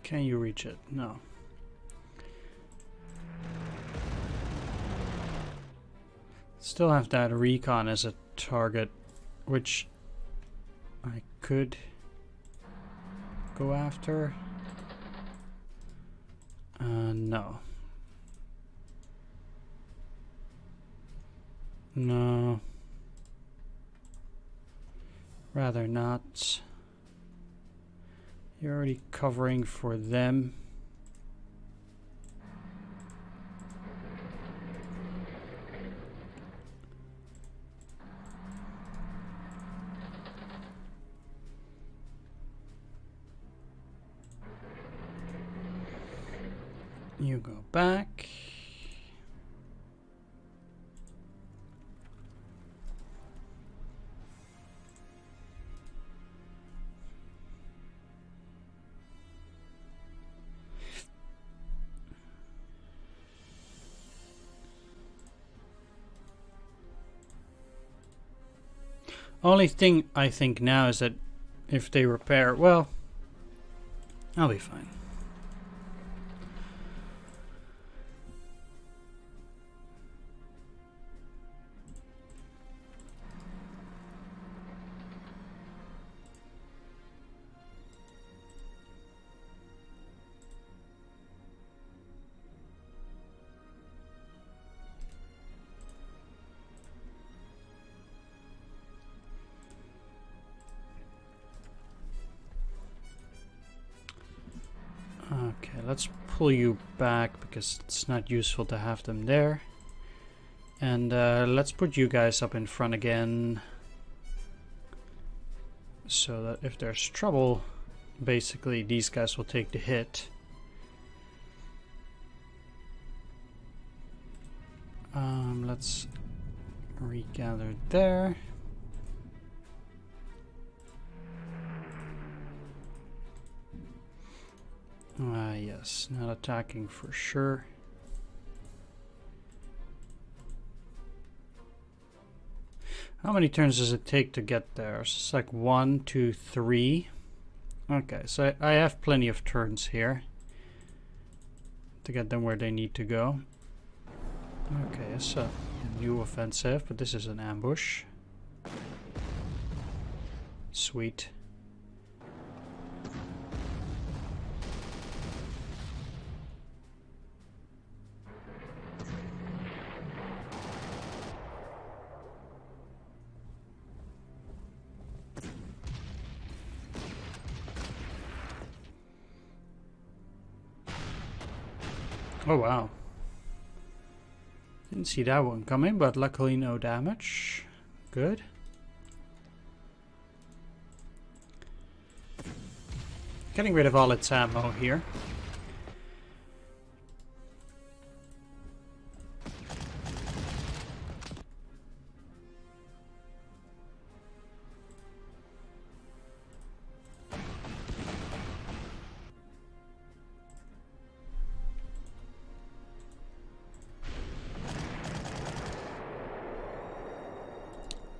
Can you reach it? No. Still have that recon as a target, which I could go after. No. No. Rather not. You're already covering for them. You go back. Only thing I think now is that if they repair, well, I'll be fine. Okay, let's pull you back because it's not useful to have them there. And let's put you guys up in front again. So that if there's trouble, basically these guys will take the hit. Let's regather there. Yes, not attacking for sure. How many turns does it take to get there? So it's like 1, 2, 3. Okay, so I have plenty of turns here to get them where they need to go. Okay, it's a new offensive, but this is an ambush. Sweet. Oh wow. Didn't see that one coming, but luckily no damage. Good. Getting rid of all its ammo here.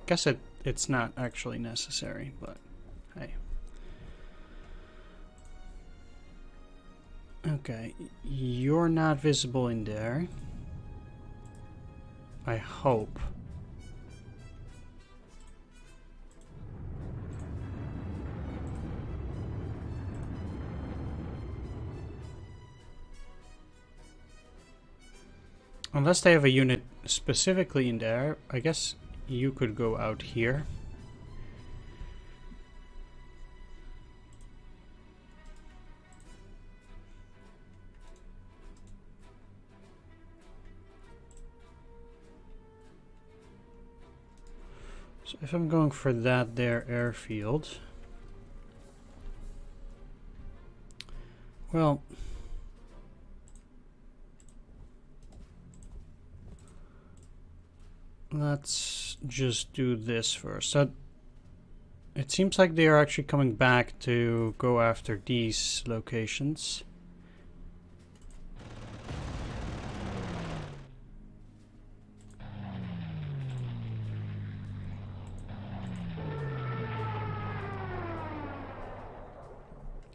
Guess it's not actually necessary, but hey. Okay, you're not visible in there. I hope. Unless they have a unit specifically in there, I guess you could go out here. So if I'm going for that there airfield, well, let's just do this first. So it seems like they are actually coming back to go after these locations.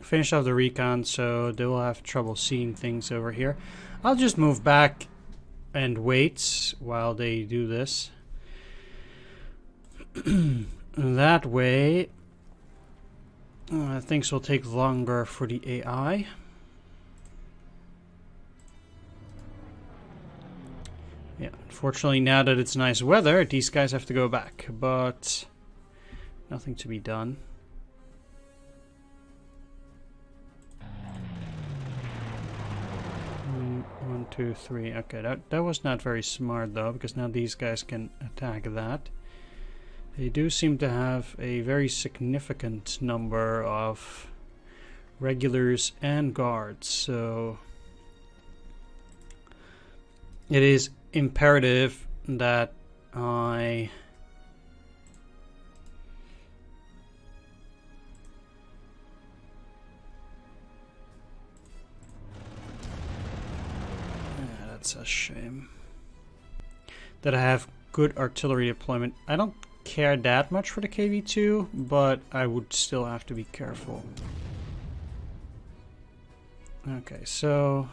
Finish off the recon, so they will have trouble seeing things over here. I'll just move back and wait while they do this. That way, things will take longer for the AI. Yeah, unfortunately, now that it's nice weather, these guys have to go back, but nothing to be done. One, two, three. Okay, that was not very smart though, because now these guys can attack that. They do seem to have a very significant number of regulars and guards, so it is imperative that I that's a shame that I have good artillery deployment. I don't care that much for the KV-2, but I would still have to be careful. Okay, so...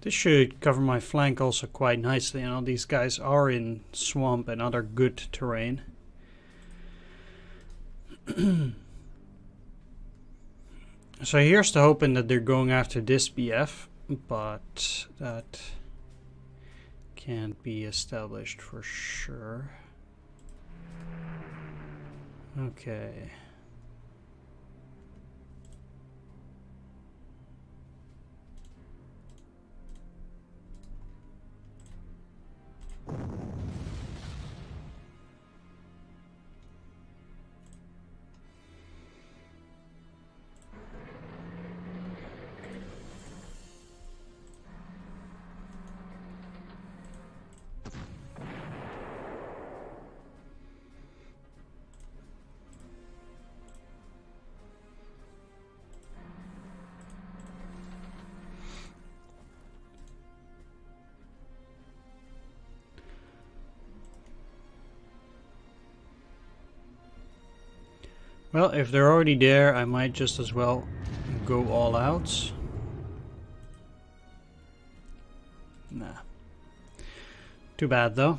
This should cover my flank also quite nicely. You know, these guys are in swamp and other good terrain. So here's the hoping that they're going after this BF, but that can't be established for sure. Okay. Well, if they're already there, I might just as well go all out. Nah. Too bad, though.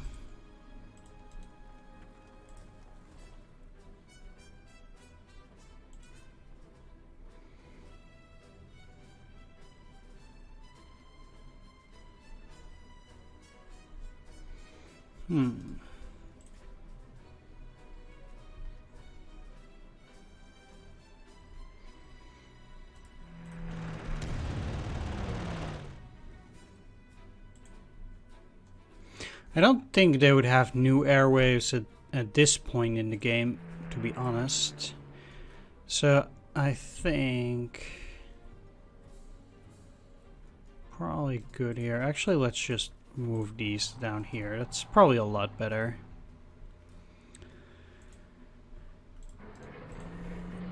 I don't think they would have new airwaves at this point in the game, to be honest. So I think probably good here. Actually, let's just move these down here. That's probably a lot better.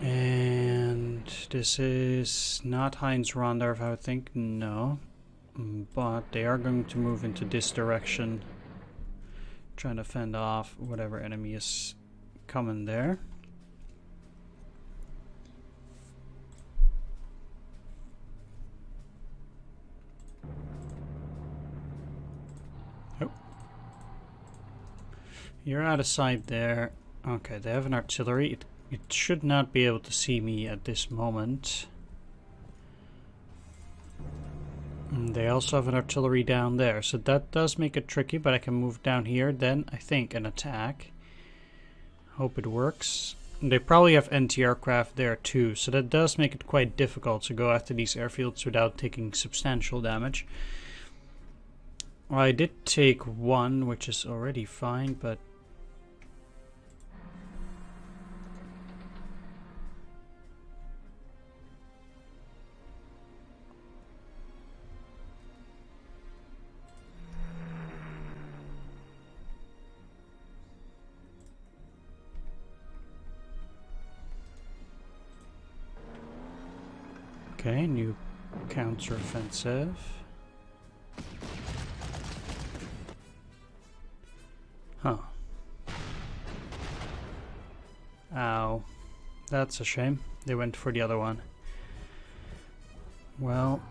And this is not Heinz Rondorf, I would think. No. But they are going to move into this direction, trying to fend off whatever enemy is coming there. Oh. You're out of sight there. Okay, they have an artillery. It should not be able to see me at this moment. They also have an artillery down there, so that does make it tricky, but I can move down here, then I think an attack. Hope it works. They probably have anti-aircraft there too, so that does make it quite difficult to go after these airfields without taking substantial damage. Well, I did take one, which is already fine, but... Okay, new counteroffensive. Huh. Ow. That's a shame. They went for the other one. Well...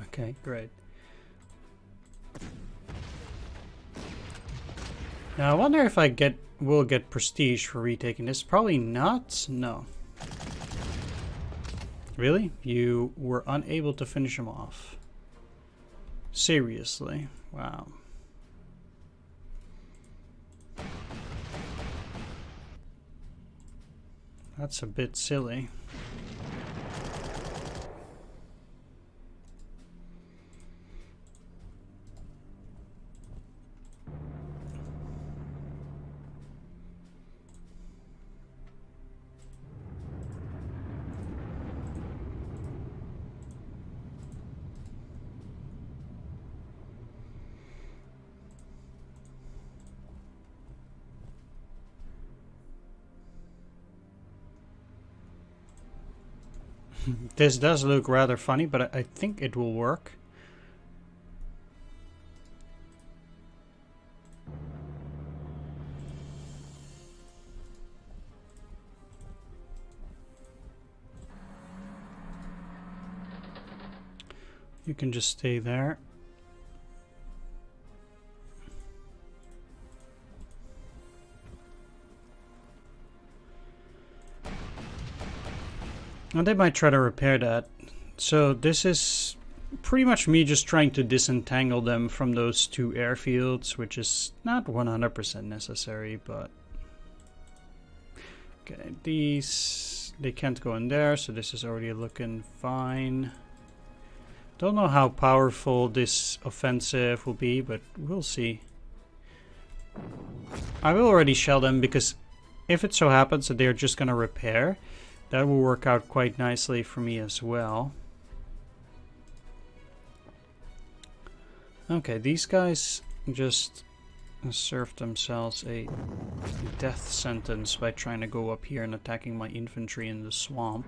okay, great. Now I wonder if I will get prestige for retaking this. Probably not. No. Really? You were unable to finish him off? Seriously? Wow. That's a bit silly. This does look rather funny, but I think it will work. You can just stay there. And they might try to repair that. So this is pretty much me just trying to disentangle them from those two airfields, which is not 100% necessary, but... Okay, these... they can't go in there, so this is already looking fine. Don't know how powerful this offensive will be, but we'll see. I will already shell them, because if it so happens that they're just gonna repair, that will work out quite nicely for me as well. Okay, these guys just served themselves a death sentence by trying to go up here and attacking my infantry in the swamp.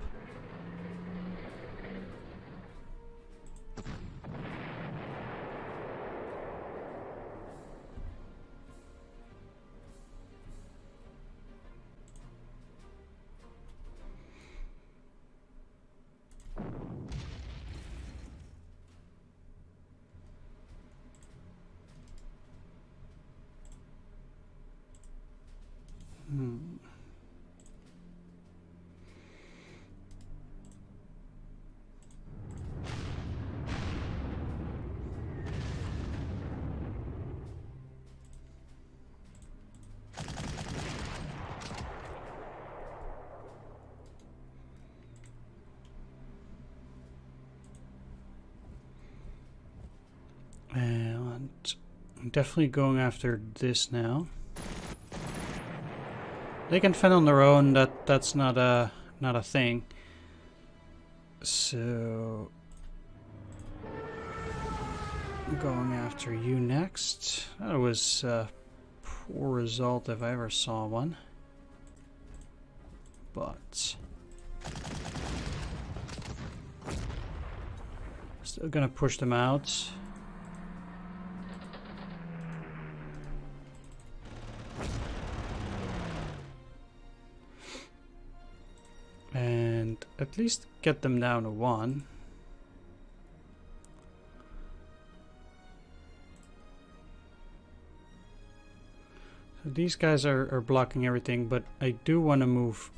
And I'm definitely going after this now. They can fend on their own. That's not a thing. So I'm going after you next. That was a poor result if I ever saw one. But still gonna push them out. And at least get them down to 1. So these guys are blocking everything, but I do want to move.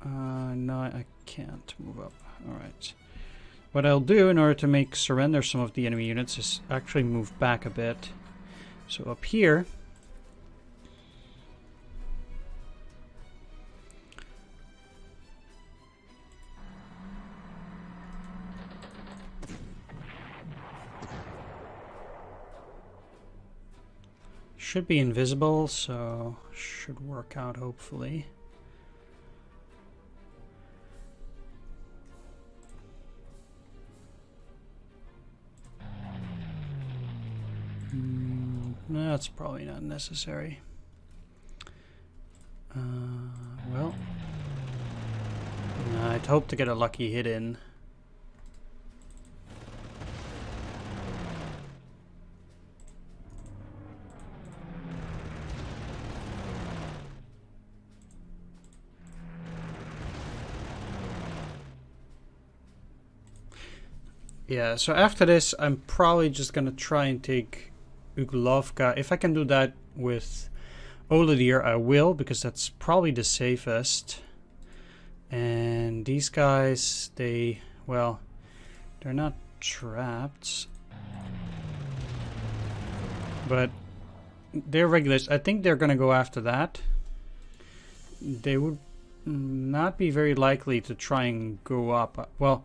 No, I can't move up. Alright. What I'll do in order to make surrender some of the enemy units is actually move back a bit. So up here, should be invisible, so should work out hopefully. That's probably not necessary. Well, I'd hope to get a lucky hit in. Yeah, so after this, I'm probably just gonna try and take Uglovka. If I can do that with Olodir, I will, because that's probably the safest. And these guys, well, they're not trapped. But they're regulars. I think they're gonna go after that. they would not be very likely to try and go up. Well,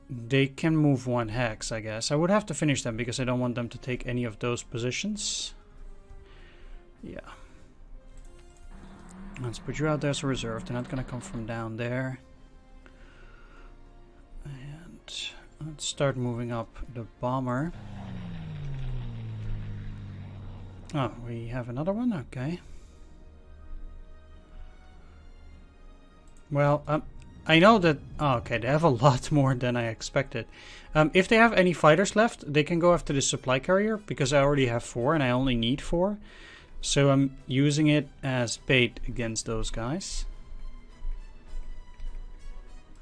they can move 1 hex, I guess. I would have to finish them because I don't want them to take any of those positions. Yeah. Let's put you out there as a reserve. They're not going to come from down there. And let's start moving up the bomber. Oh, we have another one? Okay. Well, I know that... Oh, okay, they have a lot more than I expected. If they have any fighters left, they can go after the supply carrier, because I already have 4 and I only need 4. So I'm using it as bait against those guys.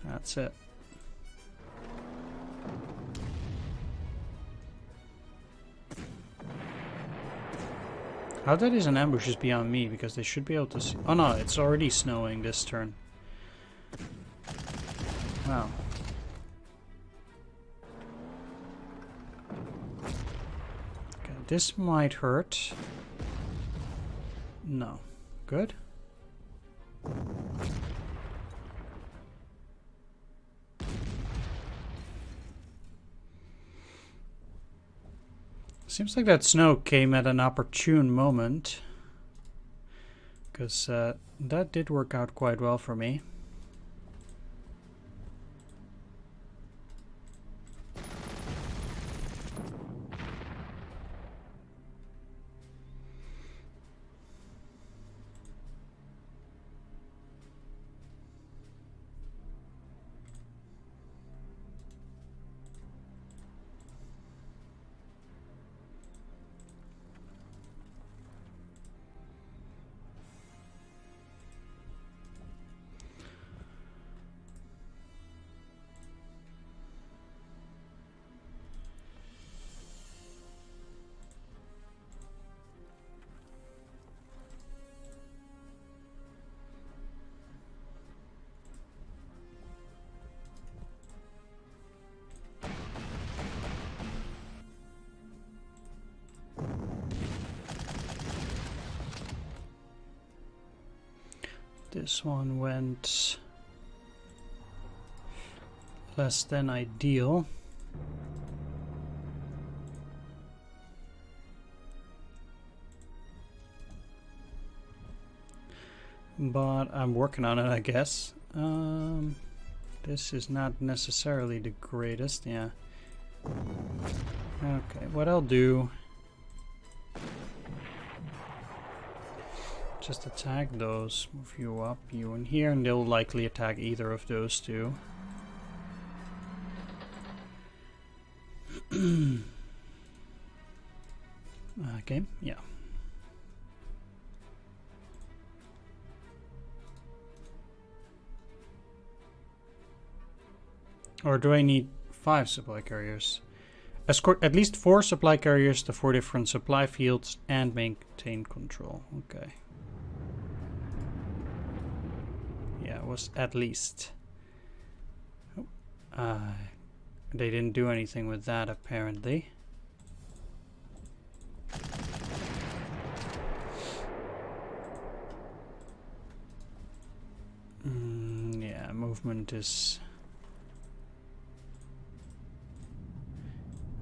That's it. How that is an ambush is beyond me, because they should be able to see... Oh no, it's already snowing this turn. Wow. Okay, this might hurt. No. Good. Seems like that snow came at an opportune moment, because that did work out quite well for me. This one went less than ideal. But I'm working on it, I guess. This is not necessarily the greatest, yeah. Okay, what I'll do... just attack those, move you up, you in here, and they'll likely attack either of those two. Okay, yeah. Or do I need 5 supply carriers? Escort at least 4 supply carriers to 4 different supply fields and maintain control. Okay. Yeah, it was at least. They didn't do anything with that, apparently. Yeah, movement is...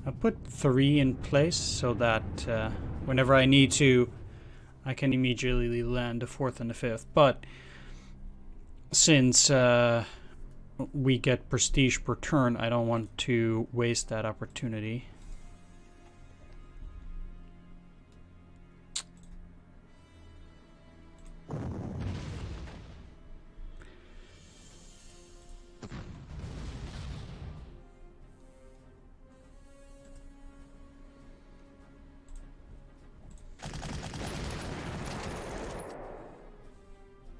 I put 3 in place so that whenever I need to, I can immediately land the 4th and the 5th. But since we get prestige per turn, I don't want to waste that opportunity.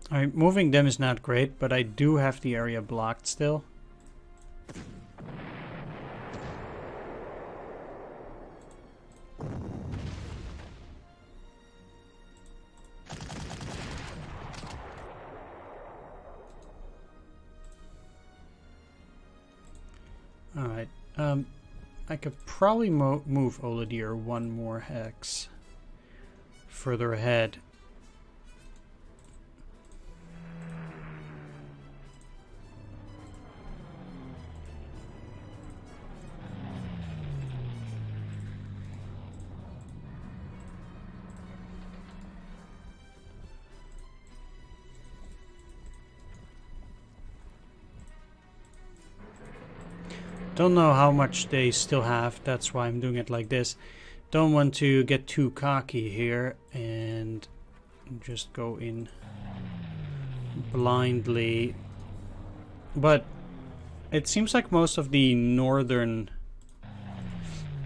Alright, moving them is not great, but I do have the area blocked still. Alright, I could probably move Oladir 1 more hex further ahead. Don't know how much they still have, that's why I'm doing it like this. Don't want to get too cocky here and just go in blindly. But it seems like most of the northern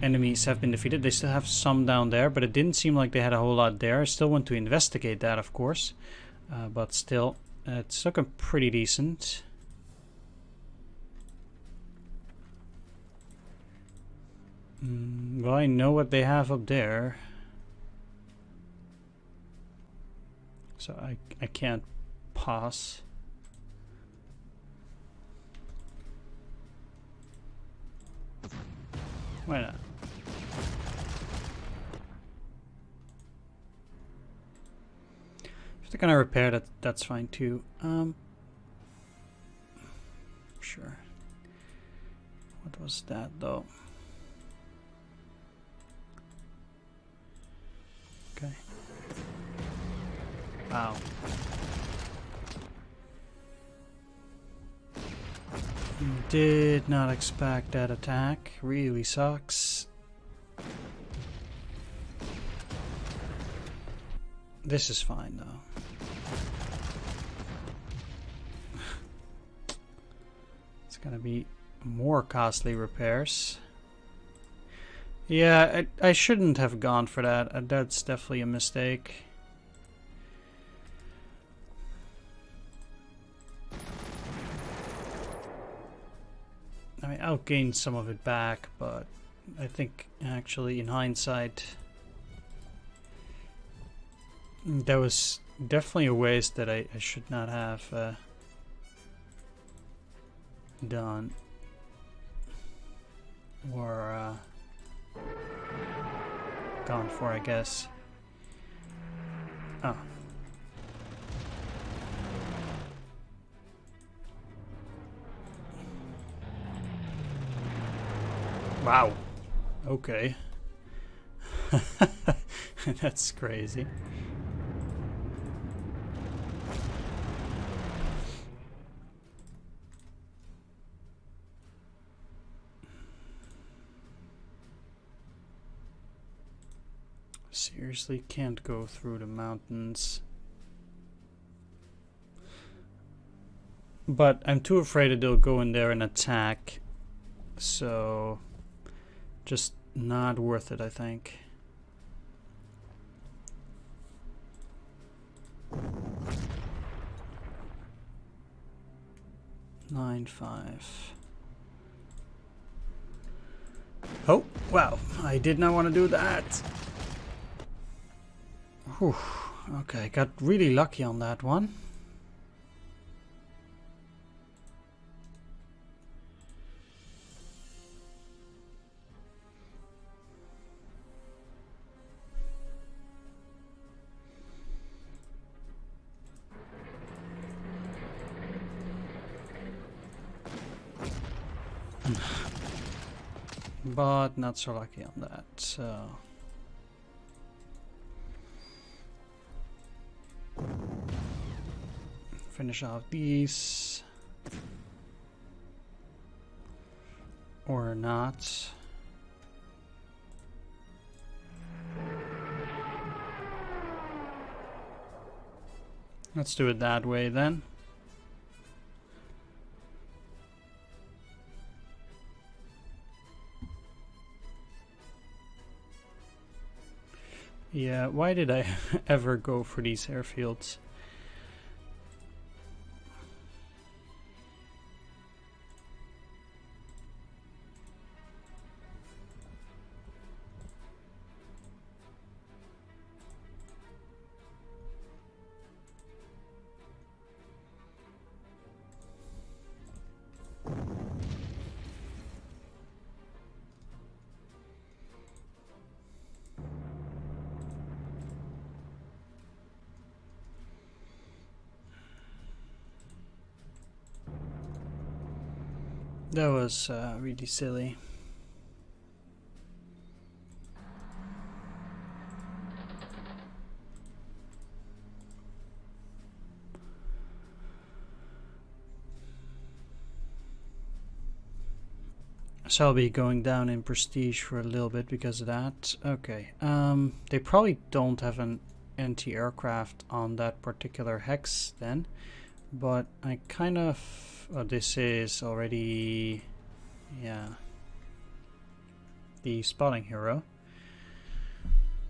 enemies have been defeated. They still have some down there, but it didn't seem like they had a whole lot there. I still want to investigate that, of course. But still, it's looking pretty decent. Well, I know what they have up there. So I can't pass. Why not? If they're gonna repair that, that's fine too. Sure. What was that though? Okay. Wow. Did not expect that attack. Really sucks. This is fine though. It's gonna be more costly repairs. Yeah, I shouldn't have gone for that. That's definitely a mistake. I mean, I'll gain some of it back, but I think actually in hindsight there was definitely a waste that I should not have done or gone for, I guess. Oh. Wow. Okay. That's crazy. Seriously, can't go through the mountains. But I'm too afraid that they'll go in there and attack. So just not worth it, I think. Nine, 5. Oh, wow. I did not want to do that. Whew. Okay, got really lucky on that one. But not so lucky on that, so... Finish off these. Or not. Let's do it that way then. Yeah, why did I ever go for these airfields? That was really silly. So I'll be going down in prestige for a little bit because of that. Okay. They probably don't have an anti-aircraft on that particular hex then. But I kind of... Oh, this is already... Yeah. The spotting hero.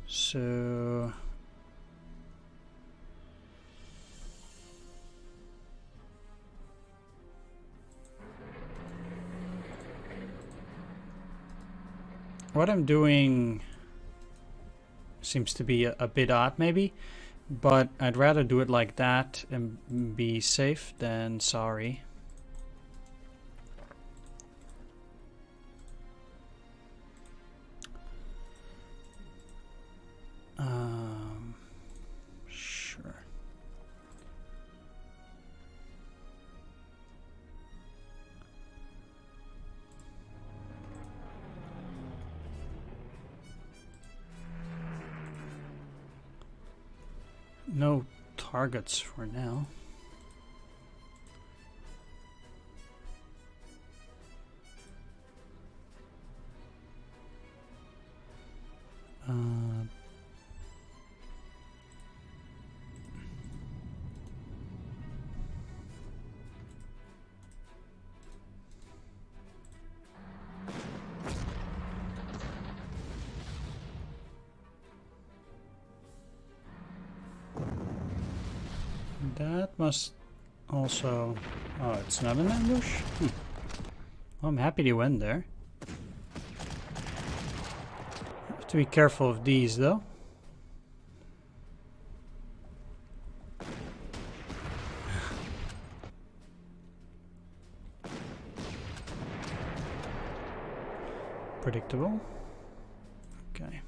So... What I'm doing seems to be a bit odd maybe, but I'd rather do it like that and be safe than sorry. Sure. No targets for now. That must also... Oh, it's not an ambush? Well, I'm happy to win there. Have to be careful of these though. Predictable. Okay.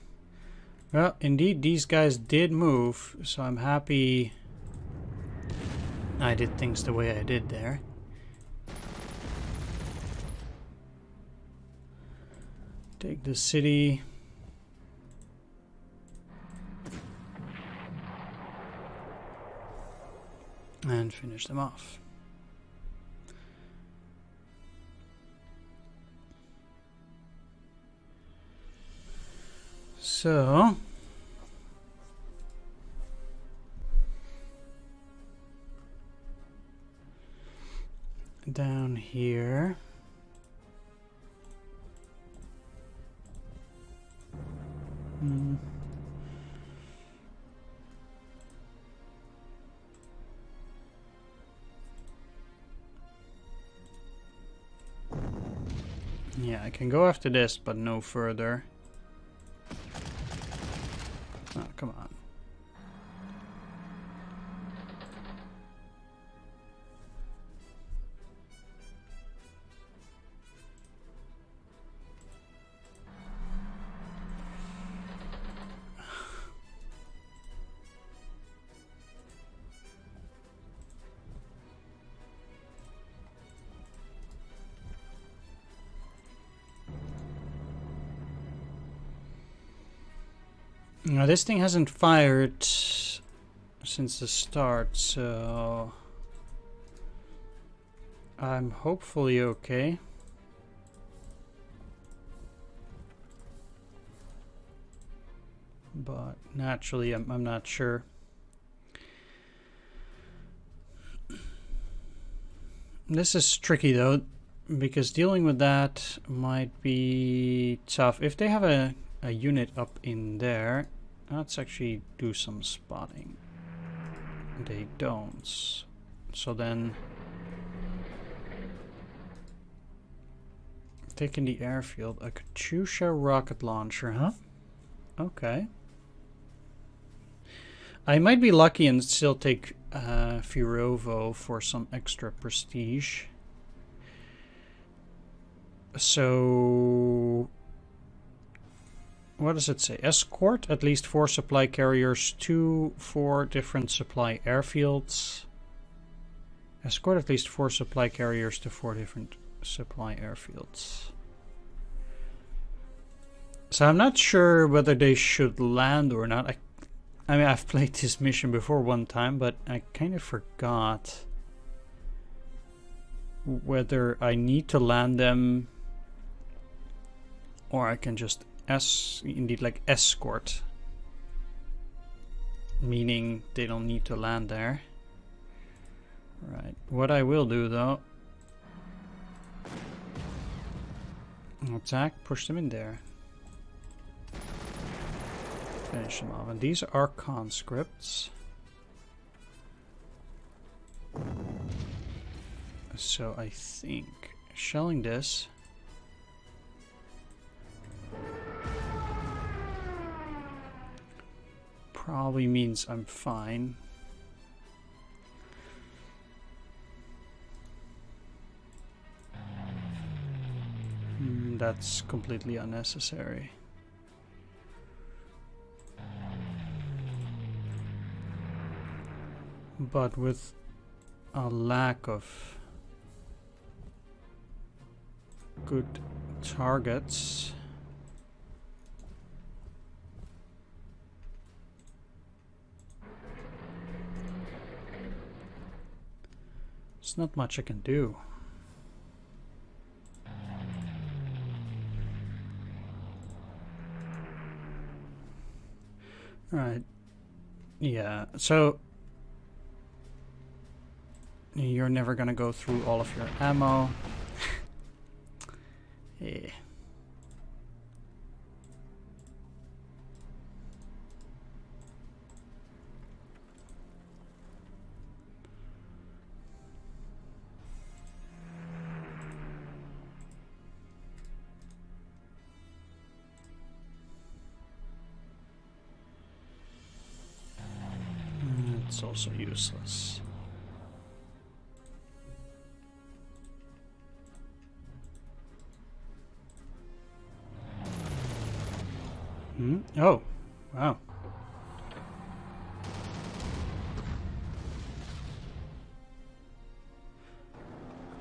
Well, indeed, these guys did move, so I'm happy I did things the way I did there. Take the city. And finish them off. So... down here. Yeah, I can go after this, but no further. Oh, come on. Now this thing hasn't fired since the start, so I'm hopefully okay. But naturally I'm not sure. This is tricky though, because dealing with that might be tough. If they have a unit up in there, let's actually do some spotting. They don't. So then... taking the airfield, a Katyusha rocket launcher, huh? Okay. I might be lucky and still take Firovo for some extra prestige. So... what does it say? Escort at least 4 supply carriers to 4 different supply airfields. Escort at least 4 supply carriers to 4 different supply airfields. So I'm not sure whether they should land or not. I mean, I've played this mission before one time, but I kind of forgot whether I need to land them Or I can just indeed like escort. Meaning they don't need to land there. Right. What I will do though. Attack, push them in there. Finish them off. And these are conscripts. So I think shelling this probably means I'm fine. That's completely unnecessary. But with a lack of good targets, there's not much I can do. Right. Yeah, so you're never gonna go through all of your ammo. Yeah. It's also useless. Oh, wow.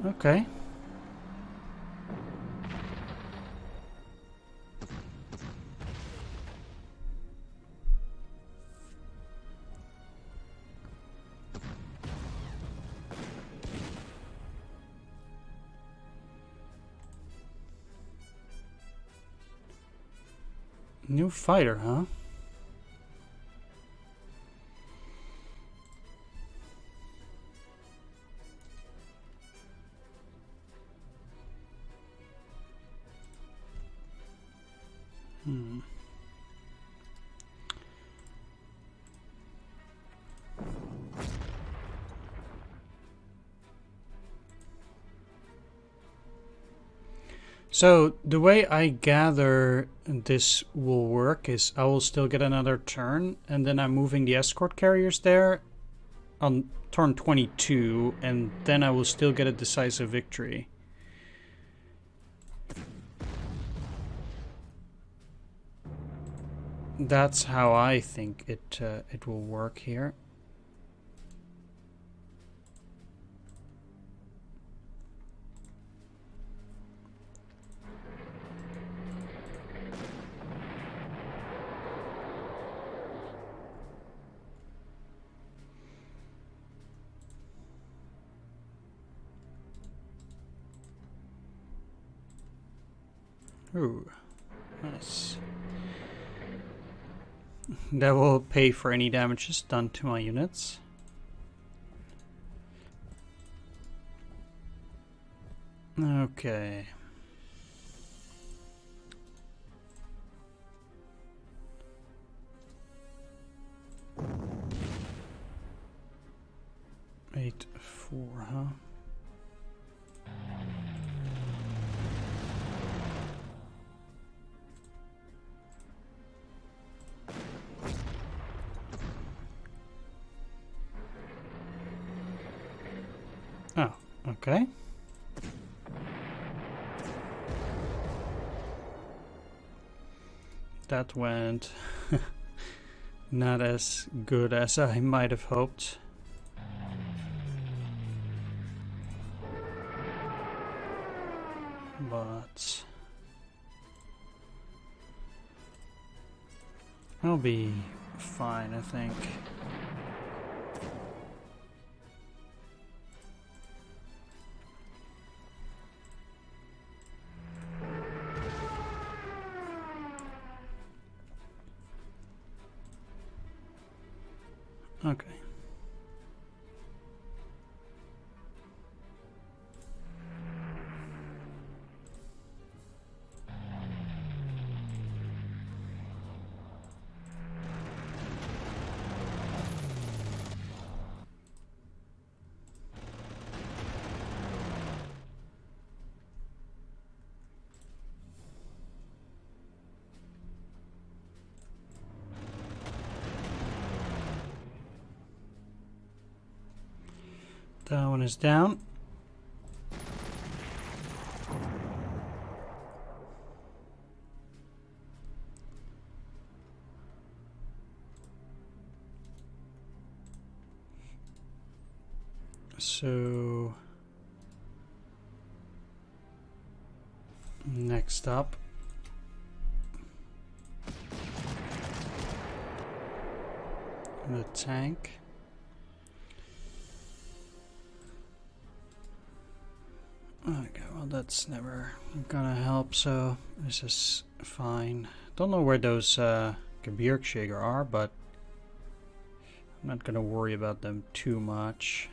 Okay. New fighter, huh? So the way I gather this will work is I will still get another turn, and then I'm moving the escort carriers there on turn 22, and then I will still get a decisive victory. That's how I think it will work here. Ooh, nice. That will pay for any damages done to my units. Okay. Eight, 4, huh? Oh, okay. That went not as good as I might have hoped. But I'll be fine, I think. Okay. That one is down. So next up, the tank. Okay, well that's never gonna help, so this is fine. Don't know where those Gebirgsjäger are, but I'm not gonna worry about them too much.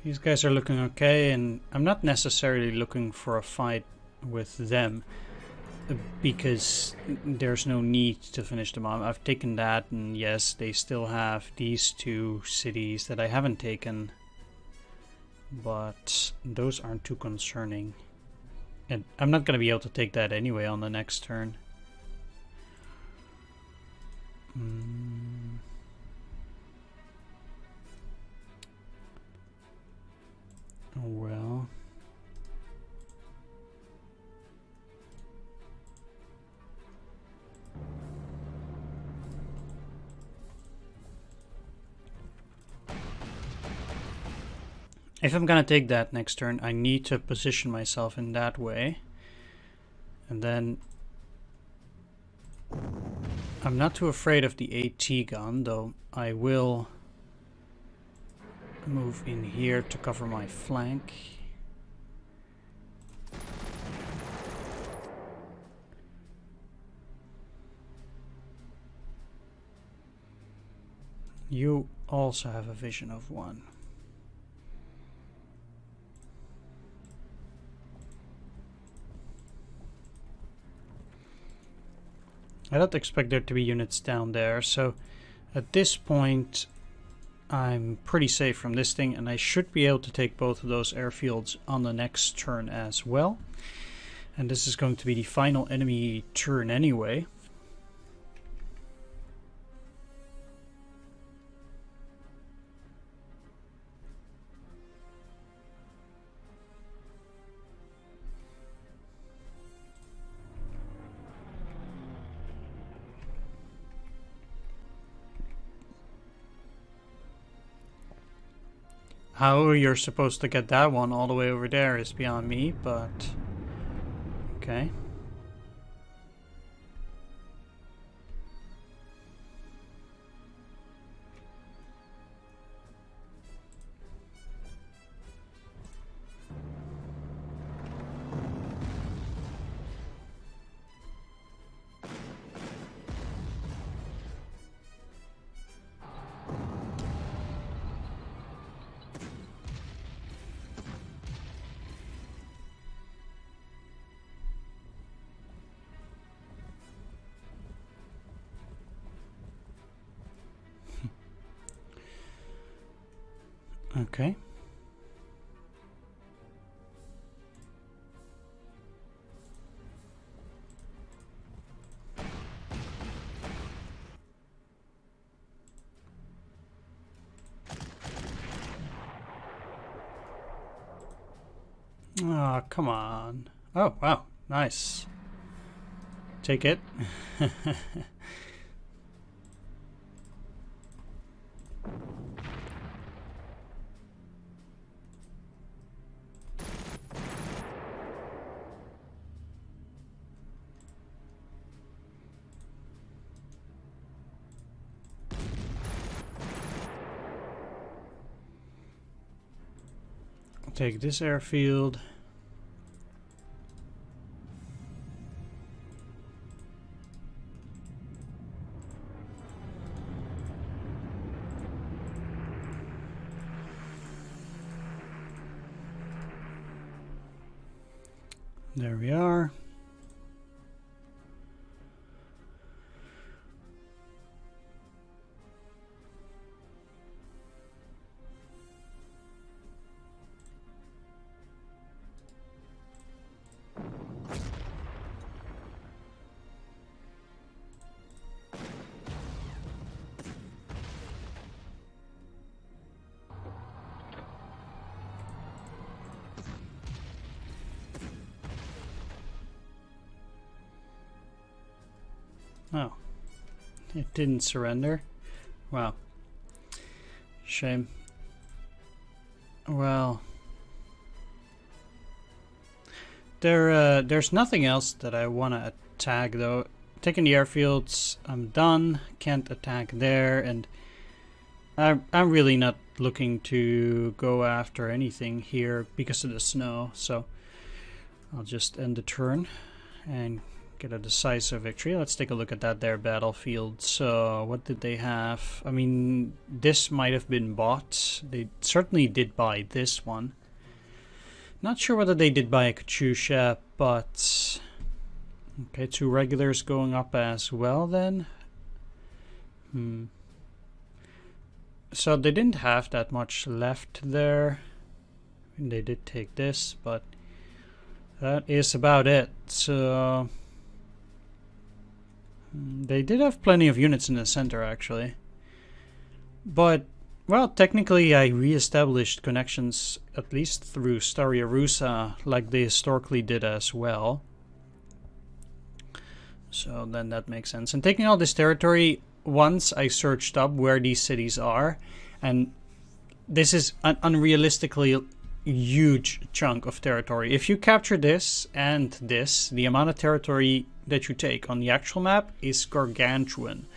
These guys are looking okay, and I'm not necessarily looking for a fight with them because there's no need to finish them off. I've taken that, and yes, they still have these two cities that I haven't taken, but those aren't too concerning. And I'm not going to be able to take that anyway on the next turn. Oh well. If I'm gonna take that next turn, I need to position myself in that way. And then I'm not too afraid of the AT gun, though I will move in here to cover my flank. You also have a vision of one. I don't expect there to be units down there, so at this point I'm pretty safe from this thing, and I should be able to take both of those airfields on the next turn as well. And this is going to be the final enemy turn anyway. How you're supposed to get that one all the way over there is beyond me, but okay. Okay. Oh, come on. Oh, wow. Nice. Take it. take this airfield. There we are. Oh, it didn't surrender. Wow. Shame. Well, there's nothing else that I want to attack though. Taking the airfields, I'm done. Can't attack there, and I'm really not looking to go after anything here because of the snow. So I'll just end the turn and get a decisive victory. Let's take a look at that there battlefield. So what did they have? I mean, this might have been bought. They certainly did buy this one. Not sure whether they did buy a Katyusha, but okay, 2 regulars going up as well then. So they didn't have that much left there. They did take this, but that is about it. So they did have plenty of units in the center, actually. But, well, technically I re-established connections, at least through Staria Russa, like they historically did as well. So then that makes sense. And taking all this territory, once I searched up where these cities are, and this is an unrealistically huge chunk of territory. If you capture this and this, the amount of territory that you take on the actual map is gargantuan.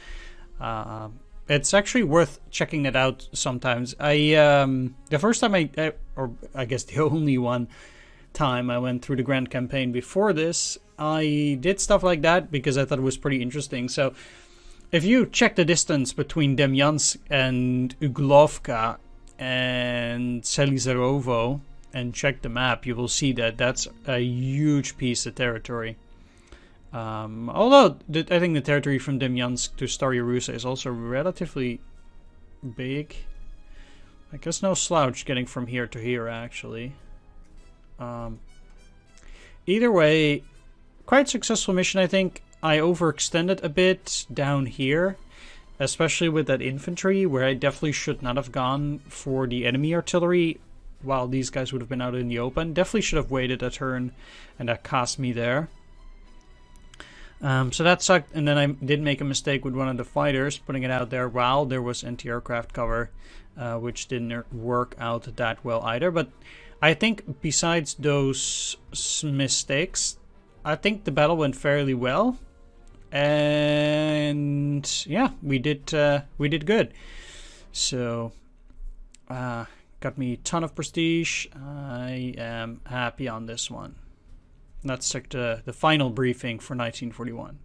It's actually worth checking it out sometimes. The first time or I guess the only one time I went through the Grand Campaign before this, I did stuff like that because I thought it was pretty interesting. So if you check the distance between Demyansk and Uglovka and Selizerovo and check the map, you will see that that's a huge piece of territory. Although I think the territory from Demyansk to Staria Russa is also relatively big. I guess no slouch getting from here to here, actually. Either way, quite successful mission, I think. I overextended a bit down here, especially with that infantry, where I definitely should not have gone for the enemy artillery while these guys would have been out in the open. Definitely should have waited a turn, and that cost me there. So that sucked, and then I did make a mistake with one of the fighters, putting it out there while there was anti-aircraft cover, which didn't work out that well either. But I think besides those mistakes, I think the battle went fairly well. And yeah, we did good. So got me a ton of prestige. I am happy on this one. That's the final briefing for 1941.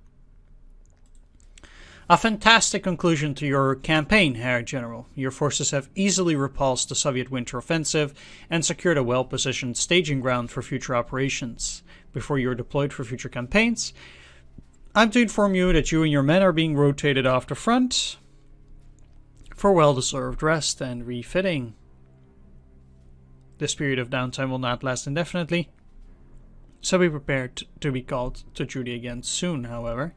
A fantastic conclusion to your campaign, Herr General. Your forces have easily repulsed the Soviet winter offensive and secured a well-positioned staging ground for future operations. Before you are deployed for future campaigns, I'm to inform you that you and your men are being rotated off the front for well-deserved rest and refitting. This period of downtime will not last indefinitely, so be prepared to be called to duty again soon, however.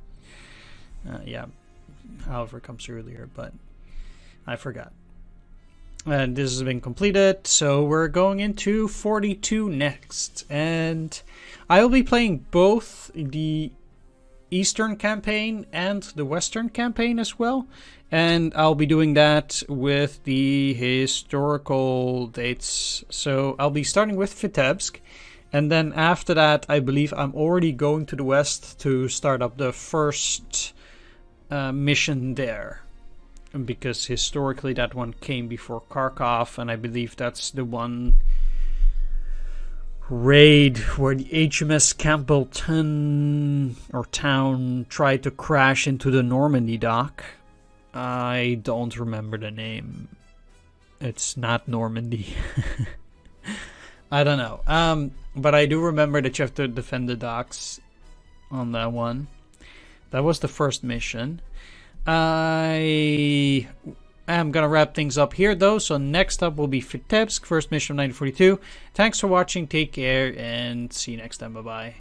However comes earlier, but I forgot. And this has been completed, so we're going into 42 next. And I will be playing both the Eastern campaign and the Western campaign as well. And I'll be doing that with the historical dates. So I'll be starting with Vitebsk. And then after that, I believe I'm already going to the west to start up the first mission there. Because historically that one came before Kharkov, and I believe that's the one raid where the HMS Campbellton or town tried to crash into the Normandy dock. I don't remember the name. It's not Normandy. I don't know. But I do remember that you have to defend the docks on that one. That was the first mission. I am going to wrap things up here, though. So next up will be Vitebsk, first mission of 1942. Thanks for watching. Take care and see you next time. Bye-bye.